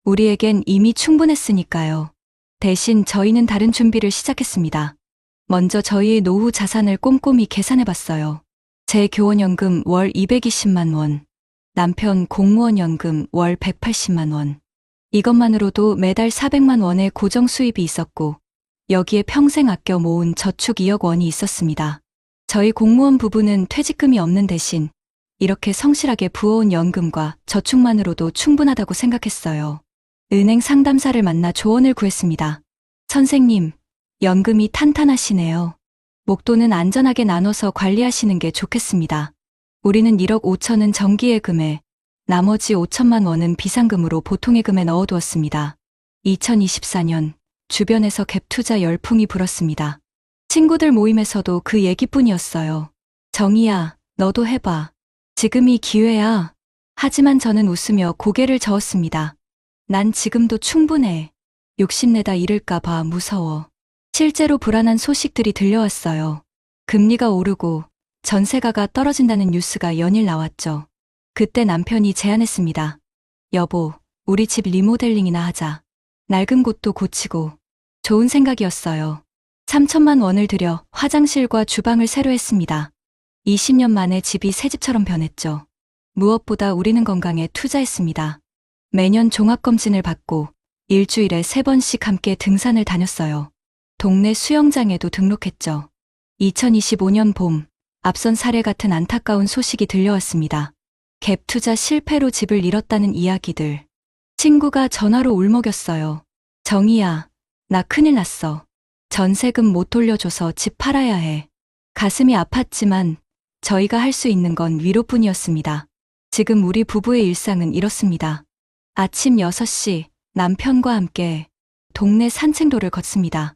우리에겐 이미 충분했으니까요. 대신 저희는 다른 준비를 시작했습니다. 먼저 저희의 노후 자산을 꼼꼼히 계산해 봤어요. 제 교원연금 월 220만 원, 남편 공무원 연금 월 180만 원. 이것만으로도 매달 400만 원의 고정 수입이 있었고, 여기에 평생 아껴 모은 저축 2억 원이 있었습니다. 저희 공무원 부부는 퇴직금이 없는 대신 이렇게 성실하게 부어온 연금과 저축만으로도 충분하다고 생각했어요. 은행 상담사를 만나 조언을 구했습니다. 선생님, 연금이 탄탄하시네요. 목돈은 안전하게 나눠서 관리하시는 게 좋겠습니다. 우리는 1억 5천은 정기예금에, 나머지 5천만 원은 비상금으로 보통예금에 넣어두었습니다. 2024년 주변에서 갭 투자 열풍이 불었습니다. 친구들 모임에서도 그 얘기뿐이었어요. 정희야, 너도 해봐. 지금이 기회야. 하지만 저는 웃으며 고개를 저었습니다. 난 지금도 충분해. 욕심내다 잃을까봐 무서워. 실제로 불안한 소식들이 들려왔어요. 금리가 오르고 전세가가 떨어진다는 뉴스가 연일 나왔죠. 그때 남편이 제안했습니다. 여보, 우리 집 리모델링이나 하자. 낡은 곳도 고치고. 좋은 생각이었어요. 3천만 원을 들여 화장실과 주방을 새로 했습니다. 20년 만에 집이 새 집처럼 변했죠. 무엇보다 우리는 건강에 투자했습니다. 매년 종합검진을 받고 일주일에 3번씩 함께 등산을 다녔어요. 동네 수영장에도 등록했죠. 2025년 봄, 앞선 사례 같은 안타까운 소식이 들려왔습니다. 갭 투자 실패로 집을 잃었다는 이야기들. 친구가 전화로 울먹였어요. 정희야, 나 큰일 났어. 전세금 못 돌려줘서 집 팔아야 해. 가슴이 아팠지만 저희가 할 수 있는 건 위로뿐이었습니다. 지금 우리 부부의 일상은 이렇습니다. 아침 6시 남편과 함께 동네 산책로를 걷습니다.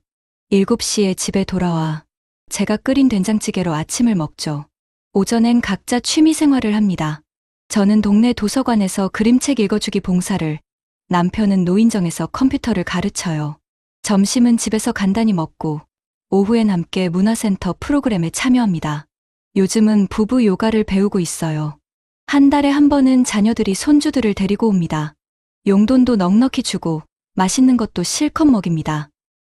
7시에 집에 돌아와 제가 끓인 된장찌개로 아침을 먹죠. 오전엔 각자 취미 생활을 합니다. 저는 동네 도서관에서 그림책 읽어주기 봉사를, 남편은 노인정에서 컴퓨터를 가르쳐요. 점심은 집에서 간단히 먹고 오후엔 함께 문화센터 프로그램에 참여합니다. 요즘은 부부 요가를 배우고 있어요. 한 달에 한 번은 자녀들이 손주들을 데리고 옵니다. 용돈도 넉넉히 주고 맛있는 것도 실컷 먹입니다.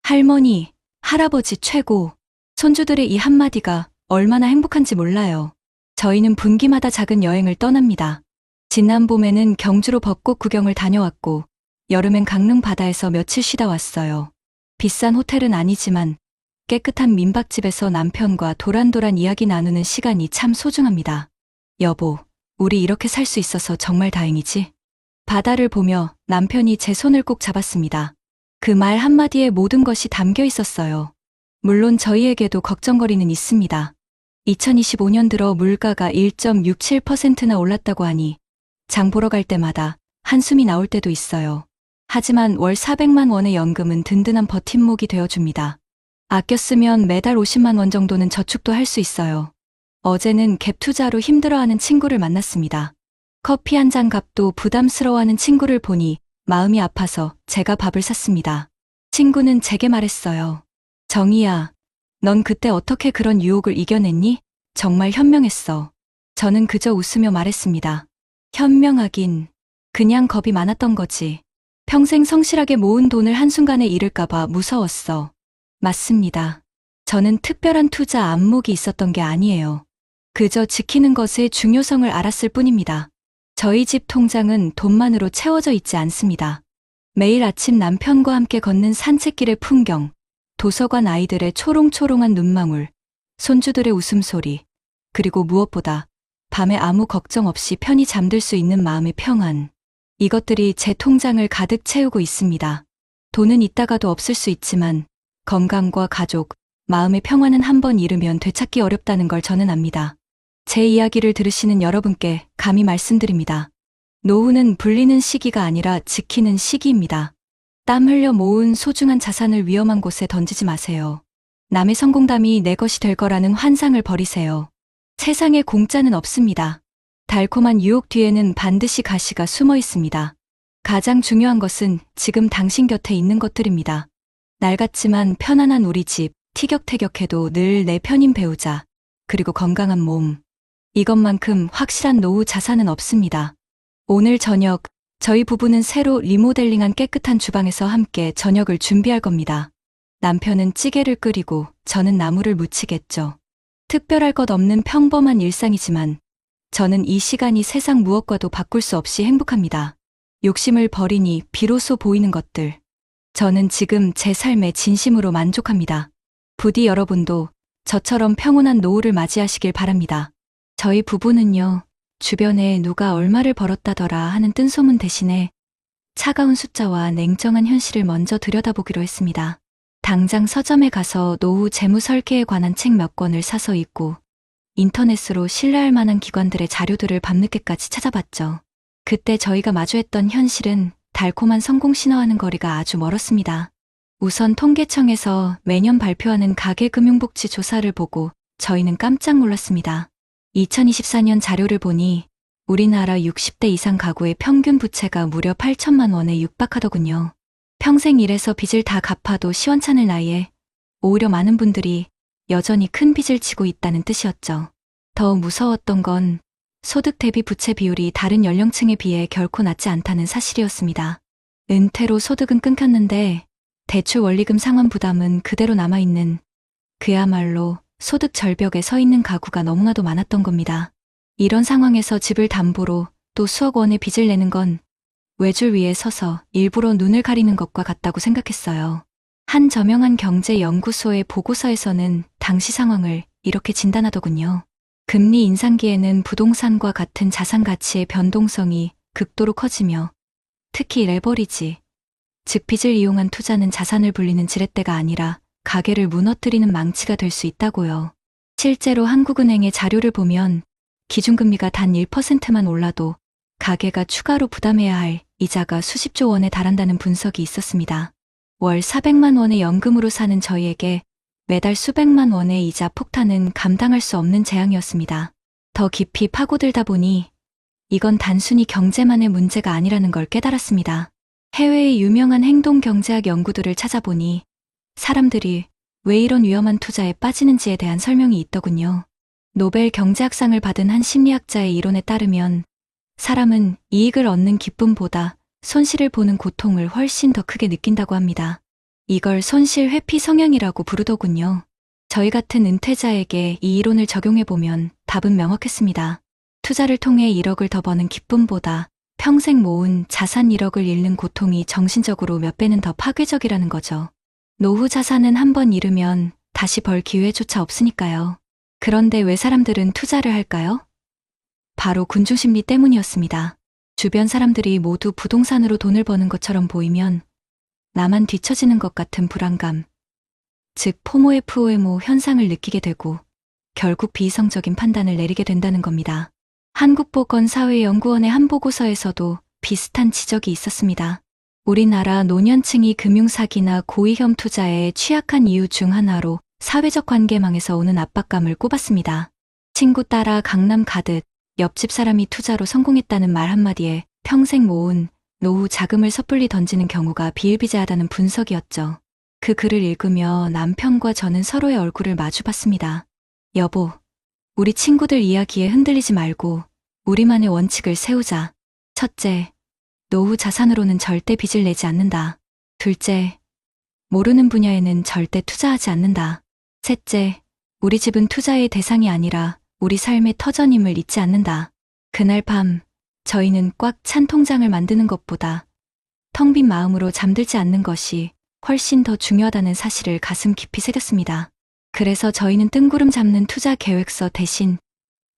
할머니, 할아버지 최고. 손주들의 이 한마디가 얼마나 행복한지 몰라요. 저희는 분기마다 작은 여행을 떠납니다. 지난 봄에는 경주로 벚꽃 구경을 다녀왔고, 여름엔 강릉 바다에서 며칠 쉬다 왔어요. 비싼 호텔은 아니지만 깨끗한 민박집에서 남편과 도란도란 이야기 나누는 시간이 참 소중합니다. 여보, 우리 이렇게 살 수 있어서 정말 다행이지? 바다를 보며 남편이 제 손을 꼭 잡았습니다. 그 말 한마디에 모든 것이 담겨 있었어요. 물론 저희에게도 걱정거리는 있습니다. 2025년 들어 물가가 1.67%나 올랐다고 하니 장 보러 갈 때마다 한숨이 나올 때도 있어요. 하지만 월 400만 원의 연금은 든든한 버팀목이 되어줍니다. 아껴 쓰면 매달 50만 원 정도는 저축도 할 수 있어요. 어제는 갭 투자로 힘들어하는 친구를 만났습니다. 커피 한 잔 값도 부담스러워하는 친구를 보니 마음이 아파서 제가 밥을 샀습니다. 친구는 제게 말했어요. 정희야, 넌 그때 어떻게 그런 유혹을 이겨냈니? 정말 현명했어. 저는 그저 웃으며 말했습니다. 현명하긴, 그냥 겁이 많았던 거지. 평생 성실하게 모은 돈을 한순간에 잃을까봐 무서웠어. 맞습니다. 저는 특별한 투자 안목이 있었던 게 아니에요. 그저 지키는 것의 중요성을 알았을 뿐입니다. 저희 집 통장은 돈만으로 채워져 있지 않습니다. 매일 아침 남편과 함께 걷는 산책길의 풍경, 도서관 아이들의 초롱초롱한 눈망울, 손주들의 웃음소리, 그리고 무엇보다 밤에 아무 걱정 없이 편히 잠들 수 있는 마음의 평안. 이것들이 제 통장을 가득 채우고 있습니다. 돈은 있다가도 없을 수 있지만 건강과 가족, 마음의 평안은 한 번 잃으면 되찾기 어렵다는 걸 저는 압니다. 제 이야기를 들으시는 여러분께 감히 말씀드립니다. 노후는 불리는 시기가 아니라 지키는 시기입니다. 땀 흘려 모은 소중한 자산을 위험한 곳에 던지지 마세요. 남의 성공담이 내 것이 될 거라는 환상을 버리세요. 세상에 공짜는 없습니다. 달콤한 유혹 뒤에는 반드시 가시가 숨어 있습니다. 가장 중요한 것은 지금 당신 곁에 있는 것들입니다. 낡았지만 편안한 우리 집, 티격태격해도 늘 내 편인 배우자, 그리고 건강한 몸. 이것만큼 확실한 노후 자산은 없습니다. 오늘 저녁, 저희 부부는 새로 리모델링한 깨끗한 주방에서 함께 저녁을 준비할 겁니다. 남편은 찌개를 끓이고 저는 나물을 무치겠죠. 특별할 것 없는 평범한 일상이지만 저는 이 시간이 세상 무엇과도 바꿀 수 없이 행복합니다. 욕심을 버리니 비로소 보이는 것들. 저는 지금 제 삶에 진심으로 만족합니다. 부디 여러분도 저처럼 평온한 노후를 맞이하시길 바랍니다. 저희 부부는요, 주변에 누가 얼마를 벌었다더라 하는 뜬소문 대신에 차가운 숫자와 냉정한 현실을 먼저 들여다보기로 했습니다. 당장 서점에 가서 노후 재무 설계에 관한 책 몇 권을 사서 읽고 인터넷으로 신뢰할 만한 기관들의 자료들을 밤늦게까지 찾아봤죠. 그때 저희가 마주했던 현실은 달콤한 성공 신화와는 거리가 아주 멀었습니다. 우선 통계청에서 매년 발표하는 가계금융복지 조사를 보고 저희는 깜짝 놀랐습니다. 2024년 자료를 보니 우리나라 60대 이상 가구의 평균 부채가 무려 8천만 원에 육박하더군요. 평생 일해서 빚을 다 갚아도 시원찮을 나이에 오히려 많은 분들이 여전히 큰 빚을 지고 있다는 뜻이었죠. 더 무서웠던 건 소득 대비 부채 비율이 다른 연령층에 비해 결코 낮지 않다는 사실이었습니다. 은퇴로 소득은 끊겼는데 대출 원리금 상환 부담은 그대로 남아있는, 그야말로 소득 절벽에 서 있는 가구가 너무나도 많았던 겁니다. 이런 상황에서 집을 담보로 또 수억 원의 빚을 내는 건 외줄 위에 서서 일부러 눈을 가리는 것과 같다고 생각했어요. 한 저명한 경제연구소의 보고서에서는 당시 상황을 이렇게 진단하더군요. 금리 인상기에는 부동산과 같은 자산 가치의 변동성이 극도로 커지며 특히 레버리지, 즉 빚을 이용한 투자는 자산을 불리는 지렛대가 아니라 가계를 무너뜨리는 망치가 될 수 있다고요. 실제로 한국은행의 자료를 보면 기준금리가 단 1%만 올라도 가계가 추가로 부담해야 할 이자가 수십조 원에 달한다는 분석이 있었습니다. 월 400만 원의 연금으로 사는 저희에게 매달 수백만 원의 이자 폭탄은 감당할 수 없는 재앙이었습니다. 더 깊이 파고들다 보니 이건 단순히 경제만의 문제가 아니라는 걸 깨달았습니다. 해외의 유명한 행동경제학 연구들을 찾아보니 사람들이 왜 이런 위험한 투자에 빠지는지에 대한 설명이 있더군요. 노벨 경제학상을 받은 한 심리학자의 이론에 따르면 사람은 이익을 얻는 기쁨보다 손실을 보는 고통을 훨씬 더 크게 느낀다고 합니다. 이걸 손실 회피 성향이라고 부르더군요. 저희 같은 은퇴자에게 이 이론을 적용해보면 답은 명확했습니다. 투자를 통해 1억을 더 버는 기쁨보다 평생 모은 자산 1억을 잃는 고통이 정신적으로 몇 배는 더 파괴적이라는 거죠. 노후 자산은 한 번 잃으면 다시 벌 기회조차 없으니까요. 그런데 왜 사람들은 투자를 할까요? 바로 군중심리 때문이었습니다. 주변 사람들이 모두 부동산으로 돈을 버는 것처럼 보이면 나만 뒤처지는 것 같은 불안감, 즉 포모에프오에모 현상을 느끼게 되고 결국 비이성적인 판단을 내리게 된다는 겁니다. 한국보건사회연구원의 한 보고서에서도 비슷한 지적이 있었습니다. 우리나라 노년층이 금융사기나 고위험 투자에 취약한 이유 중 하나로 사회적 관계망에서 오는 압박감을 꼽았습니다. 친구 따라 강남 가듯 옆집 사람이 투자로 성공했다는 말 한마디에 평생 모은 노후 자금을 섣불리 던지는 경우가 비일비재하다는 분석이었죠. 그 글을 읽으며 남편과 저는 서로의 얼굴을 마주봤습니다. 여보, 우리 친구들 이야기에 흔들리지 말고 우리만의 원칙을 세우자. 첫째, 노후 자산으로는 절대 빚을 내지 않는다. 둘째, 모르는 분야에는 절대 투자하지 않는다. 셋째, 우리 집은 투자의 대상이 아니라 우리 삶의 터전임을 잊지 않는다. 그날 밤, 저희는 꽉 찬 통장을 만드는 것보다 텅 빈 마음으로 잠들지 않는 것이 훨씬 더 중요하다는 사실을 가슴 깊이 새겼습니다. 그래서 저희는 뜬구름 잡는 투자 계획서 대신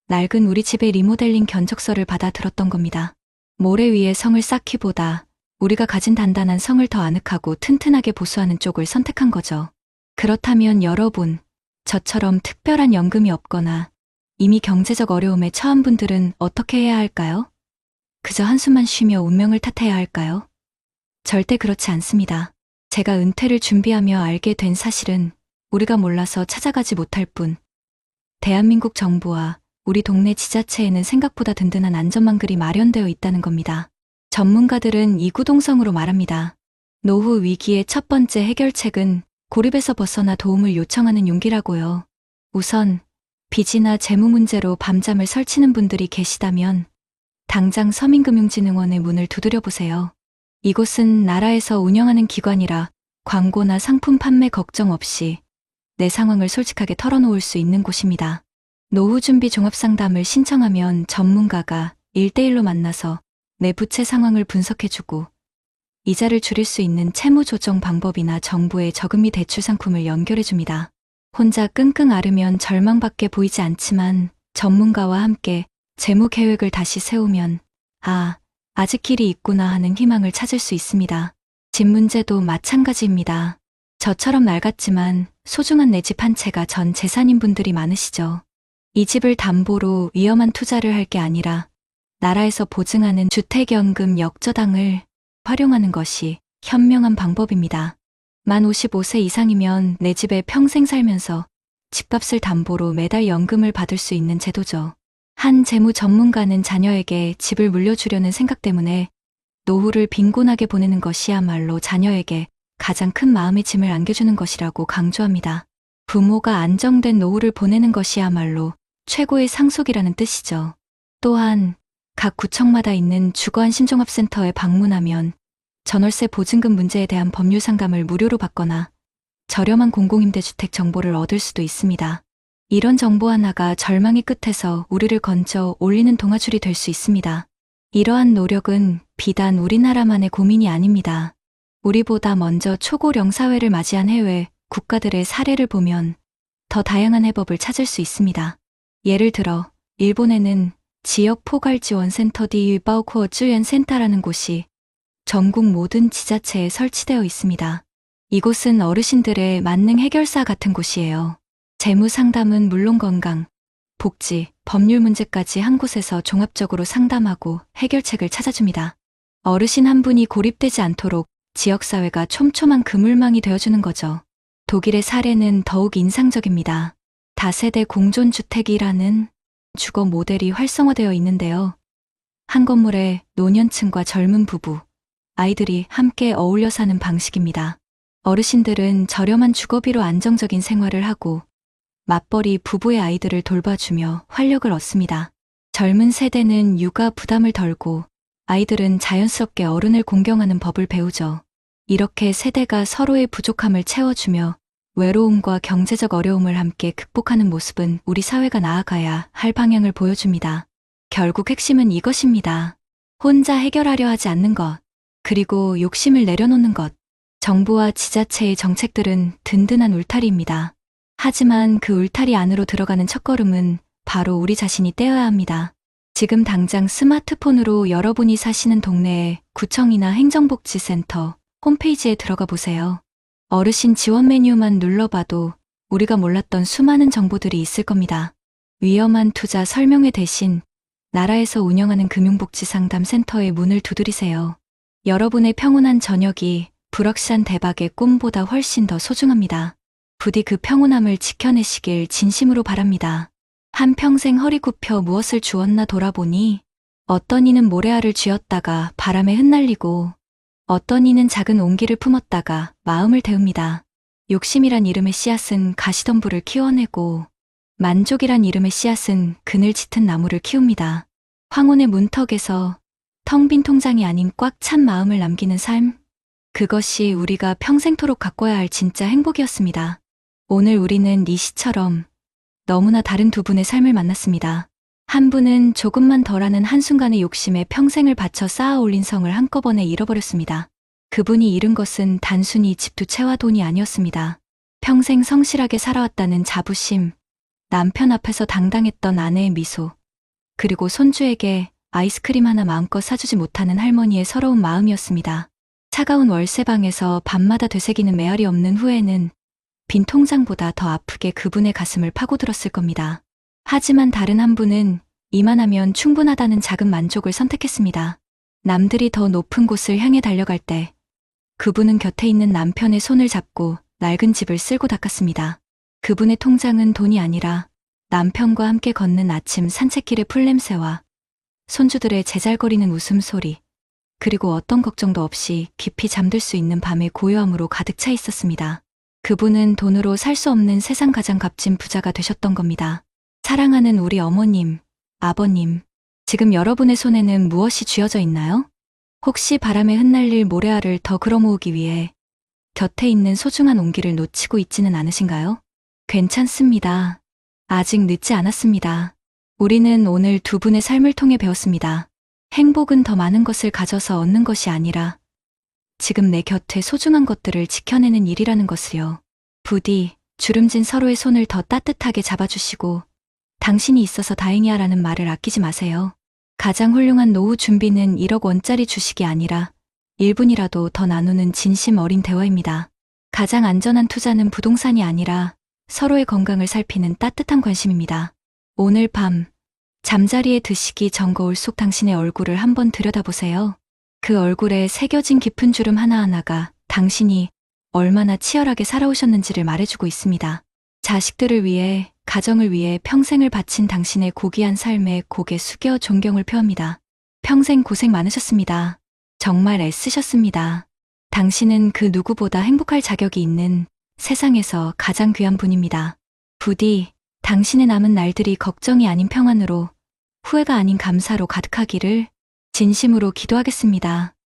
낡은 우리 집의 리모델링 견적서를 받아 들었던 겁니다. 모래 위에 성을 쌓기보다 우리가 가진 단단한 성을 더 아늑하고 튼튼하게 보수하는 쪽을 선택한 거죠. 그렇다면 여러분, 저처럼 특별한 연금이 없거나 이미 경제적 어려움에 처한 분들은 어떻게 해야 할까요? 그저 한숨만 쉬며 운명을 탓해야 할까요? 절대 그렇지 않습니다. 제가 은퇴를 준비하며 알게 된 사실은 우리가 몰라서 찾아가지 못할 뿐. 대한민국 정부와 우리 동네 지자체에는 생각보다 든든한 안전망글이 마련되어 있다는 겁니다. 전문가들은 이구동성으로 말합니다. 노후 위기의 첫 번째 해결책은 고립에서 벗어나 도움을 요청하는 용기라고요. 우선 빚이나 재무 문제로 밤잠을 설치는 분들이 계시다면 당장 서민금융진흥원의 문을 두드려 보세요. 이곳은 나라에서 운영하는 기관이라 광고나 상품 판매 걱정 없이 내 상황을 솔직하게 털어놓을 수 있는 곳입니다. 노후준비 종합상담을 신청하면 전문가가 1대1로 만나서 내 부채 상황을 분석해주고 이자를 줄일 수 있는 채무 조정 방법이나 정부의 저금리 대출 상품을 연결해줍니다. 혼자 끙끙 앓으면 절망밖에 보이지 않지만 전문가와 함께 재무 계획을 다시 세우면 아직 길이 있구나 하는 희망을 찾을 수 있습니다. 집 문제도 마찬가지입니다. 저처럼 낡았지만 소중한 내 집 한 채가 전 재산인 분들이 많으시죠. 이 집을 담보로 위험한 투자를 할 게 아니라 나라에서 보증하는 주택연금 역저당을 활용하는 것이 현명한 방법입니다. 만 55세 이상이면 내 집에 평생 살면서 집값을 담보로 매달 연금을 받을 수 있는 제도죠. 한 재무 전문가는 자녀에게 집을 물려주려는 생각 때문에 노후를 빈곤하게 보내는 것이야말로 자녀에게 가장 큰 마음의 짐을 안겨주는 것이라고 강조합니다. 부모가 안정된 노후를 보내는 것이야말로 최고의 상속이라는 뜻이죠. 또한 각 구청마다 있는 주거안심종합센터에 방문하면 전월세 보증금 문제에 대한 법률 상담을 무료로 받거나 저렴한 공공임대주택 정보를 얻을 수도 있습니다. 이런 정보 하나가 절망의 끝에서 우리를 건져 올리는 동아줄이 될 수 있습니다. 이러한 노력은 비단 우리나라만의 고민이 아닙니다. 우리보다 먼저 초고령 사회를 맞이한 해외 국가들의 사례를 보면 더 다양한 해법을 찾을 수 있습니다. 예를 들어 일본에는 지역 포괄지원센터 디바오코어주연센터라는 곳이 전국 모든 지자체에 설치되어 있습니다. 이곳은 어르신들의 만능 해결사 같은 곳이에요. 재무 상담은 물론 건강, 복지, 법률 문제까지 한 곳에서 종합적으로 상담하고 해결책을 찾아줍니다. 어르신 한 분이 고립되지 않도록 지역사회가 촘촘한 그물망이 되어주는 거죠. 독일의 사례는 더욱 인상적입니다. 다세대 공존주택이라는 주거 모델이 활성화되어 있는데요. 한 건물에 노년층과 젊은 부부, 아이들이 함께 어울려 사는 방식입니다. 어르신들은 저렴한 주거비로 안정적인 생활을 하고 맞벌이 부부의 아이들을 돌봐주며 활력을 얻습니다. 젊은 세대는 육아 부담을 덜고 아이들은 자연스럽게 어른을 공경하는 법을 배우죠. 이렇게 세대가 서로의 부족함을 채워주며 외로움과 경제적 어려움을 함께 극복하는 모습은 우리 사회가 나아가야 할 방향을 보여줍니다. 결국 핵심은 이것입니다. 혼자 해결하려 하지 않는 것, 그리고 욕심을 내려놓는 것. 정부와 지자체의 정책들은 든든한 울타리입니다. 하지만 그 울타리 안으로 들어가는 첫걸음은 바로 우리 자신이 떼어야 합니다. 지금 당장 스마트폰으로 여러분이 사시는 동네의 구청이나 행정복지센터 홈페이지에 들어가 보세요. 어르신 지원 메뉴만 눌러봐도 우리가 몰랐던 수많은 정보들이 있을 겁니다. 위험한 투자 설명회 대신 나라에서 운영하는 금융복지상담센터의 문을 두드리세요. 여러분의 평온한 저녁이 불확실한 대박의 꿈보다 훨씬 더 소중합니다. 부디 그 평온함을 지켜내시길 진심으로 바랍니다. 한평생 허리 굽혀 무엇을 주었나 돌아보니 어떤 이는 모래알을 쥐었다가 바람에 흩날리고 어떤 이는 작은 온기를 품었다가 마음을 데웁니다. 욕심이란 이름의 씨앗은 가시덤불을 키워내고 만족이란 이름의 씨앗은 그늘 짙은 나무를 키웁니다. 황혼의 문턱에서 텅 빈 통장이 아닌 꽉 찬 마음을 남기는 삶, 그것이 우리가 평생토록 가꿔야 할 진짜 행복이었습니다. 오늘 우리는 이 시처럼 너무나 다른 두 분의 삶을 만났습니다. 한 분은 조금만 덜하는 한순간의 욕심에 평생을 바쳐 쌓아 올린 성을 한꺼번에 잃어버렸습니다. 그분이 잃은 것은 단순히 집 두 채와 돈이 아니었습니다. 평생 성실하게 살아왔다는 자부심, 남편 앞에서 당당했던 아내의 미소, 그리고 손주에게 아이스크림 하나 마음껏 사주지 못하는 할머니의 서러운 마음이었습니다. 차가운 월세방에서 밤마다 되새기는 메아리 없는 후회는 빈 통장보다 더 아프게 그분의 가슴을 파고들었을 겁니다. 하지만 다른 한 분은 이만하면 충분하다는 작은 만족을 선택했습니다. 남들이 더 높은 곳을 향해 달려갈 때 그분은 곁에 있는 남편의 손을 잡고 낡은 집을 쓸고 닦았습니다. 그분의 통장은 돈이 아니라 남편과 함께 걷는 아침 산책길의 풀냄새와 손주들의 제잘거리는 웃음소리, 그리고 어떤 걱정도 없이 깊이 잠들 수 있는 밤의 고요함으로 가득 차 있었습니다. 그분은 돈으로 살 수 없는 세상 가장 값진 부자가 되셨던 겁니다. 사랑하는 우리 어머님, 아버님, 지금 여러분의 손에는 무엇이 쥐어져 있나요? 혹시 바람에 흩날릴 모래알을 더 끌어모으기 위해 곁에 있는 소중한 온기를 놓치고 있지는 않으신가요? 괜찮습니다. 아직 늦지 않았습니다. 우리는 오늘 두 분의 삶을 통해 배웠습니다. 행복은 더 많은 것을 가져서 얻는 것이 아니라 지금 내 곁에 소중한 것들을 지켜내는 일이라는 것을요. 부디 주름진 서로의 손을 더 따뜻하게 잡아주시고 당신이 있어서 다행이야라는 말을 아끼지 마세요. 가장 훌륭한 노후 준비는 1억 원짜리 주식이 아니라 1분이라도 더 나누는 진심 어린 대화입니다. 가장 안전한 투자는 부동산이 아니라 서로의 건강을 살피는 따뜻한 관심입니다. 오늘 밤 잠자리에 드시기 전 거울 속 당신의 얼굴을 한번 들여다보세요. 그 얼굴에 새겨진 깊은 주름 하나하나가 당신이 얼마나 치열하게 살아오셨는지를 말해주고 있습니다. 자식들을 위해, 가정을 위해 평생을 바친 당신의 고귀한 삶에 고개 숙여 존경을 표합니다. 평생 고생 많으셨습니다. 정말 애쓰셨습니다. 당신은 그 누구보다 행복할 자격이 있는 세상에서 가장 귀한 분입니다. 부디 당신의 남은 날들이 걱정이 아닌 평안으로, 후회가 아닌 감사로 가득하기를 진심으로 기도하겠습니다.